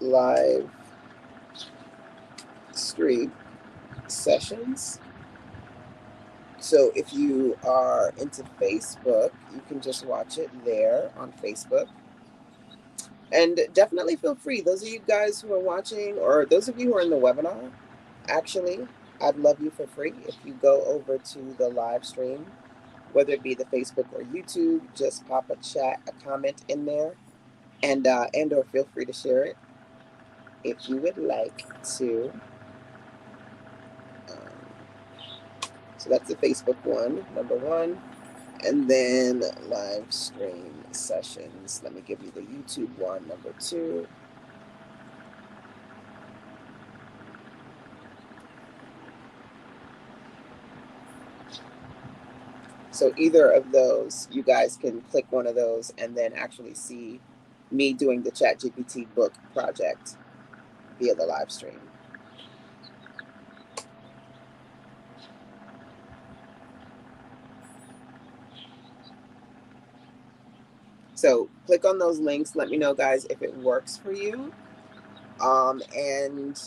live stream sessions. So if you are into Facebook, you can just watch it there on Facebook. And definitely feel free. Those of you guys who are watching, or those of you who are in the webinar, actually, I'd love you for free if you go over to the live stream, whether it be the Facebook or YouTube, just pop a comment in there, and or feel free to share it if you would like to. So that's the Facebook one, number 1. And then live stream sessions. Let me give you the YouTube one, number 2. So either of those, you guys can click one of those and then actually see me doing the ChatGPT book project via the live stream. So click on those links. Let me know, guys, if it works for you. And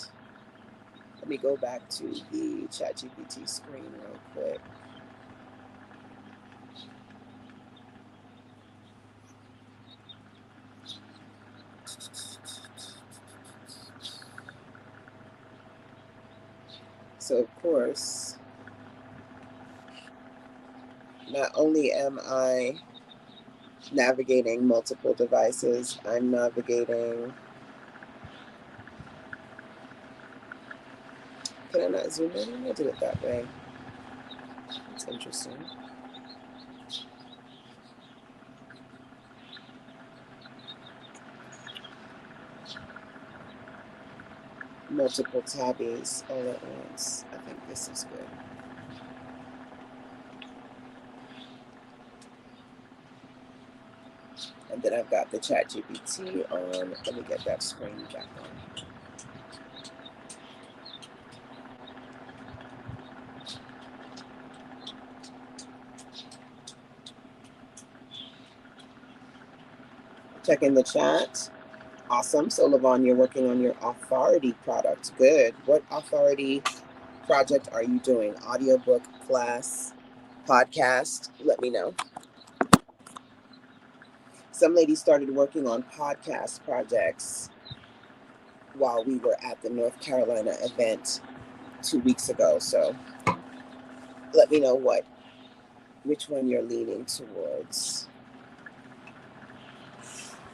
let me go back to the ChatGPT screen real quick. So of course, not only am I navigating multiple devices, I'm navigating. Can I not zoom in? I did it that way. It's interesting. Multiple tabbies all at once. I think this is good. And then I've got the Chat GPT on. Let me get that screen back on. Checking the chat. Awesome. So, Lavon, you're working on your authority product. Good. What authority project are you doing? Audiobook, class, podcast? Let me know. Some ladies started working on podcast projects while we were at the North Carolina event 2 weeks ago. So let me know which one you're leaning towards.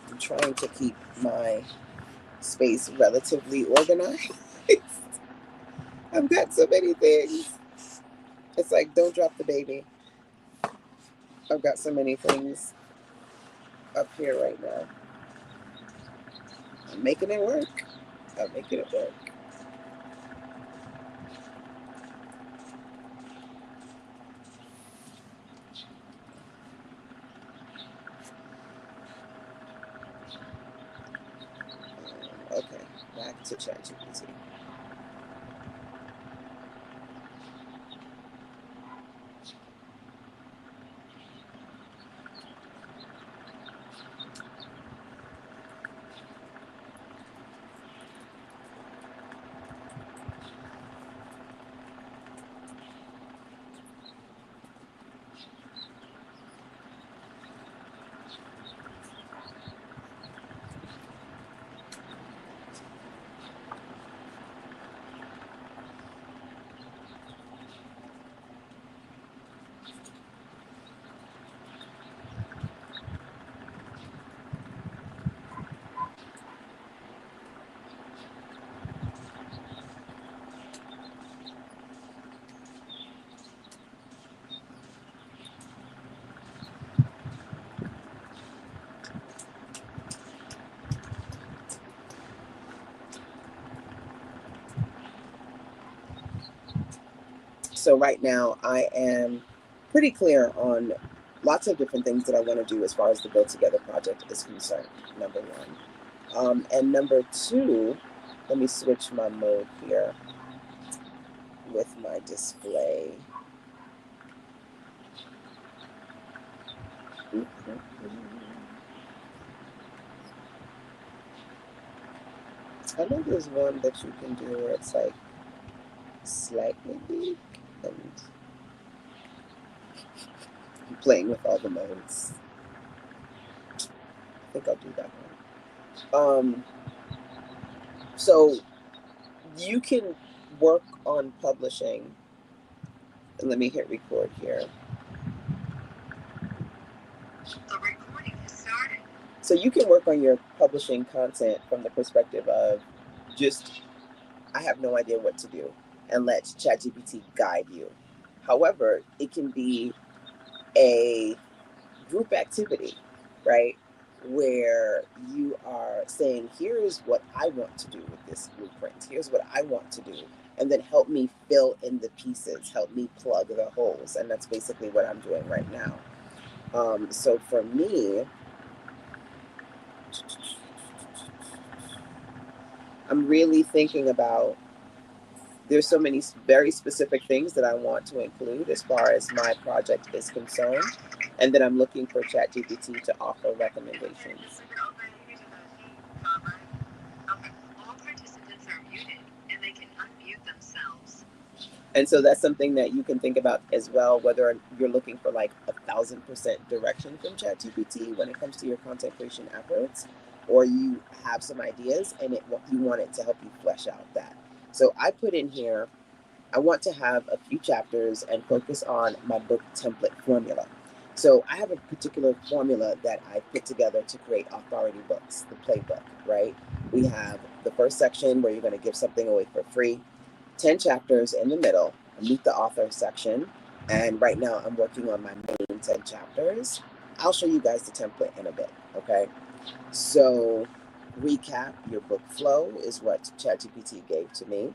I'm trying to keep my space relatively organized. I've got so many things. It's like, don't drop the baby. I've got so many things up here right now. I'm making it work. I'm making it work. Okay, back to ChatGPT. So right now I am pretty clear on lots of different things that I want to do as far as the Build Together project is concerned, number one. And number two, let me switch my mode here with my display. I know there's one that you can do where it's like slightly big and I'm playing with all the modes. I think I'll do that one. So you can work on publishing. And let me hit record here. The recording has started. So you can work on your publishing content from the perspective of just, I have no idea what to do, and let ChatGPT guide you. However, it can be a group activity, right? Where you are saying, here's what I want to do with this blueprint. Here's what I want to do. And then help me fill in the pieces, help me plug the holes. And that's basically what I'm doing right now. So for me, I'm really thinking about, there's so many very specific things that I want to include as far as my project is concerned. And then I'm looking for ChatGPT to offer recommendations. All participants are muted and they can unmute themselves. And so that's something that you can think about as well, whether you're looking for like 1,000% direction from ChatGPT when it comes to your content creation efforts, or you have some ideas and you want it to help you flesh out that. So I put in here, I want to have a few chapters and focus on my book template formula. So I have a particular formula that I put together to create authority books, the playbook, right? We have the first section where you're going to give something away for free, 10 chapters in the middle, a meet the author section. And right now I'm working on my main 10 chapters. I'll show you guys the template in a bit, okay? So recap, your book flow is what ChatGPT gave to me.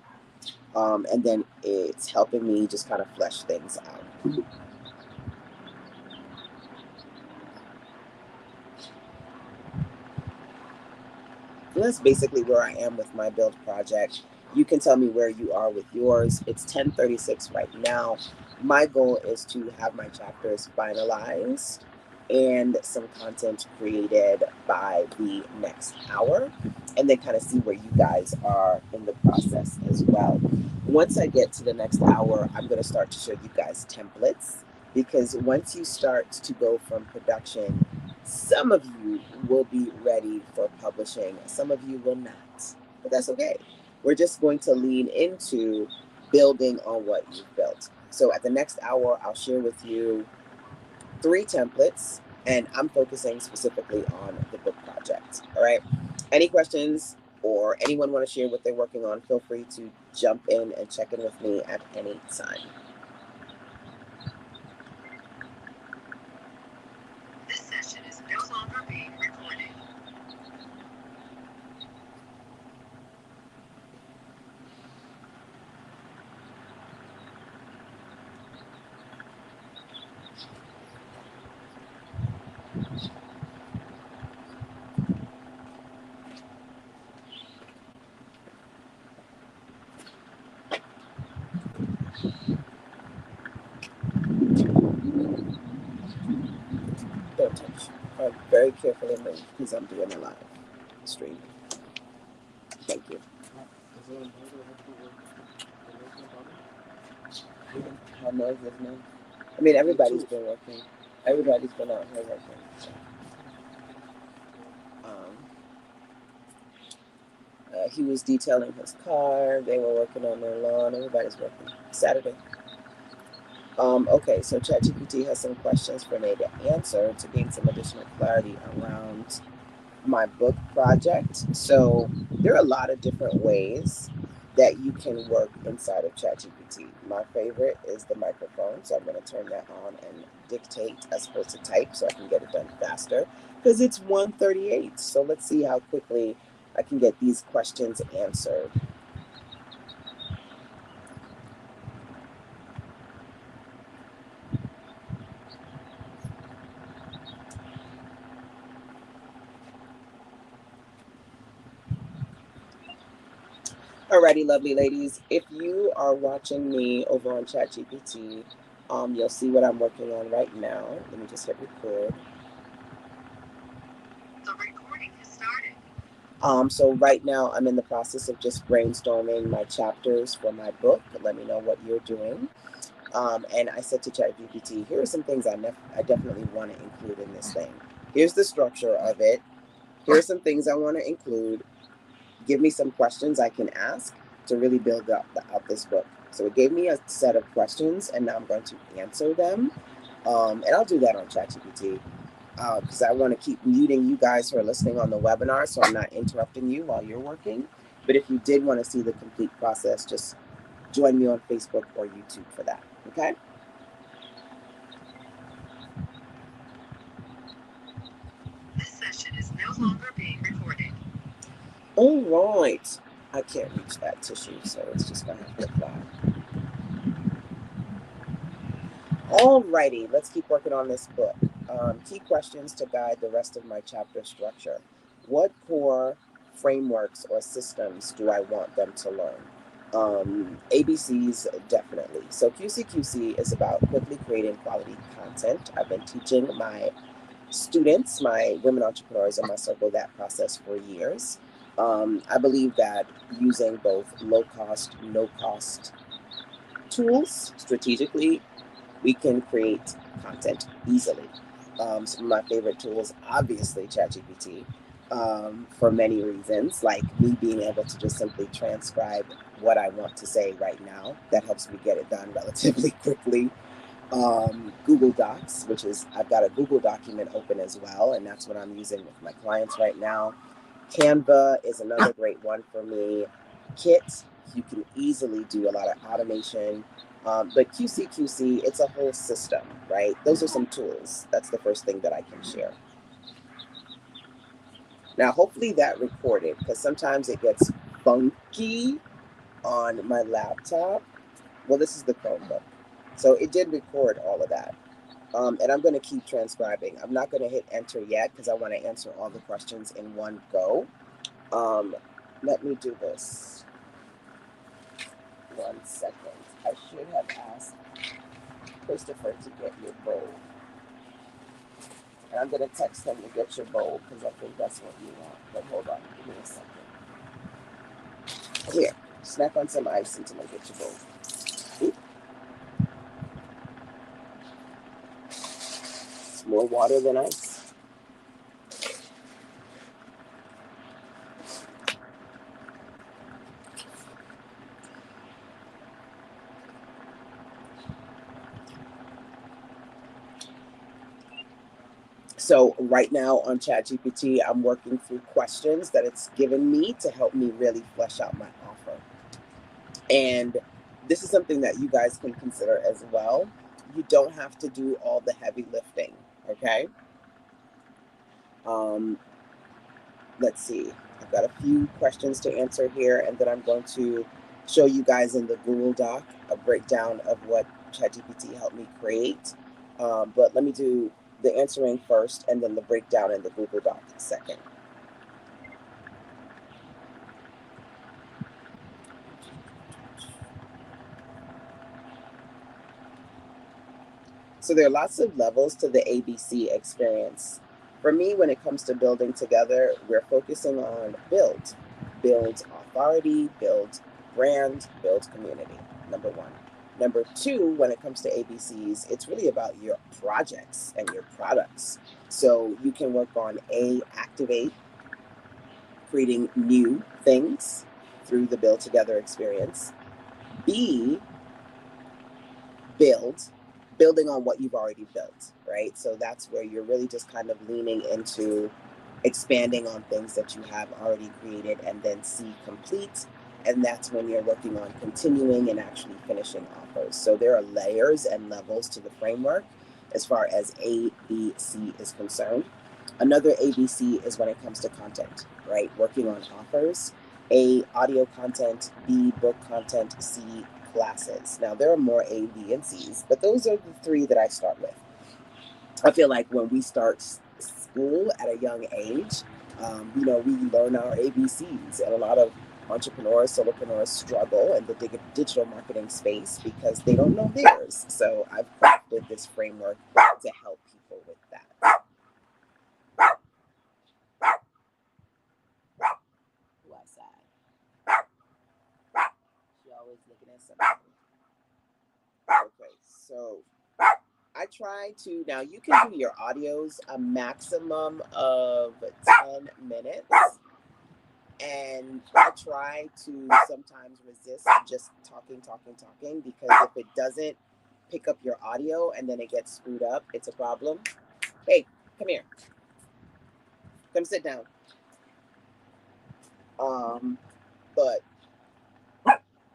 And then it's helping me just kind of flesh things out. that's basically where I am with my build project. You can tell me where you are with yours. It's 10:36 right now. My goal is to have my chapters finalized and some content created by the next hour, and then kind of see where you guys are in the process as well. Once I get to the next hour, I'm going to start to show you guys templates, because once you start to go from production, some of you will be ready for publishing, some of you will not, but that's okay. We're just going to lean into building on what you've built. So at the next hour, I'll share with you 3 templates, and I'm focusing specifically on the book project. All right. Any questions or anyone want to share what they're working on, feel free to jump in and check in with me at any time. This session is no longer being recorded. Don't touch. Very carefully move, because I'm doing a live stream. Thank you. How noise is now? I mean, everybody's been working. Everybody's been out here working. So. He was detailing his car. They were working on their lawn. Everybody's working. Saturday. Okay, so ChatGPT has some questions for me to answer to gain some additional clarity around my book project. So there are a lot of different ways that you can work inside of ChatGPT. My favorite is the microphone, so I'm going to turn that on and dictate as opposed to type, so I can get it done faster, because it's 1:38. So let's see how quickly I can get these questions answered. Alrighty, lovely ladies. If you are watching me over on ChatGPT, you'll see what I'm working on right now. Let me just hit record. The recording has started. So right now I'm in the process of just brainstorming my chapters for my book. Let me know what you're doing. And I said to ChatGPT, here are some things I definitely want to include in this thing. Here's the structure of it. Here are some things I want to include. Give me some questions I can ask to really build out this book. So it gave me a set of questions, and now I'm going to answer them. And I'll do that on ChatGPT, because I want to keep muting you guys who are listening on the webinar, so I'm not interrupting you while you're working. But if you did want to see the complete process, just join me on Facebook or YouTube for that. Okay? This session is no longer being recorded. All right. I can't reach that tissue, so it's just going to have to apply. Alrighty, let's keep working on this book. Key questions to guide the rest of my chapter structure. What core frameworks or systems do I want them to learn? ABCs, definitely. So QCQC is about quickly creating quality content. I've been teaching my students, my women entrepreneurs in my circle, that process for years. I believe that using both low cost, no cost tools strategically, we can create content easily. Some of my favorite tools, obviously, ChatGPT, for many reasons, like me being able to just simply transcribe what I want to say right now. That helps me get it done relatively quickly. Google Docs, which is, I've got a Google document open as well, and that's what I'm using with my clients right now. Canva is another great one for me. Kit, you can easily do a lot of automation. But QCQC, it's a whole system, right? Those are some tools. That's the first thing that I can share. Now, hopefully that recorded, because sometimes it gets funky on my laptop. Well, this is the Chromebook. So it did record all of that. And I'm going to keep transcribing. I'm not going to hit enter yet, because I want to answer all the questions in one go. Um, Let me do this. 1 second. I should have asked Christopher to get your bowl. And I'm going to text him to get your bowl because I think that's what you want. But hold on, give me a second. Here, snack on some ice until I get your bowl. Oop. It's more water than ice. So right now on ChatGPT, I'm working through questions that it's given me to help me really flesh out my offer. And this is something that you guys can consider as well. You don't have to do all the heavy lifting, okay? Um, let's see. I've got a few questions to answer here, and then I'm going to show you guys in the Google Doc a breakdown of what ChatGPT helped me create. But let me do the answering first, and then the breakdown in the Google Doc second. So there are lots of levels to the ABC experience. For me, when it comes to building together, we're focusing on build authority, build brand, build community. Number one. Number two, when it comes to ABCs, it's really about your projects and your products. So you can work on A, activate, creating new things through the build together experience. B, build, building on what you've already built, right? So that's where you're really just kind of leaning into expanding on things that you have already created, and then C, complete. And that's when you're working on continuing and actually finishing offers. So there are layers and levels to the framework as far as A, B, C is concerned. Another ABC is when it comes to content, right? Working on offers. A, audio content. B, book content. C, classes. Now, there are more A, B, and C's, but those are the three that I start with. I feel like when we start school at a young age, we learn our ABCs, and a lot of entrepreneurs, solopreneurs struggle in the digital marketing space because they don't know theirs. So I've crafted this framework to help people with that. Who outside? She always looking at something. Okay, so I try to, now you can do your audios a maximum of 10 minutes. And I try to sometimes resist just talking, because if it doesn't pick up your audio and then it gets screwed up, it's a problem. Hey, come here. Come sit down. But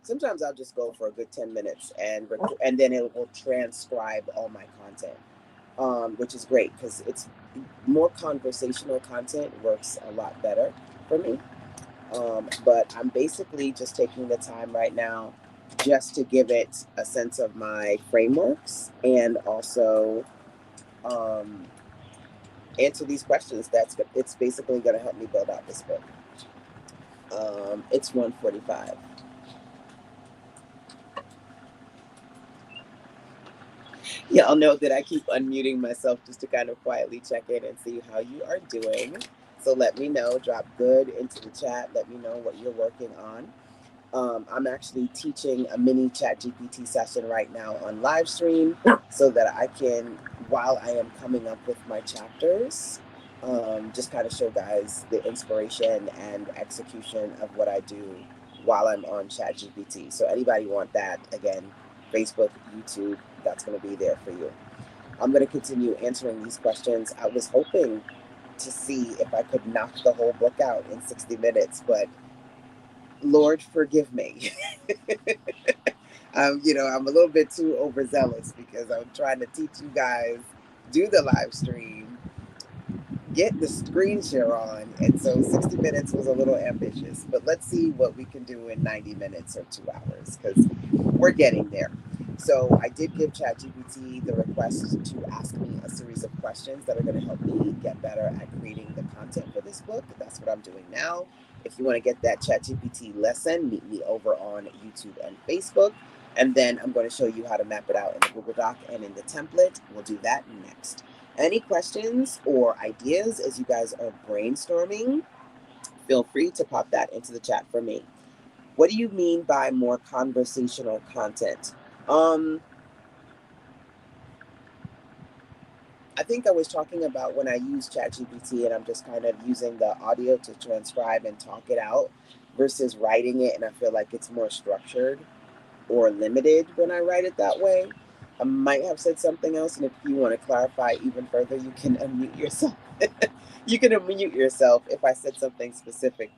sometimes I'll just go for a good 10 minutes and then it will transcribe all my content, which is great because it's more conversational content works a lot better for me. But I'm basically just taking the time right now just to give it a sense of my frameworks and also um, answer these questions. It's basically going to help me build out this book. It's 1:45. Y'all know that I keep unmuting myself just to kind of quietly check in and see how you are doing. So let me know. Drop good into the chat. Let me know what you're working on. I'm actually teaching a mini chat GPT session right now on live stream so that I can, while I am coming up with my chapters, just kind of show guys the inspiration and execution of what I do while I'm on chat GPT. So anybody want that, again, Facebook, YouTube, that's going to be there for you. I'm going to continue answering these questions. I was hoping to see if I could knock the whole book out in 60 minutes, but Lord, forgive me. I'm a little bit too overzealous because I'm trying to teach you guys, do the live stream, get the screen share on. And so 60 minutes was a little ambitious, but let's see what we can do in 90 minutes or 2 hours because we're getting there. So I did give ChatGPT the request to ask me a series of questions that are going to help me get better at creating the content for this book. That's what I'm doing now. If you want to get that ChatGPT lesson, meet me over on YouTube and Facebook. And then I'm going to show you how to map it out in the Google Doc and in the template. We'll do that next. Any questions or ideas as you guys are brainstorming, feel free to pop that into the chat for me. What do you mean by more conversational content? I think I was talking about when I use ChatGPT and I'm just kind of using the audio to transcribe and talk it out versus writing it, and I feel like it's more structured or limited when I write it that way. I might have said something else, and if you want to clarify even further, you can unmute yourself. You can unmute yourself if I said something specific,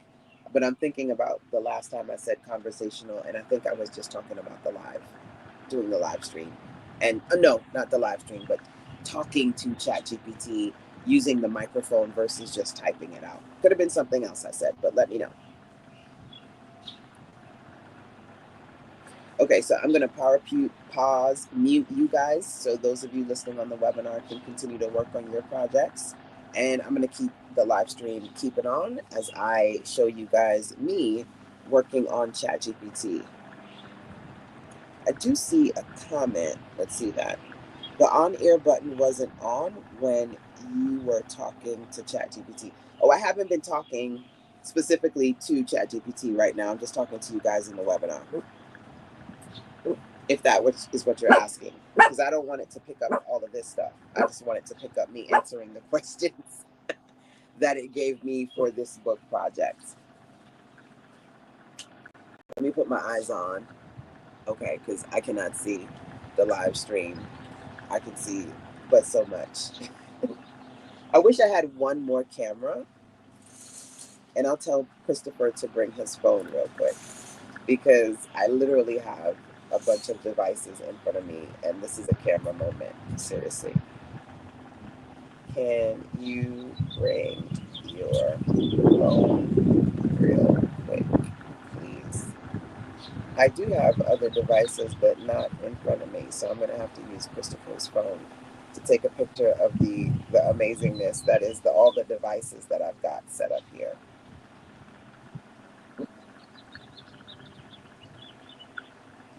but I'm thinking about the last time I said conversational, and I think I was just talking about doing the live stream. And no, not the live stream, but talking to ChatGPT using the microphone versus just typing it out. Could have been something else I said, but let me know. Okay, so I'm going to pause, mute you guys, so those of you listening on the webinar can continue to work on your projects. And I'm going to keep the live stream, keep it on as I show you guys me working on ChatGPT. I do see a comment. Let's see that. The on-air button wasn't on when you were talking to ChatGPT. Oh, I haven't been talking specifically to ChatGPT right now. I'm just talking to you guys in the webinar. If that is what you're asking, because I don't want it to pick up all of this stuff. I just want it to pick up me answering the questions that it gave me for this book project. Let me put my eyes on. Okay, because I cannot see the live stream. I can see but so much. I wish I had one more camera, and I'll tell Christopher to bring his phone real quick, because I literally have a bunch of devices in front of me, and this is a camera moment. Seriously. Can you bring your phone real quick, please? I do have other devices, but not in front of me, so I'm going to have to use Christopher's phone to take a picture of the amazingness that is all the devices that I've got set up here.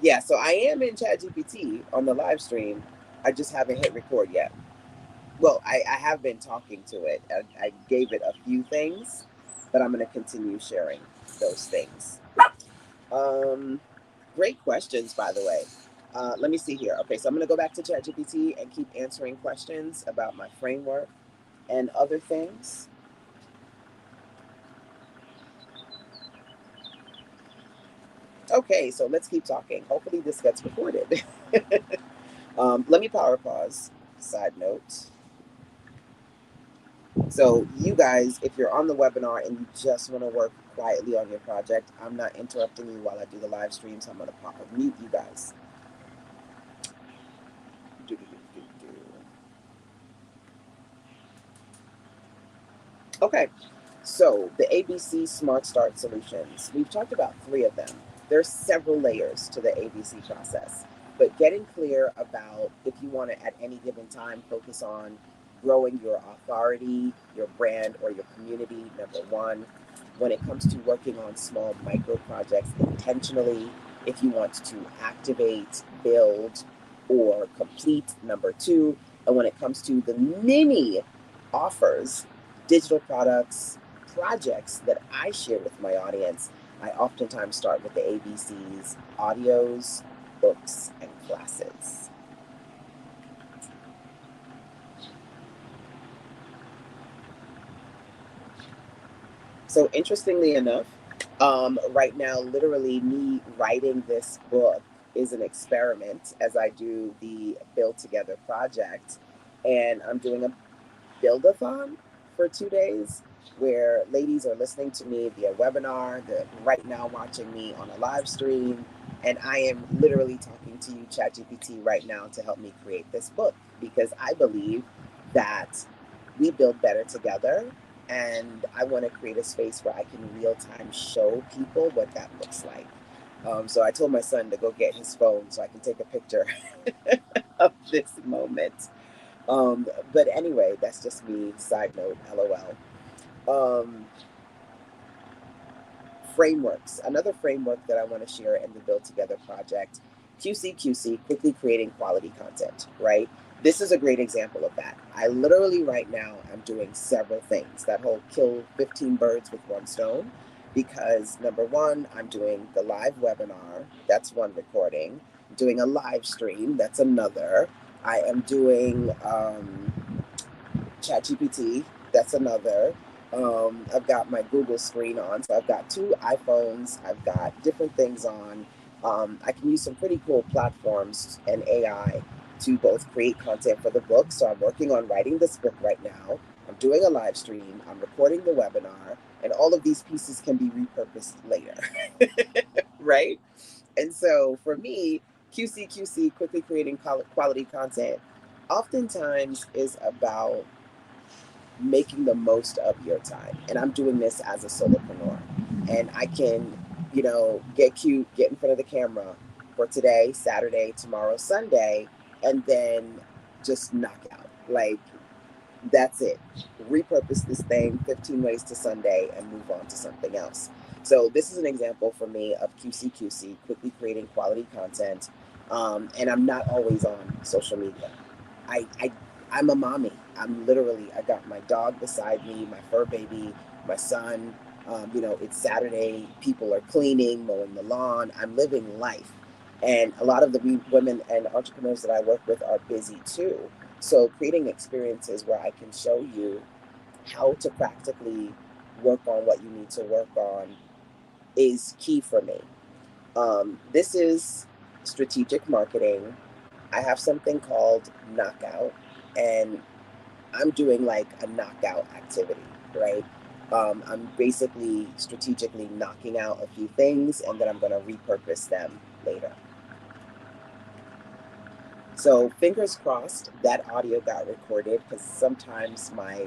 Yeah, so I am in ChatGPT on the live stream. I just haven't hit record yet. Well, I have been talking to it. I gave it a few things, but I'm going to continue sharing those things. Great questions, by the way. Let me see here. Okay, so I'm going to go back to ChatGPT and keep answering questions about my framework and other things. Okay, so let's keep talking. Hopefully this gets recorded. Let me power pause. Side note. So you guys, if you're on the webinar and you just want to work quietly on your project, I'm not interrupting you while I do the live stream, so I'm going to mute you guys. Okay, so the ABC Smart Start solutions. We've talked about 3 of them. There's several layers to the ABC process, but getting clear about if you want to at any given time focus on growing your authority, your brand, or your community, number 1. When it comes to working on small micro projects intentionally, if you want to activate, build, or complete, number 2. And when it comes to the mini offers, digital products, projects that I share with my audience, I oftentimes start with the ABCs: audios, books, and classes. So interestingly enough, right now, literally me writing this book is an experiment as I do the Build Together project. And I'm doing a Build-A-Thon for 2 days where ladies are listening to me via webinar. They're right now watching me on a live stream. And I am literally talking to you, ChatGPT, right now to help me create this book, because I believe that we build better together. And I want to create a space where I can real time show people what that looks like. So I told my son to go get his phone so I can take a picture of this moment. But anyway, that's just me. Side note, LOL. Frameworks. Another framework that I want to share in the Build Together project, QCQC, quickly creating quality content, right? This is a great example of that. I literally right now I'm doing several things that whole kill 15 birds with one stone, because number one, I'm doing the live webinar, that's one recording. I'm doing a live stream, that's another. I am doing ChatGPT, that's another. I've got my Google screen on, so I've got two iPhones, I've got different things on. I can use some pretty cool platforms and AI to both create content for the book. So I'm working on writing this book right now. I'm doing a live stream, I'm recording the webinar, and all of these pieces can be repurposed later, right? And so for me, QCQC, quickly creating quality content, oftentimes is about making the most of your time. And I'm doing this as a solopreneur. And I can, get cute, get in front of the camera for today, Saturday, tomorrow, Sunday, and then just knock out. Like, that's it. Repurpose this thing 15 ways to Sunday and move on to something else. So this is an example for me of QCQC, quickly creating quality content. And I'm not always on social media. I, I I'm a mommy. I got my dog beside me, my fur baby, my son. It's Saturday. People are cleaning, mowing the lawn. I'm living life. And a lot of the women and entrepreneurs that I work with are busy too. So creating experiences where I can show you how to practically work on what you need to work on is key for me. This is strategic marketing. I have something called knockout, and I'm doing like a knockout activity, right? I'm basically strategically knocking out a few things, and then I'm going to repurpose them later. So fingers crossed that audio got recorded, because sometimes my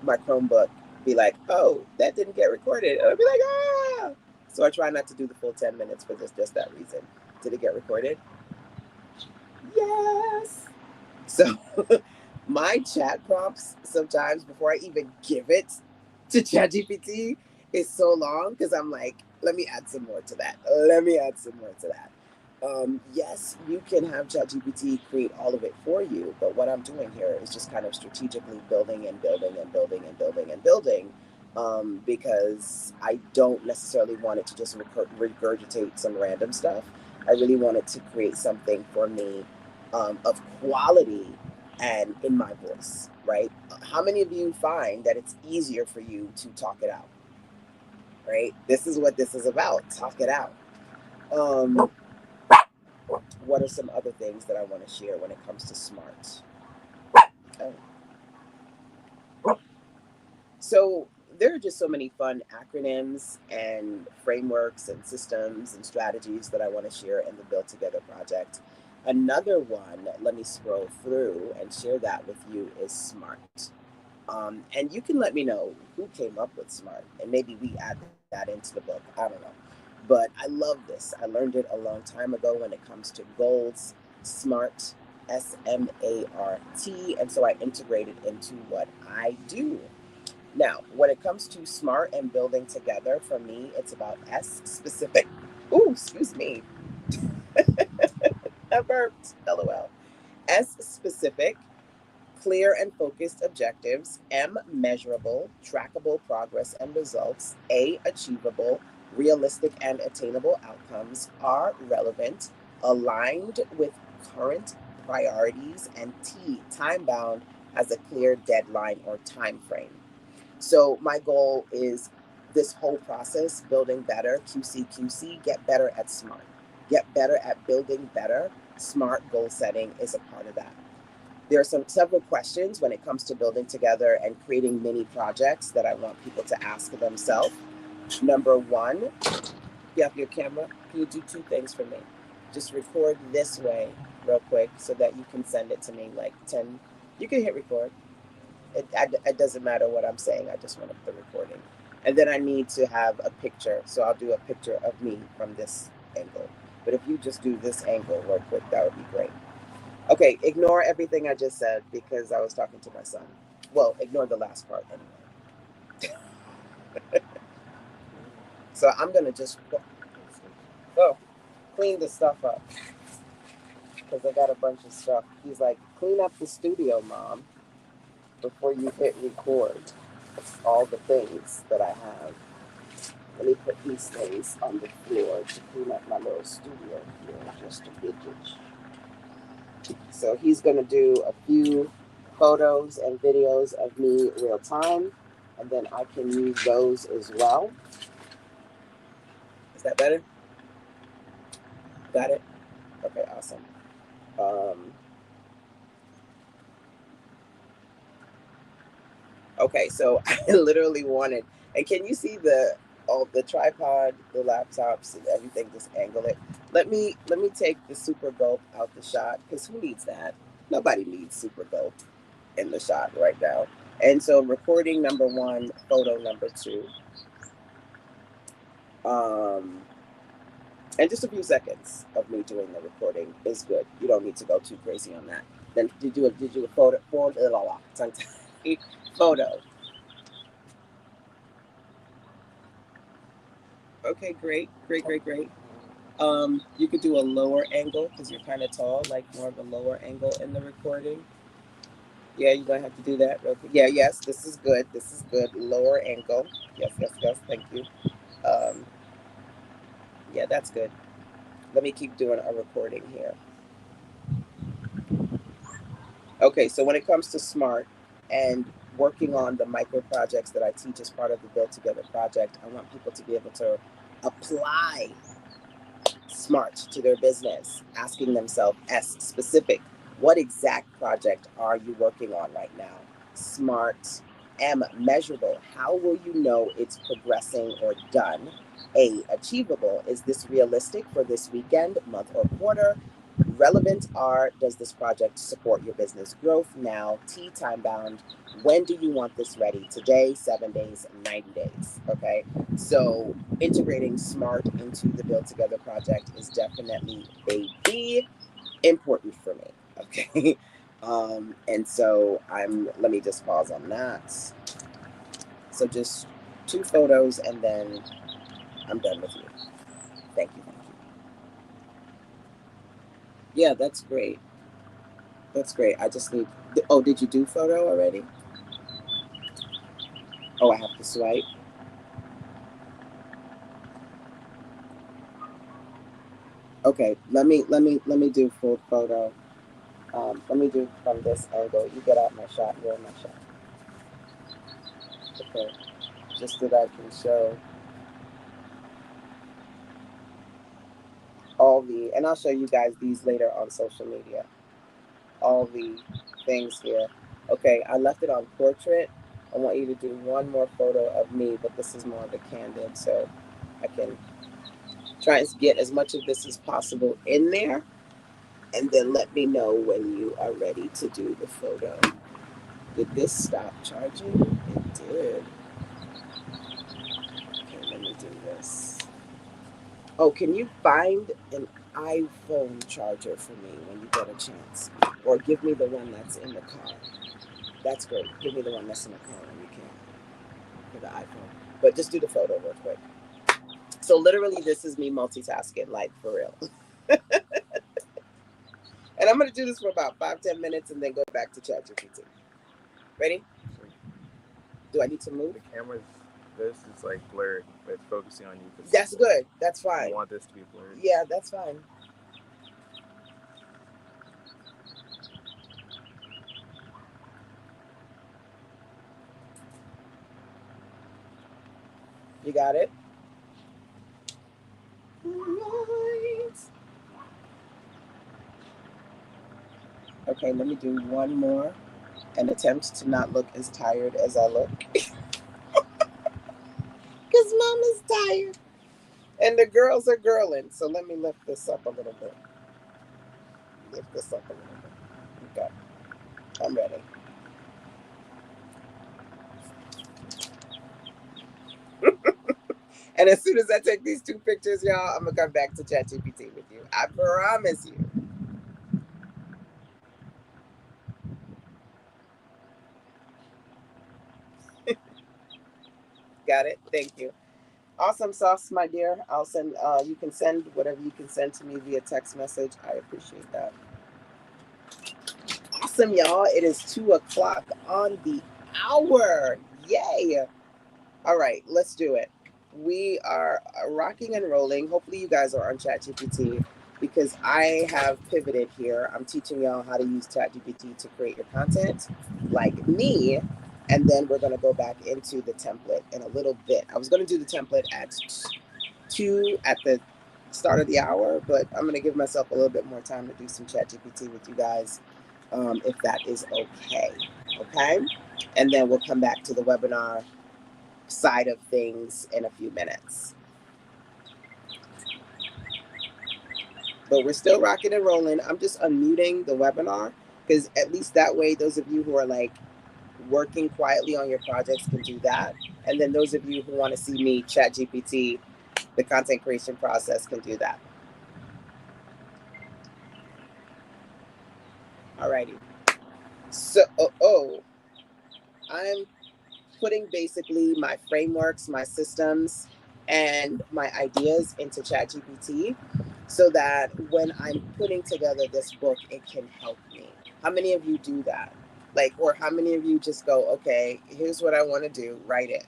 Chromebook be like, oh, that didn't get recorded. And I'll be like, ah. So I try not to do the full 10 minutes for just that reason. Did it get recorded? Yes. So my chat prompts sometimes before I even give it to ChatGPT is so long, because I'm like, let me add some more to that. Let me add some more to that. Yes, you can have ChatGPT create all of it for you, but what I'm doing here is just kind of strategically building and building and building and building and building, because I don't necessarily want it to just regurgitate some random stuff. I really want it to create something for me, of quality and in my voice, right? How many of you find that it's easier for you to talk it out, right? This is what this is about. Talk it out. Um, what are some other things that I want to share when it comes to SMART? Oh. So there are just so many fun acronyms and frameworks and systems and strategies that I want to share in the Build Together project. Another one, let me scroll through and share that with you, is SMART. And you can let me know who came up with SMART, and maybe we add that into the book. I don't know. But I love this. I learned it a long time ago when it comes to goals. SMART, SMART. And so I integrate it into what I do. Now, when it comes to SMART and building together, for me, it's about S specific. Ooh, excuse me. I burped. LOL. S specific, clear and focused objectives. M measurable, trackable progress and results. A achievable, realistic and attainable outcomes. R relevant, aligned with current priorities. And T time bound, has a clear deadline or time frame. So my goal is this whole process, building better, QCQC, get better at SMART. Get better at building better. SMART goal setting is a part of that. There are several questions when it comes to building together and creating mini projects that I want people to ask themselves. Number one, you have your camera. Can you do two things for me? Just record this way real quick so that you can send it to me like 10. You can hit record. It doesn't matter what I'm saying. I just want the recording. And then I need to have a picture. So I'll do a picture of me from this angle. But if you just do this angle real quick, that would be great. Okay, ignore everything I just said because I was talking to my son. Well, ignore the last part anyway. So I'm gonna just clean the stuff up because I got a bunch of stuff. He's like, clean up the studio, mom, before you hit record. All the things that I have. Let me put these things on the floor to clean up my little studio here just a bit. So he's gonna do a few photos and videos of me real time, and then I can use those as well. Is that better? Got it? Okay, awesome. Um, okay, so I literally wanted, and can you see all the tripod, the laptops, and everything? Just angle it. Let me take the super gulp out the shot because who needs that? Nobody needs super gulp in the shot right now. And so recording number one, photo number two. Um, and just a few seconds of me doing the recording is good. You don't need to go too crazy on that. Then did you a photo. Okay, great. You could do a lower angle because you're kind of tall, like more of a lower angle in the recording. Yeah, you're gonna have to do that. Okay. Yeah, yes, this is good. This is good. Lower angle. Yes. Thank you. Um, yeah, that's good. Let me keep doing a recording here. Okay, so when it comes to SMART and working on the micro projects that I teach as part of the Build Together project, I want people to be able to apply SMART to their business, asking themselves S specific. What exact project are you working on right now? SMART. M, measurable. How will you know it's progressing or done? A, achievable. Is this realistic for this weekend, month, or quarter? Relevant are, does this project support your business growth now? T, time bound. When do you want this ready? Today, 7 days, 90 days. Okay. So integrating SMART into the Build Together project is definitely a B important for me. Okay. And so let me just pause on that. So just two photos and then I'm done with you. Thank you. Yeah, that's great. That's great. I just need, oh, did you do photo already? Oh, I have to swipe. Okay, let me do full photo. Let me do from this angle. You get out my shot. You're in my shot. Okay, just so that I can show all the, and I'll show you guys these later on social media. All the things here. Okay, I left it on portrait. I want you to do one more photo of me, but this is more of a candid, so I can try and get as much of this as possible in there, and then let me know when you are ready to do the photo. Did this stop charging? It did. Okay, let me do this. Oh, can you find an iPhone charger for me when you get a chance? Or give me the one that's in the car. That's great. Give me the one that's in the car when you can for the iPhone. But just do the photo real quick. So literally, this is me multitasking, like for real. And I'm gonna do this for about 5-10 minutes and then go back to ChatGPT. Ready? Do I need to move? The camera's, this is like blurred, but it's focusing on you. That's good. That's fine. I want this to be blurred. Yeah, that's fine. You got it? Right. Okay, let me do one more and attempt to not look as tired as I look. Because mama's tired. And the girls are girling. So let me lift this up a little bit. Lift this up a little bit. Okay. I'm ready. And as soon as I take these two pictures, y'all, I'm going to come back to ChatGPT with you. I promise you. Got it? Thank you. Awesome sauce, my dear. I'll send. You can send whatever you can send to me via text message. I appreciate that. Awesome, y'all. It is 2 o'clock on the hour. Yay! All right, let's do it. We are rocking and rolling. Hopefully, you guys are on ChatGPT because I have pivoted here. I'm teaching y'all how to use ChatGPT to create your content, like me. And then we're going to go back into the template in a little bit. I was going to do the template at 2 at the start of the hour, but I'm going to give myself a little bit more time to do some ChatGPT with you guys, if that is okay. Okay. And then we'll come back to the webinar side of things in a few minutes. But we're still rocking and rolling. I'm just unmuting the webinar because at least that way, those of you who are like working quietly on your projects can do that. And then those of you who want to see me chat GPT, the content creation process, can do that. Alrighty. So, I'm putting basically my frameworks, my systems, and my ideas into ChatGPT so that when I'm putting together this book, it can help me. How many of you do that? Like, or how many of you just go, okay, here's what I want to do, write it.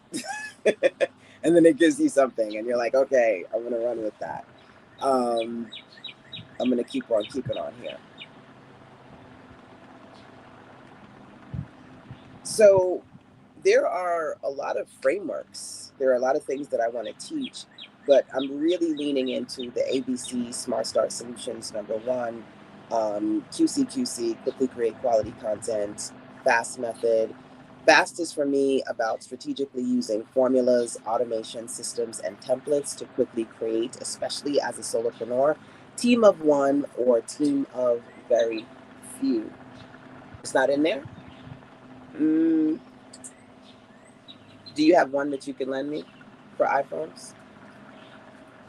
And then it gives you something, and you're like, okay, I'm going to run with that. I'm going to keep on keeping on here. So, there are a lot of frameworks. There are a lot of things that I want to teach, but I'm really leaning into the ABC Smart Start Solutions #1, QCQC, quickly create quality content, FAST method. FAST is for me about strategically using formulas, automation systems, and templates to quickly create, especially as a solopreneur, team of one or team of very few. It's not in there? Do you have one that you can lend me for iPhones?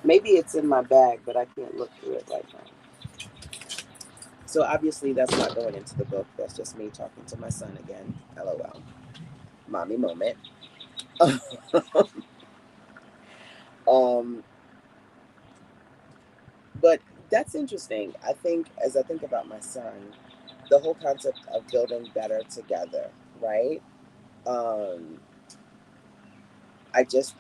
Maybe it's in my bag, but I can't look through it right now. So obviously that's not going into the book. That's just me talking to my son again. LOL. Mommy moment. um, but that's interesting. I think as I think about my son, the whole concept of building better together, right? Um, I just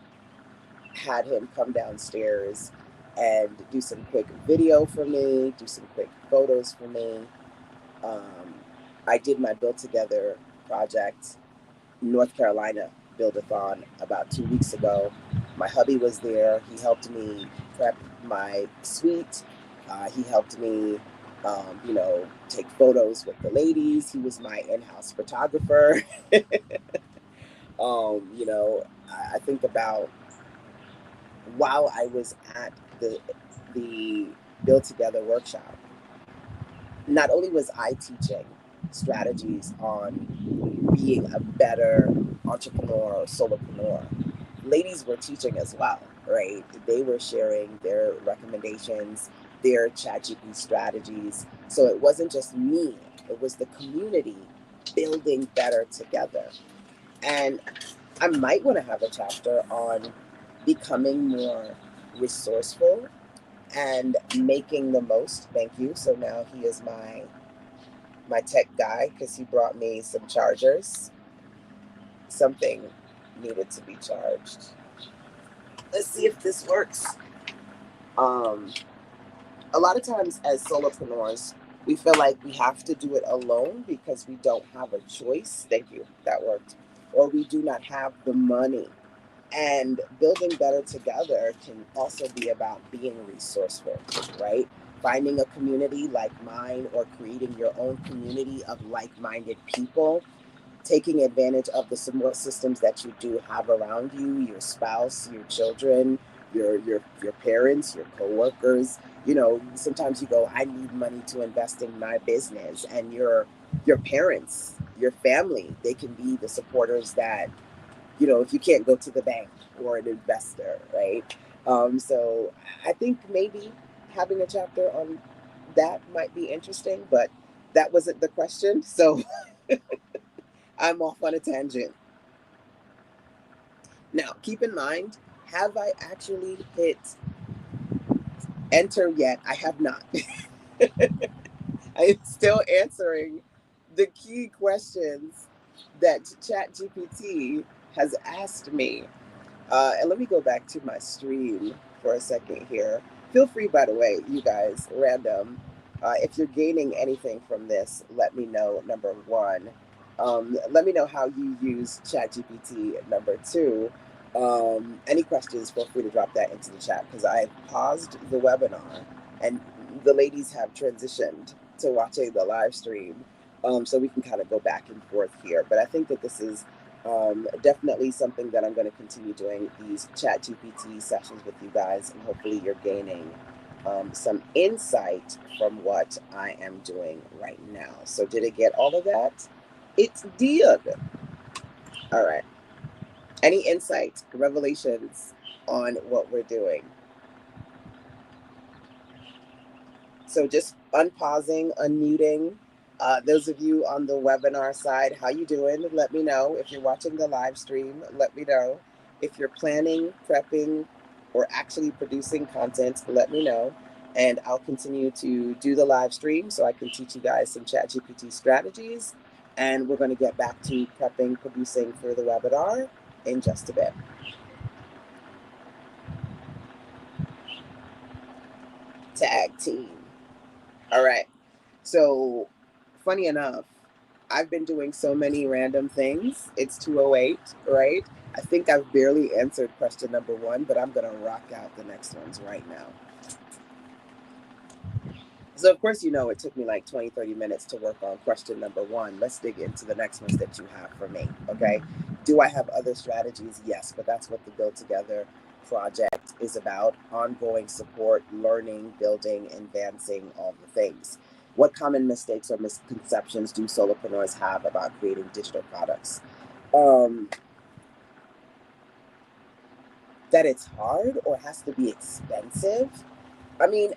had him come downstairs and do some quick video for me, do some quick photos for me. Um, I did my Build Together project, North Carolina Build-A-Thon, about 2 weeks ago. My hubby was there. He helped me prep my suite. He helped me, take photos with the ladies. He was my in-house photographer. I think about while I was at the Build Together workshop, not only was I teaching strategies on being a better entrepreneur or solopreneur, ladies were teaching as well, right? They were sharing their recommendations, their ChatGPT strategies. So it wasn't just me, it was the community building better together. And I might want to have a chapter on becoming more resourceful and making the most. Thank you. So now he is my tech guy because he brought me some chargers. Something needed to be charged. Let's see if this works. Um, a lot of times as solopreneurs, we feel like we have to do it alone because we don't have a choice. Thank you. That worked. Or we do not have the money. And building better together can also be about being resourceful, right? Finding a community like mine or creating your own community of like-minded people, taking advantage of the support systems that you do have around you, your spouse, your children, your parents, your coworkers. Sometimes you go, I need money to invest in my business, and your parents, your family, they can be the supporters that, if you can't go to the bank or an investor, right? So I think maybe having a chapter on that might be interesting, but that wasn't the question. So I'm off on a tangent. Now, keep in mind, Have I actually hit enter yet? I have not. I am still answering the key questions that ChatGPT has asked me. And let me go back to my stream for a second here. Feel free, by the way, you guys, random. If you're gaining anything from this, let me know. Number one, let me know how you use ChatGPT. Number two, any questions, feel free to drop that into the chat because I paused the webinar and the ladies have transitioned to watching the live stream. So we can kind of go back and forth here. But I think that this is definitely something that I'm going to continue doing these chat GPT sessions with you guys, and hopefully you're gaining some insight from what I am doing right now. So did it get all of that? It did. All right. Any insight, revelations on what we're doing? So just unpausing, unmuting. Those of you on the webinar side, how you doing? Let me know. If you're watching the live stream, let me know. If you're planning, prepping, or actually producing content, let me know. And I'll continue to do the live stream so I can teach you guys some ChatGPT strategies. And we're going to get back to prepping, producing for the webinar in just a bit. Tag team. All right. So, funny enough, I've been doing so many random things. It's 2:08, right? I think I've barely answered question number one, but I'm going to rock out the next ones right now. So, of course, it took me like 20, 30 minutes to work on question number one. Let's dig into the next ones that you have for me, okay? Do I have other strategies? Yes, but that's what the Build Together project is about: ongoing support, learning, building, advancing, all the things. What common mistakes or misconceptions do solopreneurs have about creating digital products? That it's hard or has to be expensive. I mean,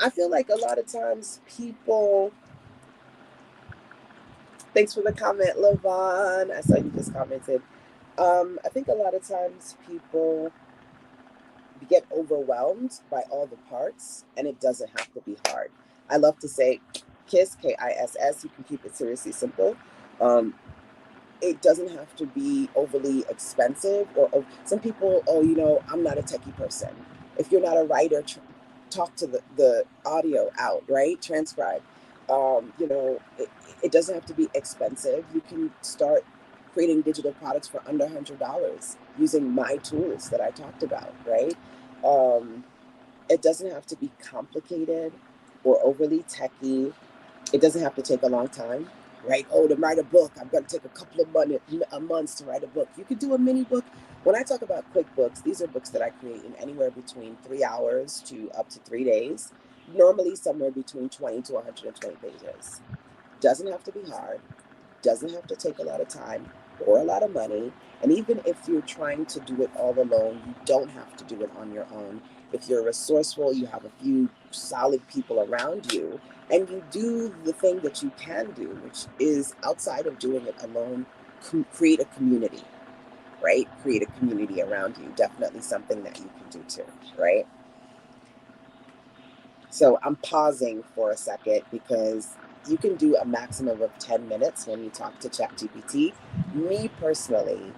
I feel like a lot of times people. Thanks for the comment, Lavon. I saw you just commented. I think a lot of times people get overwhelmed by all the parts, and it doesn't have to be hard. I love to say KISS, KISS. You can keep it seriously simple. It doesn't have to be overly expensive. Or some people, I'm not a techie person. If you're not a writer, talk to the audio out, right? Transcribe. It doesn't have to be expensive. You can start creating digital products for under $100 using my tools that I talked about, right? It doesn't have to be complicated or overly techy. It doesn't have to take a long time, right? Oh, to write a book, I'm going to take a couple of months to write a book. You could do a mini book. When I talk about quick books, these are books that I create in anywhere between 3 hours to up to 3 days, normally somewhere between 20 to 120 pages. Doesn't have to be hard, doesn't have to take a lot of time or a lot of money. And even if you're trying to do it all alone, you don't have to do it on your own. If you're resourceful, you have a few solid people around you, and you do the thing that you can do, which is outside of doing it alone, create a community, right? Create a community around you. Definitely something that you can do too, right? So I'm pausing for a second because you can do a maximum of 10 minutes when you talk to ChatGPT. Me personally,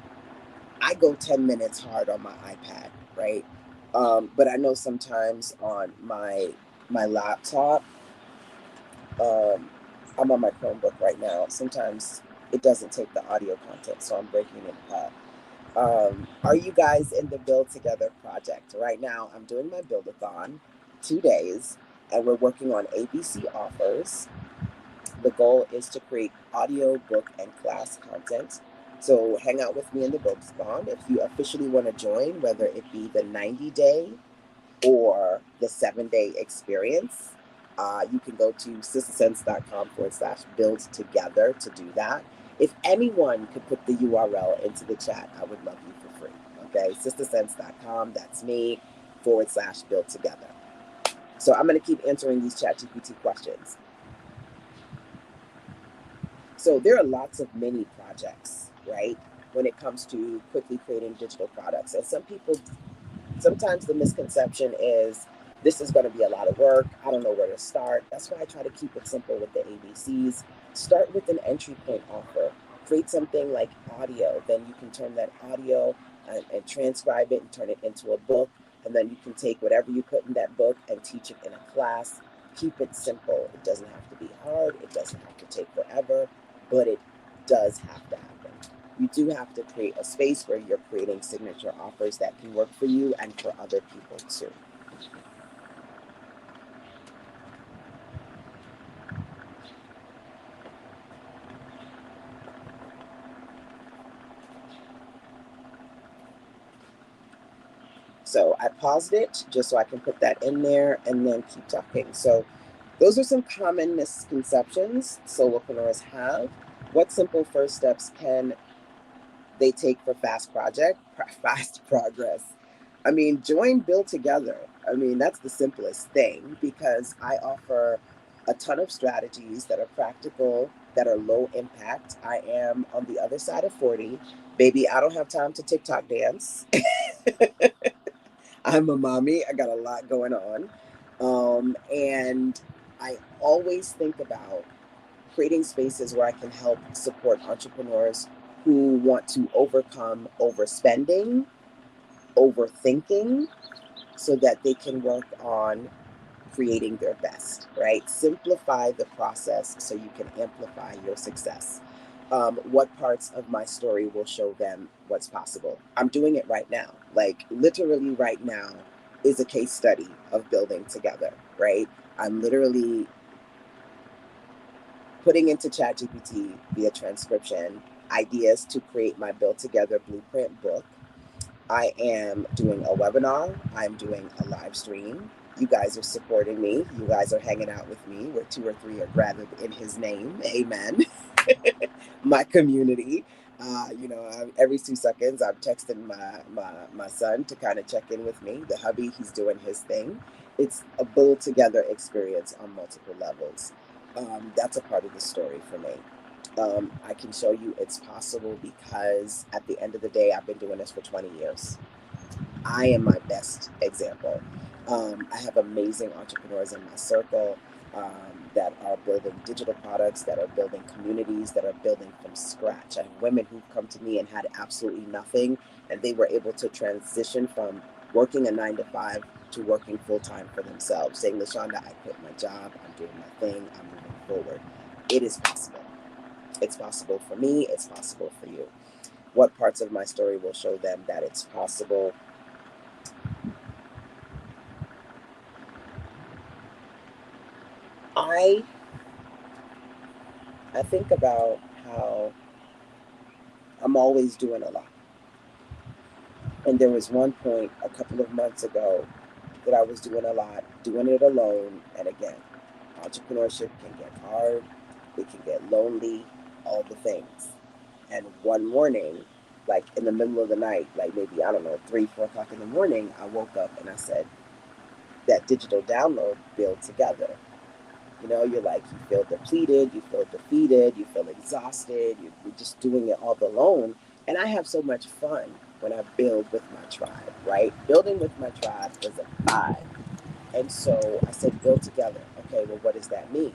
I go 10 minutes hard on my iPad, right? But I know sometimes on my laptop, I'm on my Chromebook right now. Sometimes it doesn't take the audio content, so I'm breaking it up. Are you guys in the Build Together project? Right now, I'm doing my Build-A-Thon, 2 days, and we're working on ABC offers. The goal is to create audio, book, and class content. So hang out with me in the Build-A-Thon. If you officially want to join, whether it be the 90-day or the 7-day experience, you can go to sistersense.com/build together to do that. If anyone could put the URL into the chat, I would love you for free. Okay, sistersense.com, that's me, /build together. So I'm going to keep answering these ChatGPT questions. So there are lots of mini projects, right? when it comes to quickly creating digital products. And sometimes the misconception is this is going to be a lot of work. I don't know where to start. That's why I try to keep it simple with the ABCs. Start with an entry point offer. Create something like audio. Then you can turn that audio and transcribe it and turn it into a book. And then you can take whatever you put in that book and teach it in a class. Keep it simple. It doesn't have to be hard. It doesn't have to take forever, but it does have to happen. You do have to create a space where you're creating signature offers that can work for you and for other people too. So I paused it just so I can put that in there and then keep talking. So those are some common misconceptions solopreneurs have. What simple first steps can they take for fast progress? I mean, join Build-A-Thon. I mean, that's the simplest thing because I offer a ton of strategies that are practical, that are low impact. I am on the other side of 40. Baby, I don't have time to TikTok dance. I'm a mommy. I got a lot going on. And I always think about creating spaces where I can help support entrepreneurs who want to overcome overspending, overthinking, so that they can work on creating their best, right? Simplify the process so you can amplify your success. What parts of my story will show them what's possible? I'm doing it right now. Like, literally, right now is a case study of building together, right? I'm literally putting into ChatGPT via transcription ideas to create my Build Together blueprint book. I am doing a webinar. I'm doing a live stream. You guys are supporting me. You guys are hanging out with me where 2 or 3 are gathered in his name. Amen. My community. Every 2 seconds, I'm texting my son to kind of check in with me. The hubby, he's doing his thing. It's a Build Together experience on multiple levels. That's a part of the story for me. I can show you it's possible because at the end of the day, I've been doing this for 20 years. I am my best example. I have amazing entrepreneurs in my circle that are building digital products, that are building communities, that are building from scratch. I have women who've come to me and had absolutely nothing, and they were able to transition from working a 9 to 5 to working full time for themselves, saying, LaShonda, I quit my job, I'm doing my thing, I'm moving forward. It is possible. It's possible for me, it's possible for you. What parts of my story will show them that it's possible? I think about how I'm always doing a lot. And there was one point a couple of months ago that I was doing a lot, doing it alone. And again, entrepreneurship can get hard, it can get lonely, all the things. And one morning, like in the middle of the night, like maybe, I don't know, 3, 4 o'clock in the morning, I woke up and I said, that digital download, Build Together. You're like, you feel depleted, you feel defeated, you feel exhausted, you're just doing it all alone. And I have so much fun when I build with my tribe, right? Building with my tribe is a vibe. And so I said, Build Together. Okay, well, what does that mean?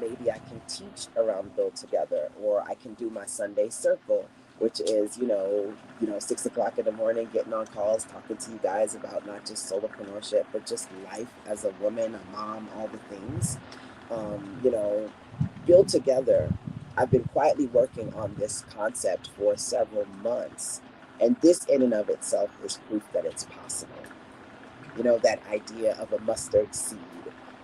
Maybe I can teach around Build Together, or I can do my Sunday circle, which is, 6 o'clock in the morning, getting on calls, talking to you guys about not just solopreneurship, but just life as a woman, a mom, all the things. Build Together. I've been quietly working on this concept for several months, and this in and of itself is proof that it's possible. That idea of a mustard seed,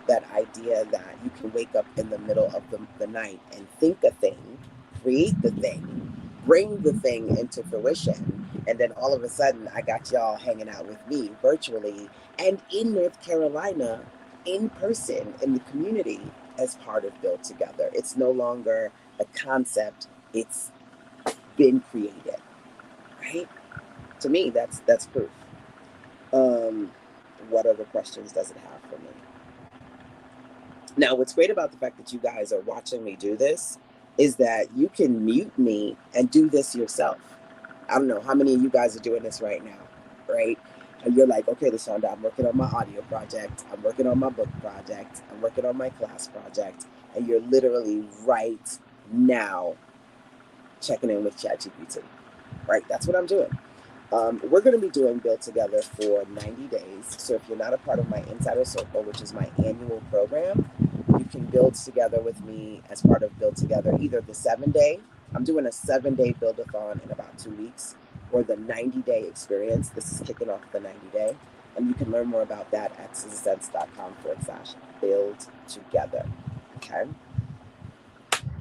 that idea that you can wake up in the middle of the night and think a thing, create the thing, bring the thing into fruition. And then all of a sudden, I got y'all hanging out with me virtually and in North Carolina, in person, in the community as part of Build Together. It's no longer a concept, it's been created, right? To me, that's proof. What other questions does it have for me? Now, what's great about the fact that you guys are watching me do this is that you can mute me and do this yourself. I don't know how many of you guys are doing this right now, right? And you're like, okay, LaShonda, I'm working on my audio project. I'm working on my book project. I'm working on my class project. And you're literally right now checking in with ChatGPT, right? That's what I'm doing. We're going to be doing Build Together for 90 days. So if you're not a part of my Insider Circle, which is my annual program, you can build together with me as part of Build Together, either the 7-day, I'm doing a 7-day Build-A-Thon in about 2 weeks, or the 90-day experience. This is kicking off the 90-day. And you can learn more about that at susansense.com/build together. Okay.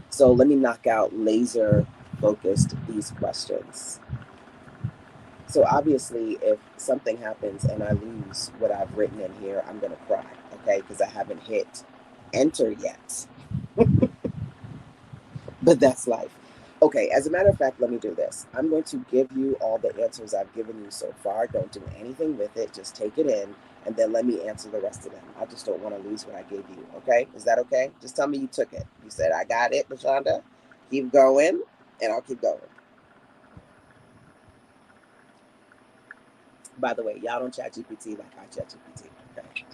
So let me knock out laser focused these questions. So obviously, if something happens and I lose what I've written in here, I'm going to cry, okay? Because I haven't hit enter yet. But that's life. Okay, as a matter of fact, let me do this. I'm going to give you all the answers I've given you so far. Don't do anything with it. Just take it in, and then let me answer the rest of them. I just don't want to lose what I gave you, okay? Is that okay? Just tell me you took it. You said, I got it, LaShonda. Keep going, and I'll keep going. By the way, y'all don't chat GPT like I chat GPT, okay?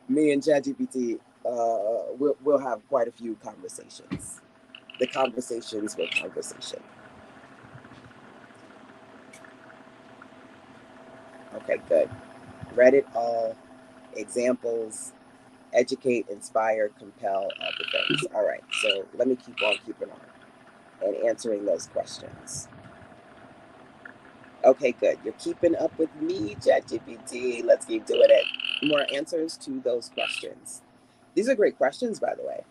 Me and ChatGPT, we'll have quite a few conversations. The conversations were conversation. Okay, good. Read it all. Examples, educate, inspire, compel, all the things. All right, so let me keep on keeping on and answering those questions. Okay, good. You're keeping up with me, ChatGPT. Let's keep doing it. More answers to those questions. These are great questions, by the way.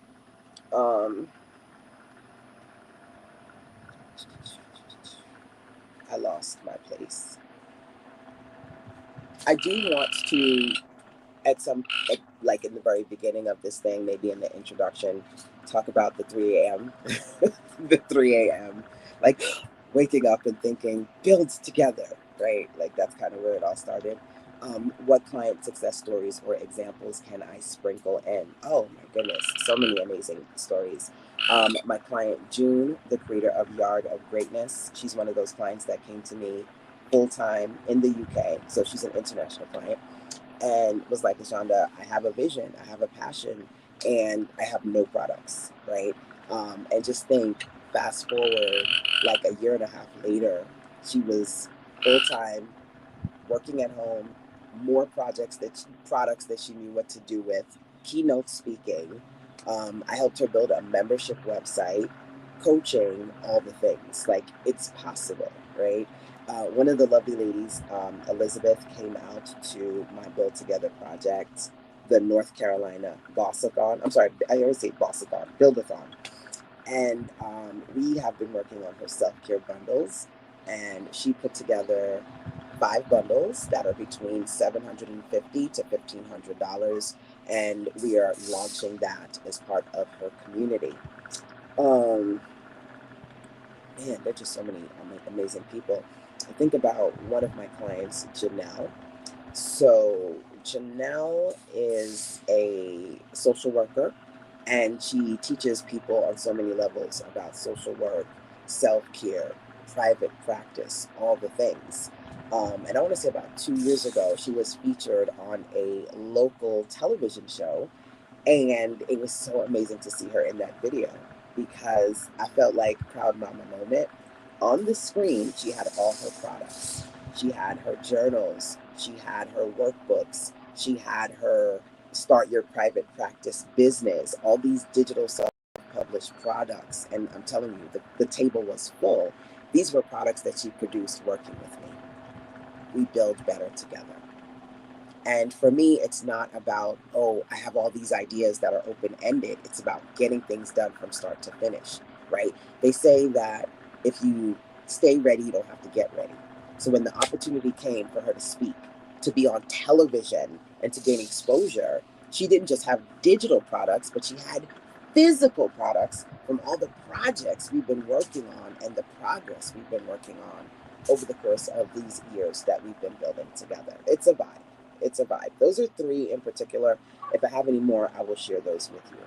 I lost my place. I do want to, like in the very beginning of this thing, maybe in the introduction, talk about the 3 a.m. the 3 a.m. Like waking up and thinking, builds together, right? Like that's kind of where it all started. What client success stories or examples can I sprinkle in? Oh my goodness, so many amazing stories. My client June, the creator of Yard of Greatness, she's one of those clients that came to me full time in the UK. So she's an international client and was like, LaShonda, I have a vision, I have a passion, and I have no products, right? And just think, fast forward like a year and a half later, she was full time, working at home, more products that she knew what to do with, keynote speaking. I helped her build a membership website, coaching, all the things. Like it's possible, right? One of the lovely ladies, Elizabeth, came out to my Build Together project, the North Carolina Boss-A-Thon. I'm sorry, I always say Boss-A-Thon, Build-A-Thon. And we have been working on her self-care bundles, and she put together 5 bundles that are between $750 to $1,500, and we are launching that as part of her community. Man, there's just so many amazing people. I think about one of my clients, Janelle. So Janelle is a social worker, and she teaches people on so many levels about social work, self-care, private practice, all the things. And I want to say about 2 years ago, she was featured on a local television show, and it was so amazing to see her in that video because I felt like proud mama moment. On the screen, she had all her products. She had her journals. She had her workbooks. She had her start your private practice business, all these digital self-published products. And I'm telling you, the table was full. These were products that she produced working with me. We build better together. And for me, it's not about, oh, I have all these ideas that are open-ended. It's about getting things done from start to finish, right? They say that if you stay ready, you don't have to get ready. So when the opportunity came for her to speak, to be on television, and to gain exposure, she didn't just have digital products, but she had physical products from all the projects we've been working on and the progress we've been working on over the course of these years that we've been building together. It's a vibe. It's a vibe. Those are 3 in particular. If I have any more, I will share those with you.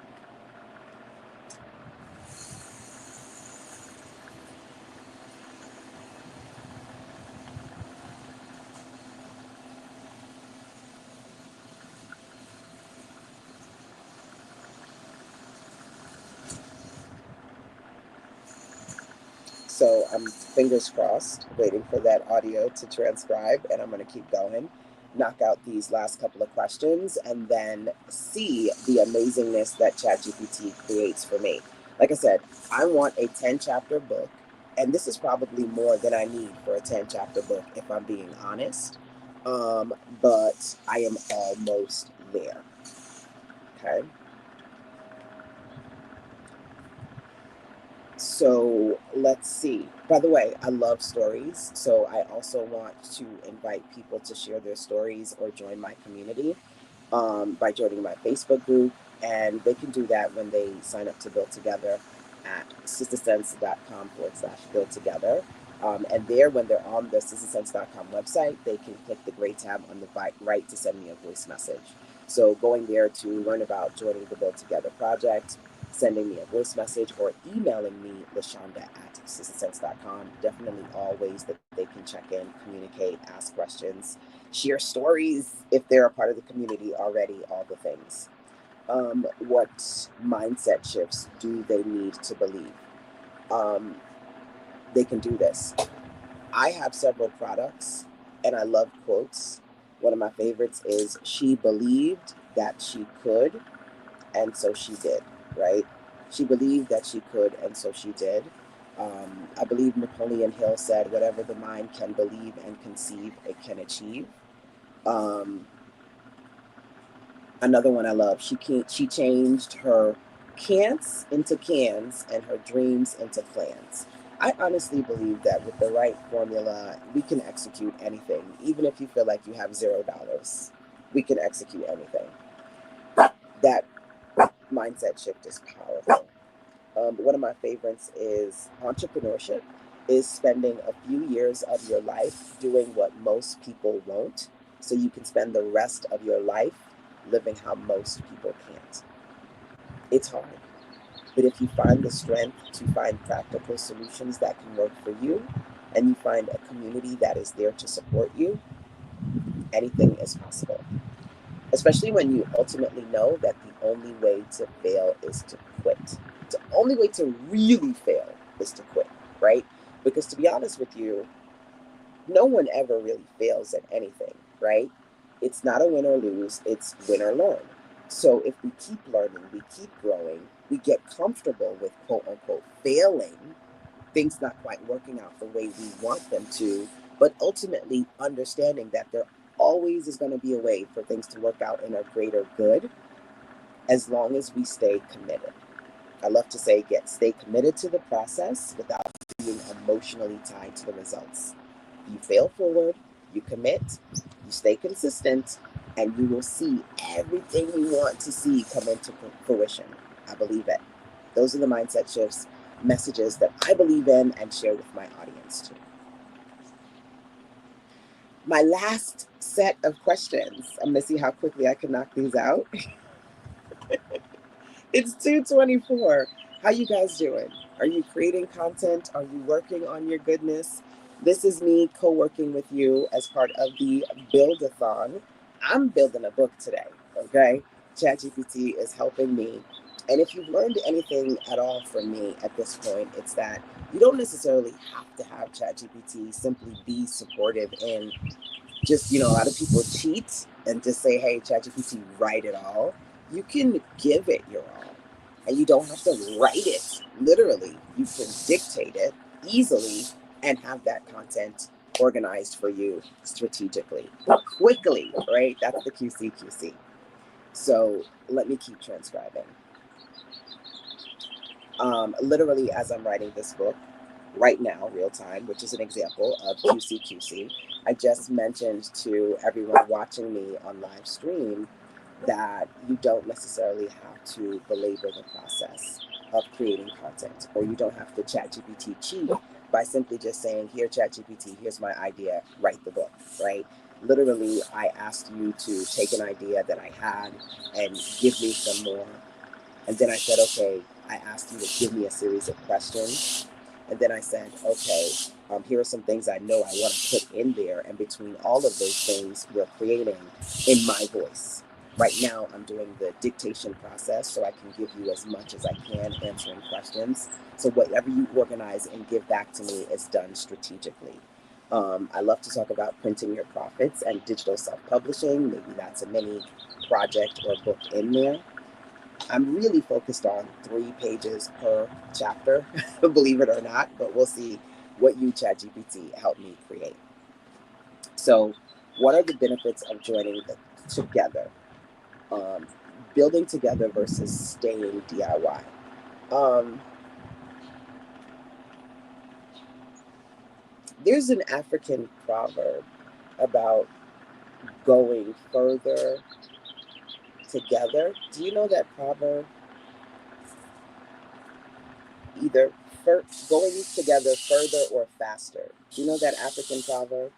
So I'm fingers crossed, waiting for that audio to transcribe, and I'm going to keep going, knock out these last couple of questions, and then see the amazingness that ChatGPT creates for me. Like I said, I want a 10 chapter book, and this is probably more than I need for a 10 chapter book, if I'm being honest. But I am almost there. Okay. So let's see. By the way, I love stories. So I also want to invite people to share their stories or join my community by joining my Facebook group. And they can do that when they sign up to Build Together at sistersense.com/build together. And there, when they're on the sistersense.com website, they can click the gray tab on the right to send me a voice message. So going there to learn about joining the Build Together project, sending me a voice message, or emailing me, LaShonda@sistersense.com. Definitely all ways that they can check in, communicate, ask questions, share stories if they're a part of the community already, all the things. What mindset shifts do they need to believe? Um, they can do this. I have several products and I love quotes. One of my favorites is, "She believed that she could, and so she did," right? She believed that she could, and so she did. I believe Napoleon Hill said, "Whatever the mind can believe and conceive, it can achieve." Um, Another one I love. She changed her can'ts into cans and her dreams into plans. I honestly believe that with the right formula, we can execute anything. Even if you feel like you have $0, we can execute anything. That mindset shift is powerful. One of my favorites is, entrepreneurship is spending a few years of your life doing what most people won't, so you can spend the rest of your life living how most people can't. It's hard, but if you find the strength to find practical solutions that can work for you, and you find a community that is there to support you, anything is possible. Especially when you ultimately know that the only way to fail is to quit. The only way to really fail is to quit, right? Because to be honest with you, no one ever really fails at anything, right? It's not a win or lose, it's win or learn. So if we keep learning, we keep growing, we get comfortable with quote unquote failing, things not quite working out the way we want them to, but ultimately understanding that there always is going to be a way for things to work out in our greater good, as long as we stay committed. I love to say, stay committed to the process without being emotionally tied to the results. You fail forward, you commit, you stay consistent, and you will see everything you want to see come into fruition. I believe it. Those are the mindset shifts, messages that I believe in and share with my audience too. My last set of questions. I'm going to see how quickly I can knock these out. It's 2:24. How you guys doing? Are you creating content? Are you working on your goodness? This is me co-working with you as part of the Build-A-Thon. I'm building a book today, okay? ChatGPT is helping me. And if you've learned anything at all from me at this point, it's that you don't necessarily have to have ChatGPT simply be supportive in just, a lot of people cheat and just say, "Hey, ChatGPT, write it all." You can give it your all, and you don't have to write it literally. You can dictate it easily and have that content organized for you strategically, quickly, right? That's the QCQC. So let me keep transcribing. Literally, as I'm writing this book right now, real time, which is an example of QCQC, I just mentioned to everyone watching me on live stream that you don't necessarily have to belabor the process of creating content, or you don't have to ChatGPT cheat by simply just saying, "Here, ChatGPT, here's my idea, write the book," right? Literally, I asked you to take an idea that I had and give me some more. And then I said, "Okay," I asked you to give me a series of questions. And then I said, "Okay, here are some things I know I want to put in there." And between all of those things, we're creating in my voice. Right now, I'm doing the dictation process so I can give you as much as I can, answering questions. So whatever you organize and give back to me is done strategically. I love to talk about printing your profits and digital self-publishing. Maybe that's a mini project or book in there. I'm really focused on 3 pages per chapter, believe it or not, but we'll see what you, ChatGPT, help me create. So, what are the benefits of joining together? Um, Building together versus staying DIY. Um, there's an African proverb about going further together. Do you know that proverb? Either going together further or faster. Do you know that African proverb?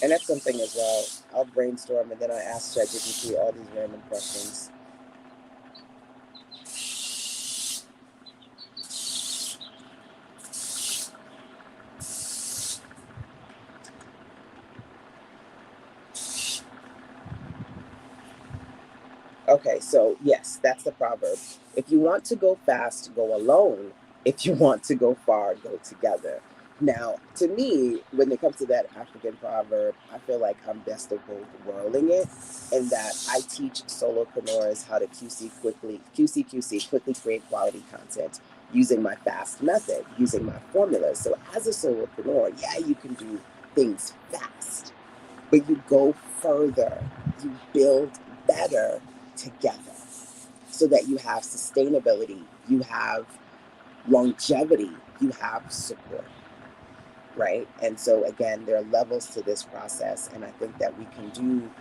And that's something as well. I'll brainstorm and then I ask ChatGPT all these random questions. Okay, so yes, that's the proverb. If you want to go fast, go alone. If you want to go far, go together. Now, to me, when it comes to that African proverb, I feel like I'm best of both worlding it, in that I teach solopreneurs how to quickly create quality content using my fast method, using my formulas. So as a solopreneur, yeah, you can do things fast, but you go further, you build better together so that you have sustainability, you have longevity, you have support, right? And so, again, there are levels to this process. And I think that we can do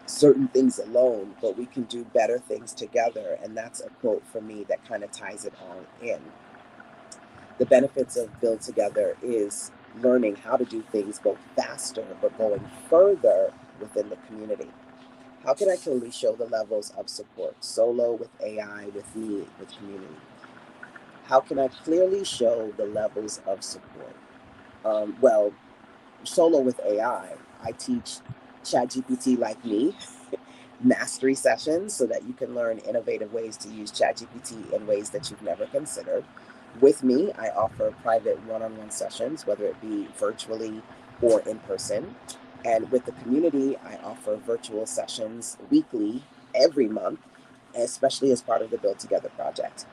certain things alone, but we can do better things together. And that's a quote for me that kind of ties it all in. The benefits of Build Together is learning how to do things both faster, but going further within the community. How can I clearly show the levels of support? Solo, with AI, with me, with community. How can I clearly show the levels of support? Well, solo with AI, I teach ChatGPT like me mastery sessions so that you can learn innovative ways to use ChatGPT in ways that you've never considered. With me, I offer private one on one sessions, whether it be virtually or in person. And with the community, I offer virtual sessions weekly, every month, especially as part of the Build Together project.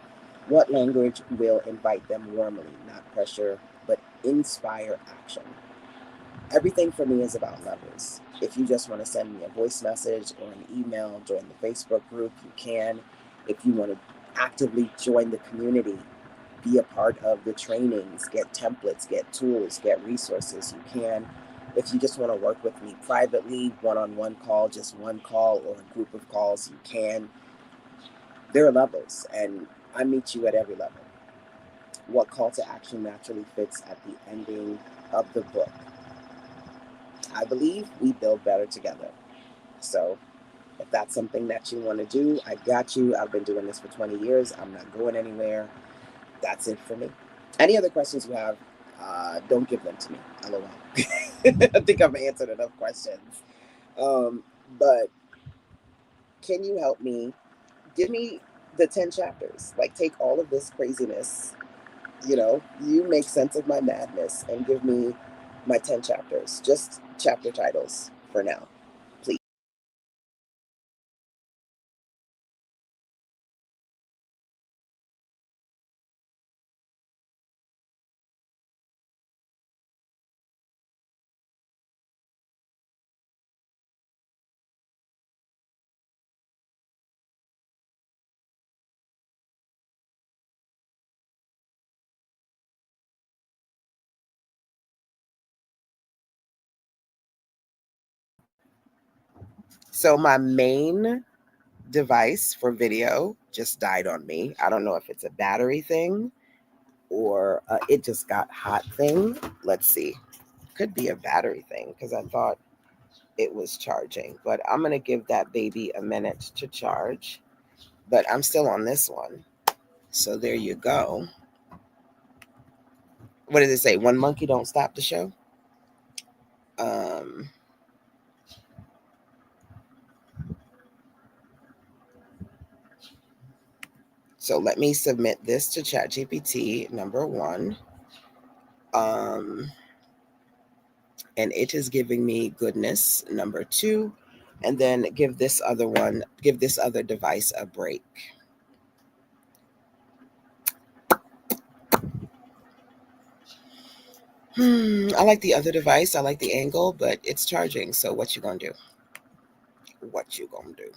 What language will invite them warmly, not pressure, but inspire action? Everything for me is about levels. If you just want to send me a voice message or an email, join the Facebook group, you can. If you want to actively join the community, be a part of the trainings, get templates, get tools, get resources, you can. If you just want to work with me privately, one on one call, just one call or a group of calls, you can. There are levels, and I meet you at every level. What call to action naturally fits at the ending of the book? I believe we build better together. So if that's something that you want to do, I got you. I've been doing this for 20 years. I'm not going anywhere. That's it for me. Any other questions you have, don't give them to me. LOL. I think I've answered enough questions. Um, but can you help me? Give me the 10 chapters. Like, take all of this craziness, you make sense of my madness and give me my 10 chapters. Just chapter titles for now, please. So, my main device for video just died on me. I don't know if it's a battery thing or it just got hot thing. Let's see. Could be a battery thing because I thought it was charging, but I'm going to give that baby a minute to charge. But I'm still on this one. So there you go. What does it say? One monkey don't stop the show? Um, so let me submit this to ChatGPT, number one. Um, and it is giving me goodness, number two. And then give this other device a break. I like the other device. I like the angle, but it's charging. So what you gonna do? What you gonna do?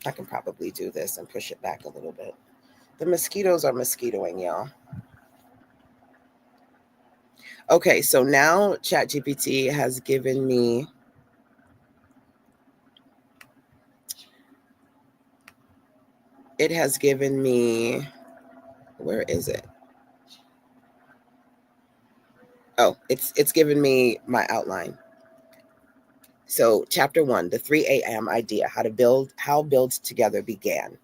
I can probably do this and push it back a little bit. The mosquitoes are mosquitoing, y'all. Okay, so now ChatGPT has given me where is it? Oh, it's given me my outline. So chapter 1, the 3 a.m. idea, how build together began.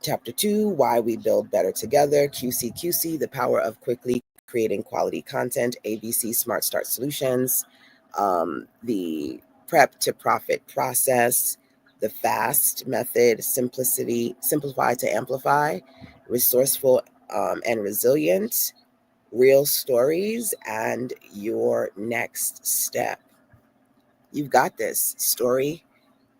Chapter 2, why we build better together. QC, the power of quickly creating quality content. ABC, Smart Start Solutions. The prep to profit process. The FAST method, simplify to amplify. Resourceful and resilient. Real stories, and your next step. You've got this. Story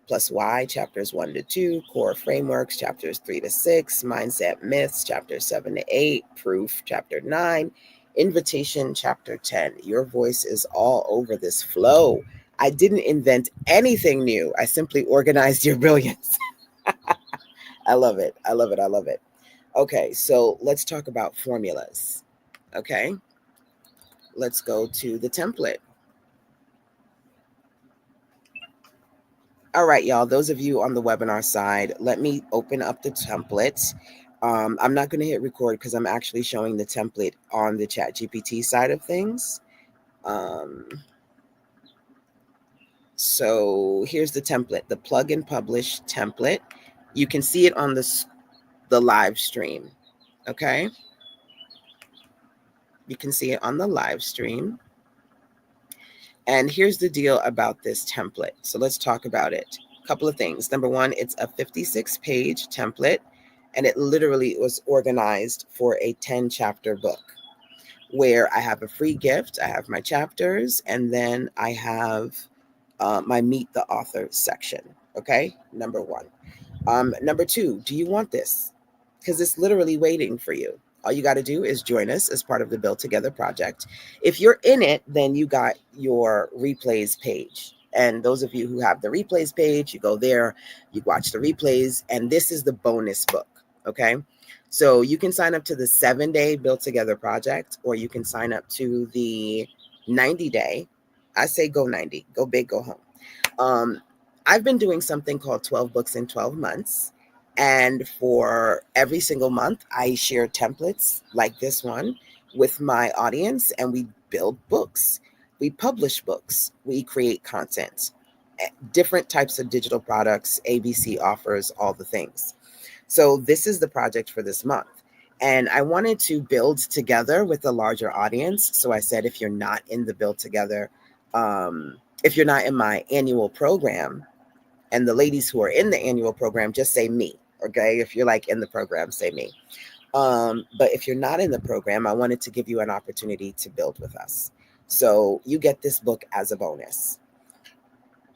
plus why, chapters 1 to 2, core frameworks, chapters 3 to 6, mindset myths, chapters 7 to 8, proof, chapter 9, invitation, chapter 10. Your voice is all over this flow. I didn't invent anything new. I simply organized your brilliance. I love it. I love it. I love it. Okay, so let's talk about formulas. Okay, let's go to the template. All right, y'all, those of you on the webinar side, let me open up the template. I'm not going to hit record because I'm actually showing the template on the ChatGPT side of things. So here's the template, the plug and publish template. You can see it on the live stream, okay? You can see it on the live stream. And here's the deal about this template. So let's talk about it. A couple of things. Number one, it's a 56-page template, and it literally was organized for a 10-chapter book where I have a free gift, I have my chapters, and then I have my Meet the Author section. Okay, number one. Number two, do you want this? Because it's literally waiting for you. All you got to do is join us as part of the Build Together project. If you're in it, then you got your replays page. And those of you who have the replays page, you go there, you watch the replays, and this is the bonus book. Okay. So you can sign up to the 7-day Build Together project, or you can sign up to the 90-day. I say go 90, go big, go home. I've been doing something called 12 books in 12 months. And for every single month, I share templates like this one with my audience, and we build books. We publish books. We create content, different types of digital products, ABC offers, all the things. So this is the project for this month. And I wanted to build together with a larger audience. So I said, if you're not in the Build Together, if you're not in my annual program, and the ladies who are in the annual program, just say me. Okay. If you're like in the program, say me. But if you're not in the program, I wanted to give you an opportunity to build with us. So you get this book as a bonus.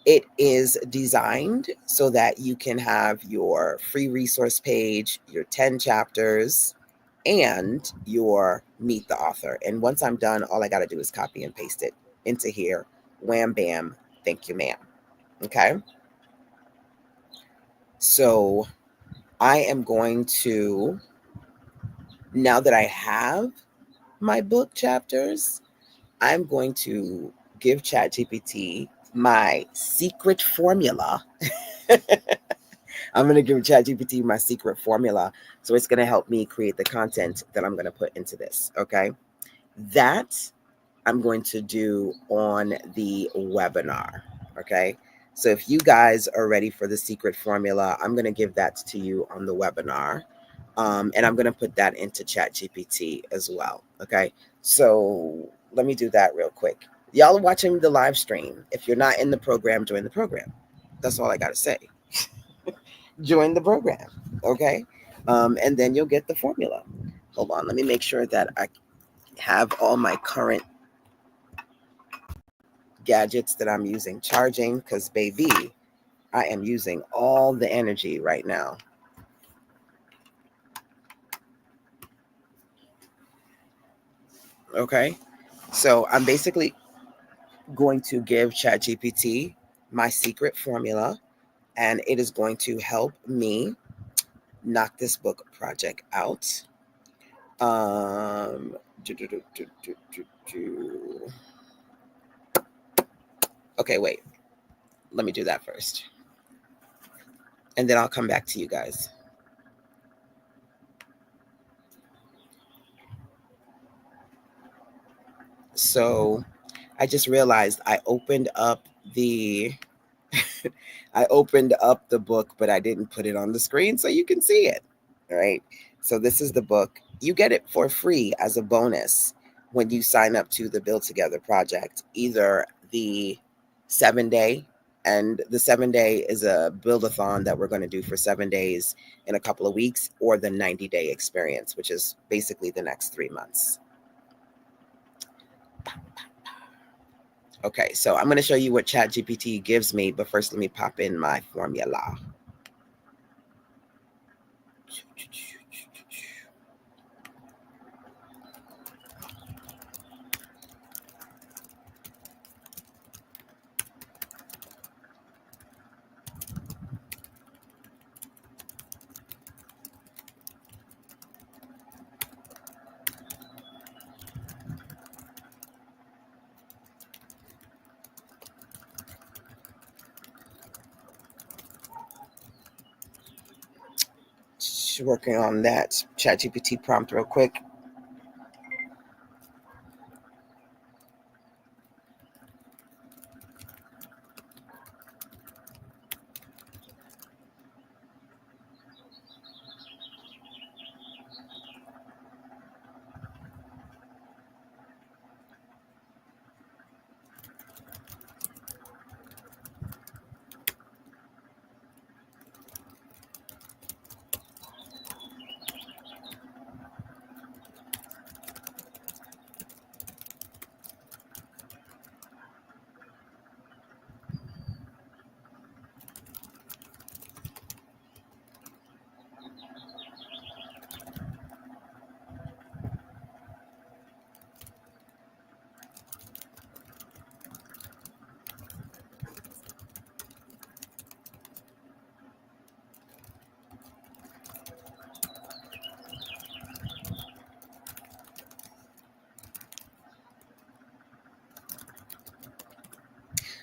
It is designed so that you can have your free resource page, your 10 chapters, and your Meet the Author. And once I'm done, all I got to do is copy and paste it into here. Wham, bam. Thank you, ma'am. Okay. So I am going to, now that I have my book chapters, I'm going to give ChatGPT my secret formula. I'm going to give ChatGPT my secret formula. So it's going to help me create the content that I'm going to put into this. Okay. That I'm going to do on the webinar. Okay. So if you guys are ready for the secret formula, I'm going to give that to you on the webinar. And I'm going to put that into ChatGPT as well. Okay. So let me do that real quick. Y'all are watching the live stream. If you're not in the program, join the program. That's all I got to say. Join the program, okay? And then you'll get the formula. Hold on, let me make sure that I have all my current gadgets that I'm using charging, because baby, I am using all the energy right now. Okay, so I'm basically going to give ChatGPT my secret formula, and it is going to help me knock this book project out. Um, okay, wait. Let me do that first, and then I'll come back to you guys. So I just realized I opened up the I opened up the book, but I didn't put it on the screen so you can see it. All right. So this is the book. You get it for free as a bonus when you sign up to the Build Together project, either the 7-day, and the 7-day is a Build-A-Thon that we're going to do for 7 days in a couple of weeks, or the 90-day experience, which is basically the next 3 months. Okay, so I'm going to show you what ChatGPT gives me, but first let me pop in my formula. Working on that ChatGPT prompt real quick.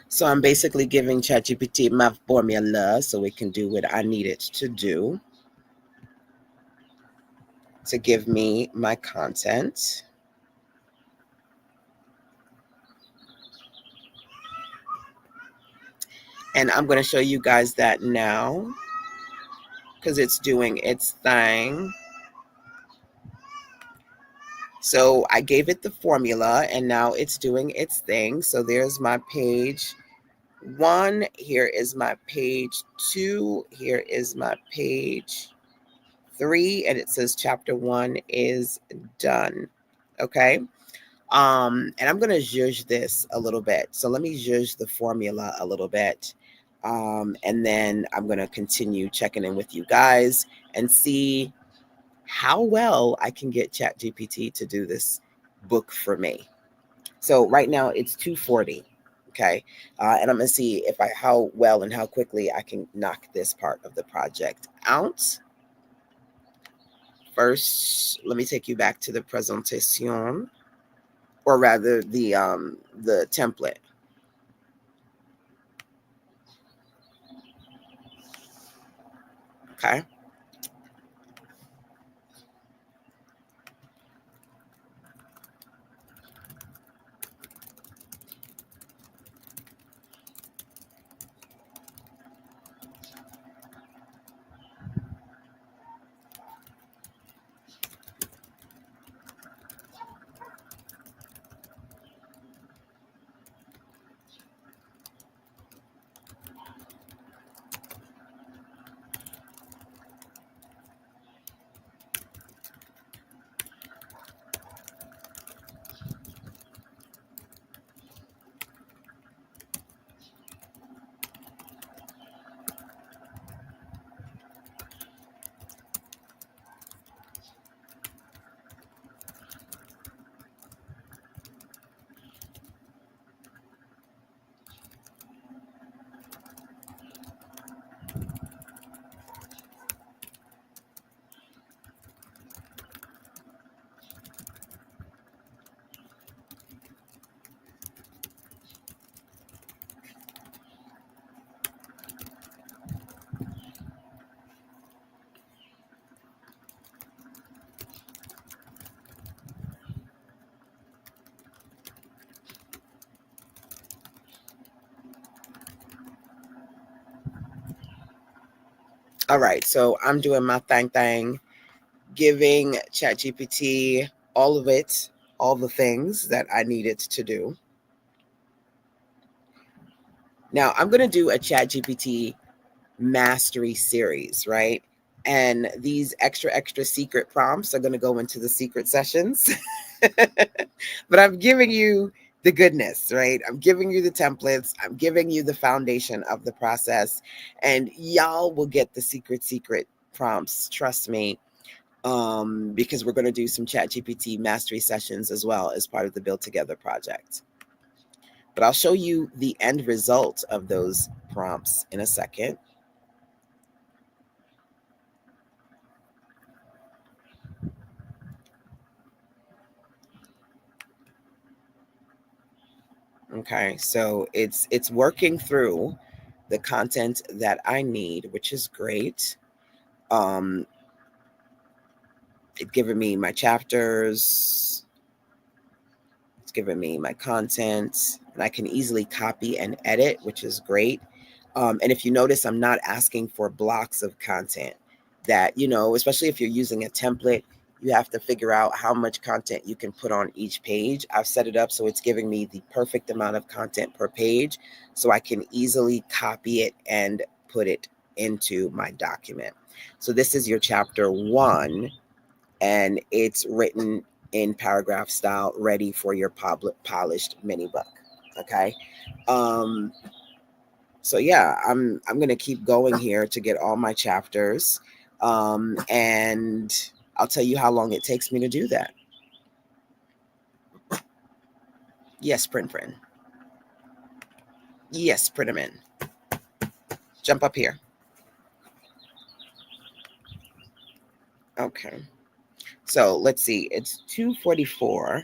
So I'm basically giving ChatGPT my formula so it can do what I need it to do to give me my content. And I'm going to show you guys that now because it's doing its thing. So I gave it the formula and now it's doing its thing. So there's my page 1. Here is my page 2. Here is my page 3. And it says chapter 1 is done. Okay. And I'm going to judge this a little bit. So let me judge the formula a little bit. And then I'm going to continue checking in with you guys and see how well I can get ChatGPT to do this book for me. So right now it's 240. Okay. And I'm going to see if how well and how quickly I can knock this part of the project out. First, let me take you back to the presentation, or rather the template. Okay. All right, so I'm doing my thing, giving ChatGPT all of it, all the things that I needed to do. Now I'm going to do a ChatGPT mastery series, right? And these extra secret prompts are going to go into the secret sessions. But I'm giving you the goodness, right? I'm giving you the templates. I'm giving you the foundation of the process. And y'all will get the secret prompts. Trust me. Because we're going to do some ChatGPT mastery sessions as well as part of the Build Together project. But I'll show you the end result of those prompts in a second. Okay, so it's working through the content that I need, which is great. It's giving me my chapters, it's giving me my content, and I can easily copy and edit, which is great. And if you notice, I'm not asking for blocks of content that, especially if you're using a template, you have to figure out how much content you can put on each page. I've set it up so it's giving me the perfect amount of content per page so I can easily copy it and put it into my document. So this is your chapter 1, and it's written in paragraph style, ready for your polished mini book. Okay. So yeah, I'm gonna keep going here to get all my chapters, and I'll tell you how long it takes me to do that. Yes, print. Yes, print them in. Jump up here. Okay. So let's see. It's 2:44.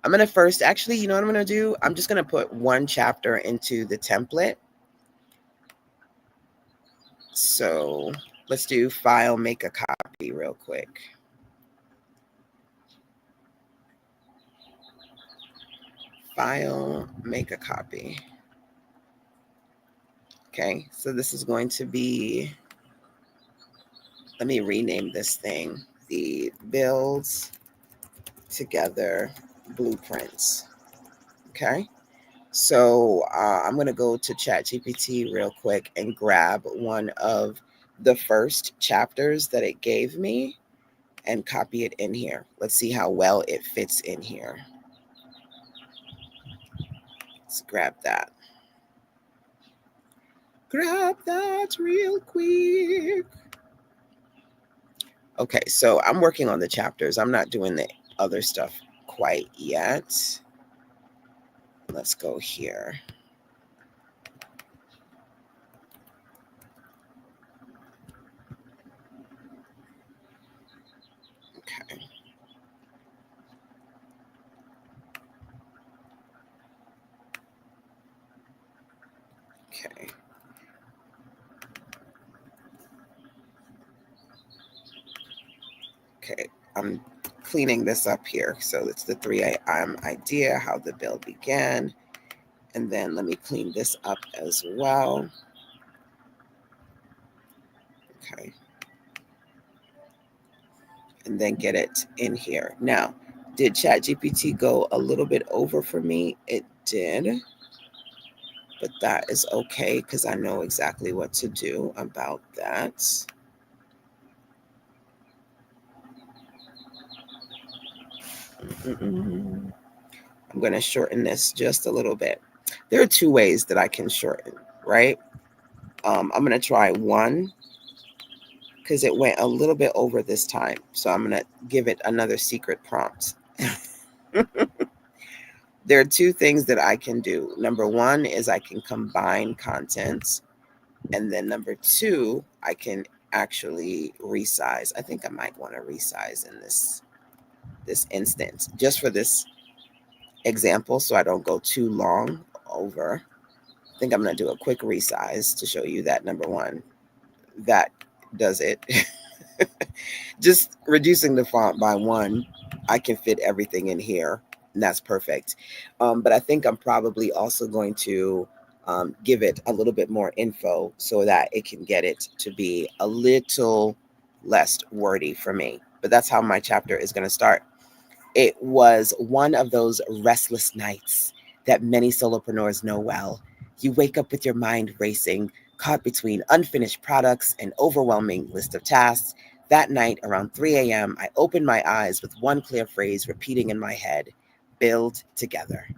I'm gonna first, actually, you know what I'm gonna do? I'm just gonna put one chapter into the template. So let's do file, make a copy real quick. File, make a copy. Okay, so this is going to be, let me rename this thing, the Build Together Blueprints. Okay, so I'm going to go to ChatGPT real quick and grab one of the first chapters that it gave me and copy it in here. Let's see how well it fits in here. Let's grab that. Grab that real quick. Okay, so I'm working on the chapters. I'm not doing the other stuff quite yet. Let's go here. Okay. Okay. Okay. I'm cleaning this up here. So it's the 3 a.m. idea, how the build began. And then let me clean this up as well. Okay. And then get it in here. Now, did ChatGPT go a little bit over for me? It did. But that is okay because I know exactly what to do about that. I'm going to shorten this just a little bit. There are 2 ways that I can shorten, right? I'm going to try one because it went a little bit over this time. So I'm going to give it another secret prompt. There are 2 things that I can do. Number 1 is I can combine contents. And then number 2, I can actually resize. I think I might want to resize in this instance just for this example so I don't go too long over. I think I'm going to do a quick resize to show you that number 1, that does it. Just reducing the font by 1, I can fit everything in here, and that's perfect. But I think I'm probably also going to give it a little bit more info so that it can get it to be a little less wordy for me. But that's how my chapter is going to start. It was one of those restless nights that many solopreneurs know well. You wake up with your mind racing, caught between unfinished products and overwhelming list of tasks. That night, around 3 a.m., I opened my eyes with one clear phrase repeating in my head: build together.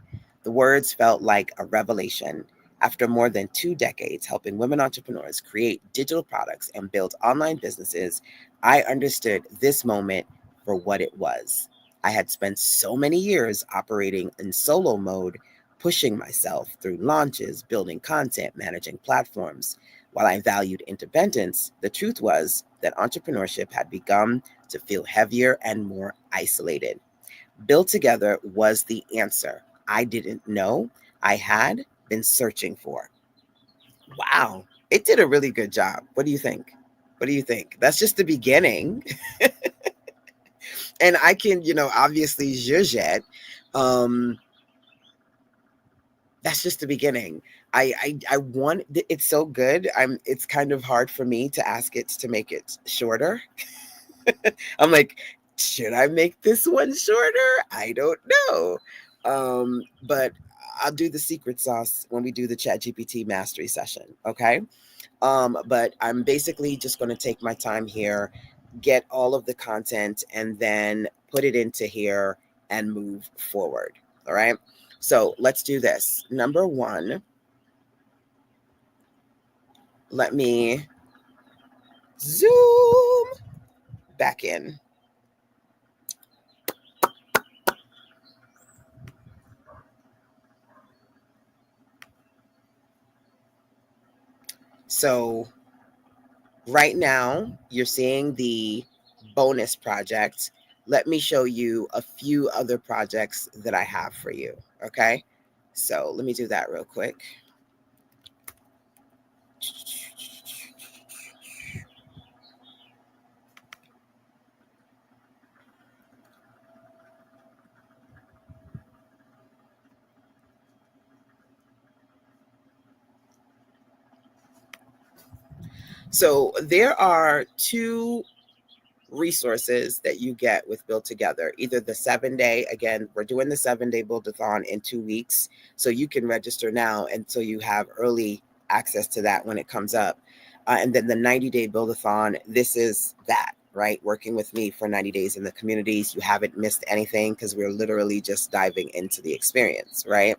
The words felt like a revelation. After more than 2 decades helping women entrepreneurs create digital products and build online businesses, I understood this moment for what it was. I had spent so many years operating in solo mode, pushing myself through launches, building content, managing platforms. While I valued independence, the truth was that entrepreneurship had begun to feel heavier and more isolated. Built Together was the answer I didn't know I had been searching for. Wow, it did a really good job. What do you think? What do you think? That's just the beginning. And I can, obviously zhuzh it. Um, that's just the beginning. I want it's so good. It's kind of hard for me to ask it to make it shorter. I'm like, should I make this one shorter? I don't know. But I'll do the secret sauce when we do the ChatGPT mastery session. Okay. But I'm basically just going to take my time here, get all of the content, and then put it into here and move forward. All right. So let's do this. Number one, let me zoom back in. So right now, you're seeing the bonus project. Let me show you a few other projects that I have for you. Okay. So let me do that real quick. So there are two resources that you get with Build Together. Either the 7-day, again, we're doing the 7-day Build-A-Thon in 2 weeks. So you can register now. And so you have early access to that when it comes up. And then the 90-day Build-A-Thon, this is that, right? Working with me for 90 days in the communities. You haven't missed anything because we're literally just diving into the experience, right?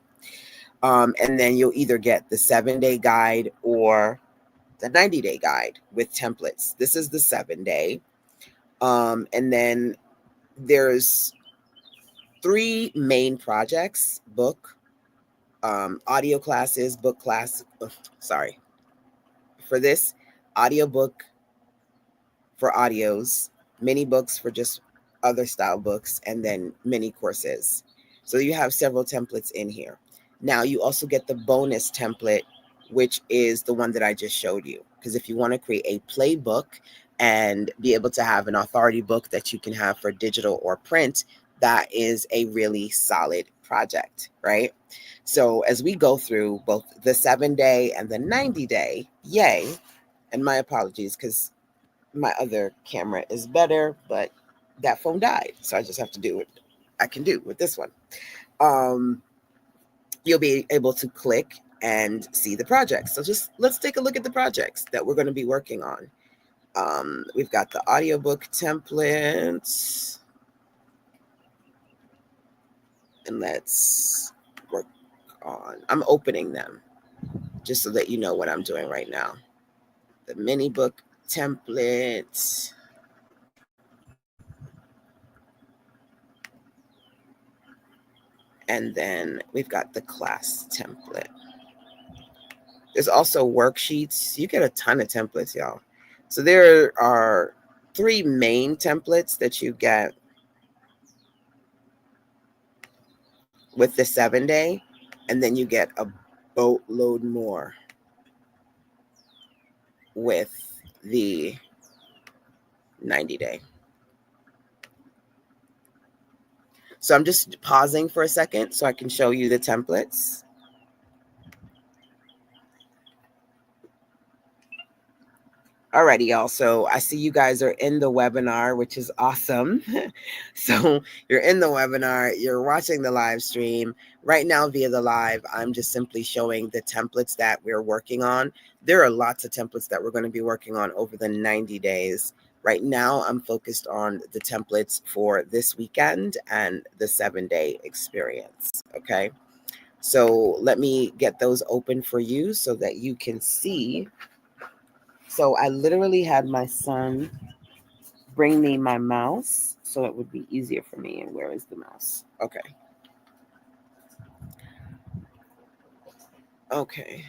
And then you'll either get the 7-day guide or the 90-day guide with templates. This is the 7-day. And then there's 3 main projects: book, audio classes, book class. Sorry. For this, audiobook for audios, mini books for just other style books, and then mini courses. So you have several templates in here. Now you also get the bonus template, which is the one that I just showed you. Because if you want to create a playbook and be able to have an authority book that you can have for digital or print, that is a really solid project, right? So as we go through both the 7-day and the 90-day, yay, and my apologies because my other camera is better, but that phone died. So I just have to do what I can do with this one. You'll be able to click and see the projects. So just let's take a look at the projects that we're going to be working on. We've got the audiobook templates. And let's work on, I'm opening them just so that you know what I'm doing right now. The mini book template. And then we've got the class template. There's also worksheets. You get a ton of templates, y'all. So there are 3 main templates that you get with the 7-day, and then you get a boatload more with the 90-day. So I'm just pausing for a second so I can show you the templates. Alrighty, y'all. So I see you guys are in the webinar, which is awesome. So you're in the webinar, you're watching the live stream. Right now via the live, I'm just simply showing the templates that we're working on. There are lots of templates that we're going to be working on over the 90 days. Right now, I'm focused on the templates for this weekend and the 7-day experience. Okay. So let me get those open for you so that you can see. So I literally had my son bring me my mouse so it would be easier for me. And where is the mouse? Okay. Okay.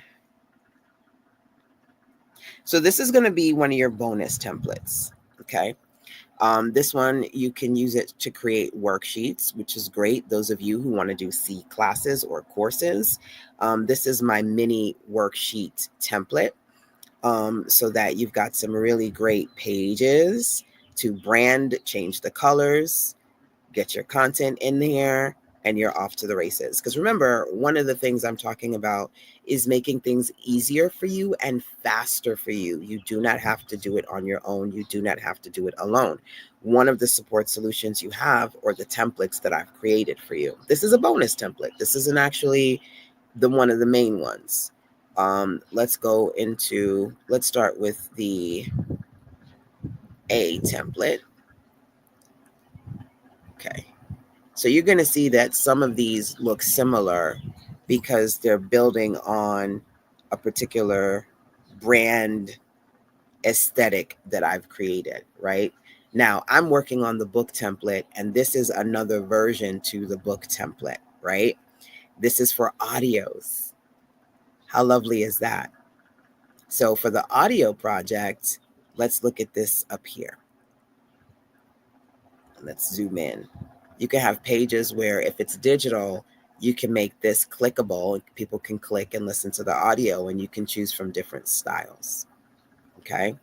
So this is going to be one of your bonus templates. Okay. This one, you can use it to create worksheets, which is great. Those of you who want to do C classes or courses. This is my mini worksheet template. So that you've got some really great pages to brand, change the colors, get your content in there, and you're off to the races. Because remember, one of the things I'm talking about is making things easier for you and faster for you. You do not have to do it on your own. You do not have to do it alone. One of the support solutions you have, or the templates that I've created for you. This is a bonus template. This isn't actually one of the main ones. Let's start with the A template. Okay. So you're going to see that some of these look similar because they're building on a particular brand aesthetic that I've created, right? Now, I'm working on the book template, and this is another version to the book template, right? This is for audios. How lovely is that? So for the audio project, let's look at this up here. Let's zoom in. You can have pages where if it's digital, you can make this clickable. People can click and listen to the audio, and you can choose from different styles. Okay.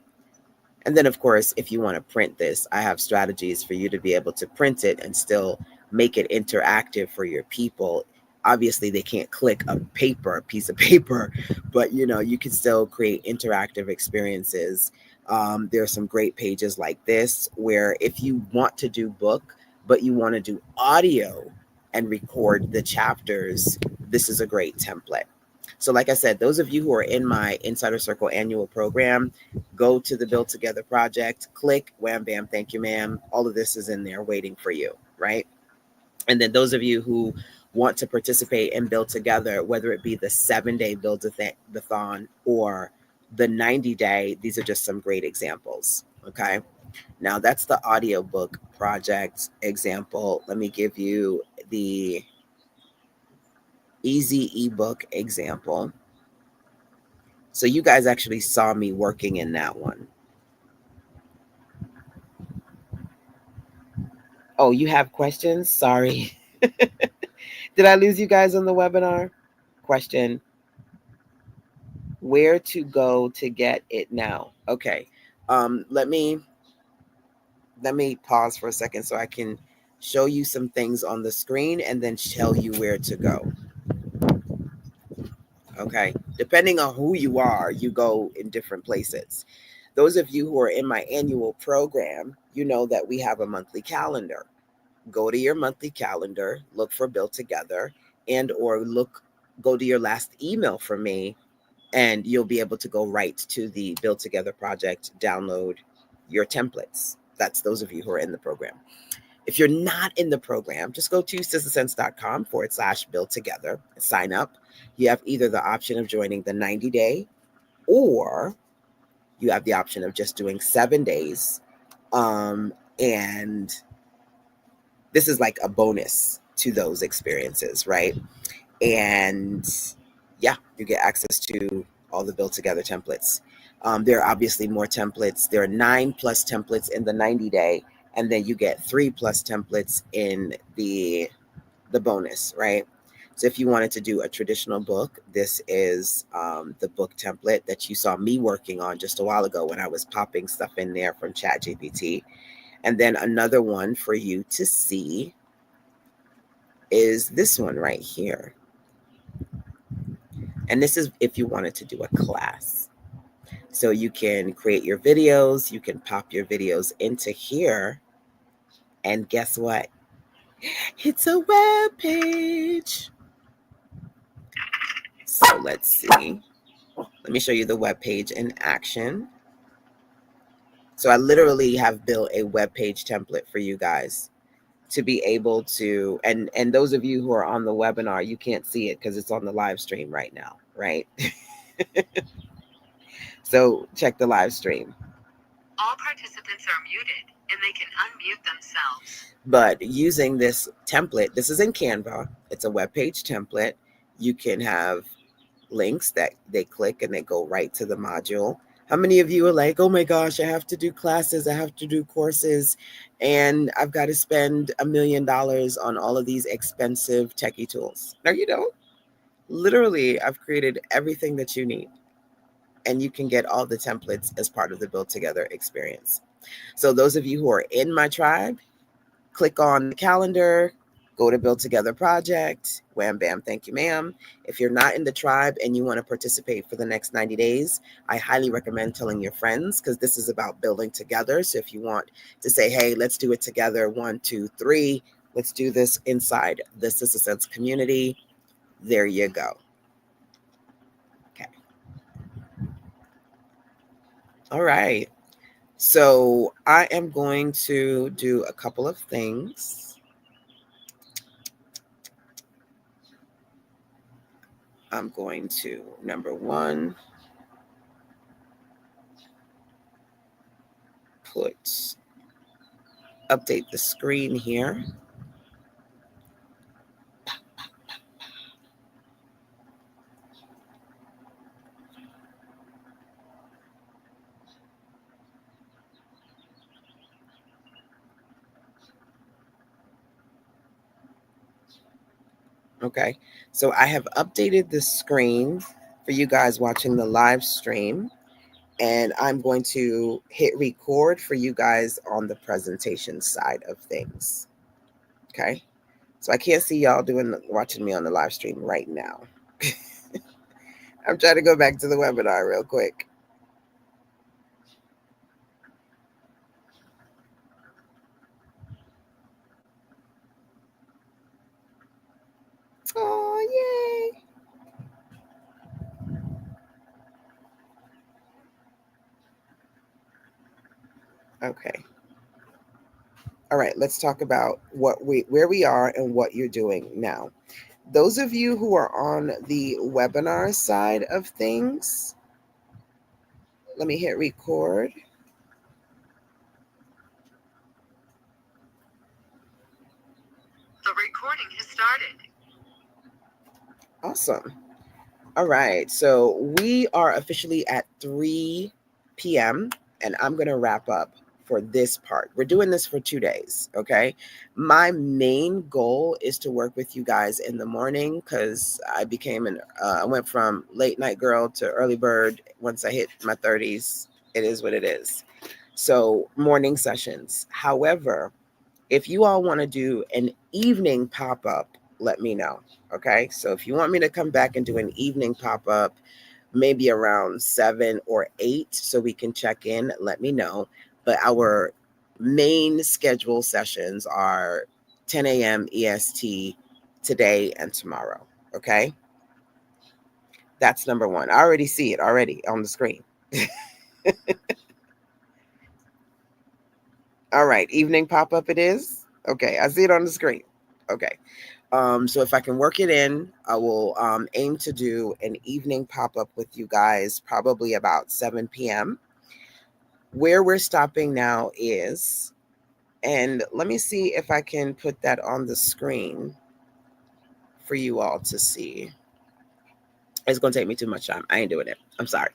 And then, of course, if you want to print this, I have strategies for you to be able to print it and still make it interactive for your people. Obviously, they can't click a piece of paper, but you can still create interactive experiences. There are some great pages like this where if you want to do book, but you want to do audio and record the chapters, this is a great template. So like I said, those of you who are in my Insider Circle annual program, go to the Build Together project, click, wham, bam, thank you, ma'am. All of this is in there waiting for you, right? And then those of you who want to participate and build together, whether it be the 7-day Build-A-Thon or the 90-day, these are just some great examples, okay? Now that's the audiobook project example. Let me give you the easy ebook example. So you guys actually saw me working in that one. Oh, you have questions? Sorry. Did I lose you guys on the webinar? Question. Where to go to get it now? Okay. Let me pause for a second so I can show you some things on the screen and then tell you where to go. Okay. Depending on who you are, you go in different places. Those of you who are in my annual program, you know that we have a monthly calendar. Go to your monthly calendar, look for Build Together, and or go to your last email from me, and you'll be able to go right to the Build Together project, download your templates. That's those of you who are in the program. If you're not in the program, just go to sistasense.com/build together, sign up. You have either the option of joining the 90-day, or you have the option of just doing 7 days. And this is like a bonus to those experiences, right? And yeah, you get access to all the Build Together templates. There are obviously more templates. There are 9+ templates in the 90-day, and then you get 3+ templates in the bonus, right? So if you wanted to do a traditional book, this is the book template that you saw me working on just a while ago when I was popping stuff in there from ChatGPT. And then another one for you to see is this one right here. And this is if you wanted to do a class. So you can create your videos, you can pop your videos into here, and guess what? It's a web page. So let's see. Let me show you the web page in action. So I literally have built a web page template for you guys to be able to, and those of you who are on the webinar, you can't see it because it's on the live stream right now, right? So check the live stream. All participants are muted and they can unmute themselves. But using this template, this is in Canva, it's a web page template. You can have links that they click and they go right to the module. How many of you are like, oh my gosh, I have to do classes, I have to do courses, and I've got to spend $1 million on all of these expensive techie tools? No, you don't. Literally, I've created everything that you need, and you can get all the templates as part of the Build Together experience. So those of you who are in my tribe, click on the calendar, go to Build Together Project, wham, bam, thank you, ma'am. If you're not in the tribe and you want to participate for the next 90 days, I highly recommend telling your friends because this is about building together. So if you want to say, hey, let's do it together, 1, 2, 3, let's do this inside the Sister Sense community, there you go. Okay. All right. So I am going to do a couple of things. I'm going to, number one, update the screen here. Okay, so I have updated the screen for you guys watching the live stream, and I'm going to hit record for you guys on the presentation side of things. Okay, so I can't see y'all watching me on the live stream right now. I'm trying to go back to the webinar real quick. Oh, yay. Okay. All right, let's talk about where we are and what you're doing now. Those of you who are on the webinar side of things, let me hit record. The recording has started. Awesome. All right, so we are officially at 3 p.m. and I'm going to wrap up for this part. We're doing this for 2 days, okay? My main goal is to work with you guys in the morning because I I went from late night girl to early bird. Once I hit my 30s, it is what it is. So morning sessions. However, if you all want to do an evening pop-up, let me know. Okay, so if you want me to come back and do an evening pop-up, maybe around 7 or 8, so we can check in, let me know. But our main schedule sessions are 10 a.m. EST today and tomorrow. Okay, that's number one. I already see it already on the screen. All right, evening pop-up it is. Okay, I see it on the screen. Okay. So if I can work it in, I will aim to do an evening pop-up with you guys, probably about 7 p.m. Where we're stopping now is, and let me see if I can put that on the screen for you all to see. It's going to take me too much time. I ain't doing it. I'm sorry.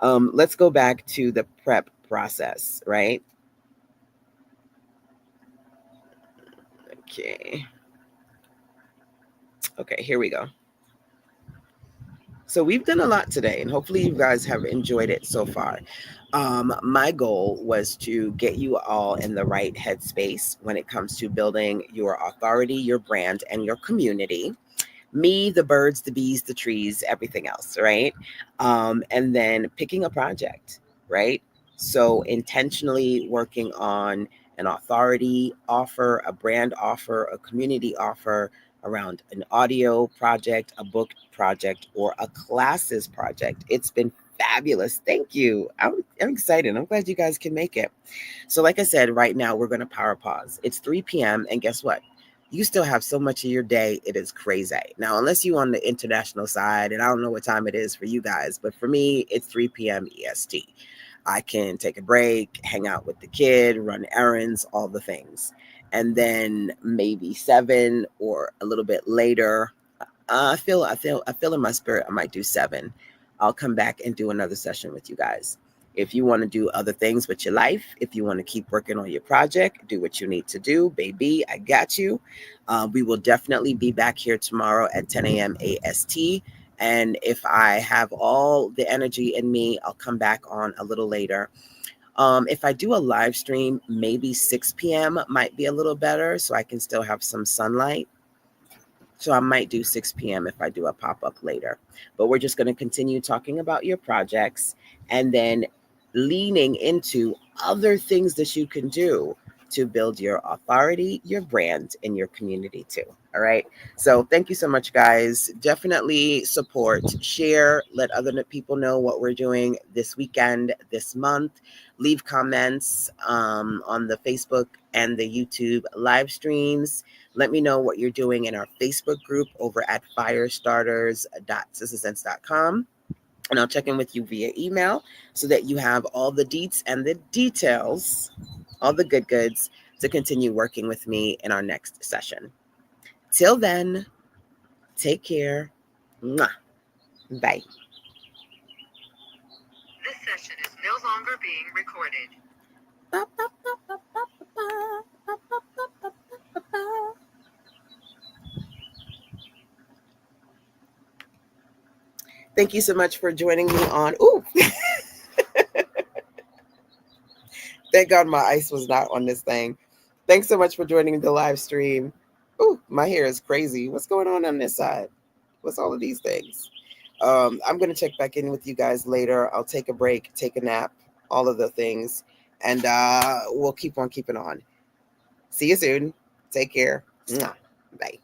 Let's go back to the prep process, right? Okay. Okay, here we go. So we've done a lot today, and hopefully you guys have enjoyed it so far. My goal was to get you all in the right headspace when it comes to building your authority, your brand, and your community. Me, the birds, the bees, the trees, everything else, right? And then picking a project, right? So intentionally working on an authority offer, a brand offer, a community offer around an audio project, a book project, or a classes project. It's been fabulous. Thank you. I'm excited. I'm glad you guys can make it. So, like I said, right now we're going to power pause. It's 3 p.m. And guess what? You still have so much of your day. It is crazy. Now, unless you're on the international side, and I don't know what time it is for you guys, but for me, it's 3 p.m. EST. I can take a break, hang out with the kid, run errands, all the things. And then maybe 7 or a little bit later, I feel in my spirit I might do 7. I'll come back and do another session with you guys. If you want to do other things with your life, if you want to keep working on your project, do what you need to do, baby. I got you. We will definitely be back here tomorrow at 10 a.m. AST. And if I have all the energy in me, I'll come back on a little later. If I do a live stream, maybe 6 p.m. might be a little better so I can still have some sunlight. So I might do 6 p.m. if I do a pop-up later. But we're just going to continue talking about your projects and then leaning into other things that you can do to build your authority, your brand, and your community too. All right. So thank you so much, guys. Definitely support, share, let other people know what we're doing this weekend, this month. Leave comments on the Facebook and the YouTube live streams. Let me know what you're doing in our Facebook group over at firestarters.sistersense.com. And I'll check in with you via email so that you have all the deets and the details, all the good goods to continue working with me in our next session. Till then, take care. Mwah. Bye. This session is no longer being recorded. Thank you so much for joining me on. Ooh. Thank God my ice was not on this thing. Thanks so much for joining the live stream. Ooh, my hair is crazy. What's going on this side? What's all of these things? I'm going to check back in with you guys later. I'll take a break, take a nap, all of the things. And we'll keep on keeping on. See you soon. Take care. Mwah. Bye.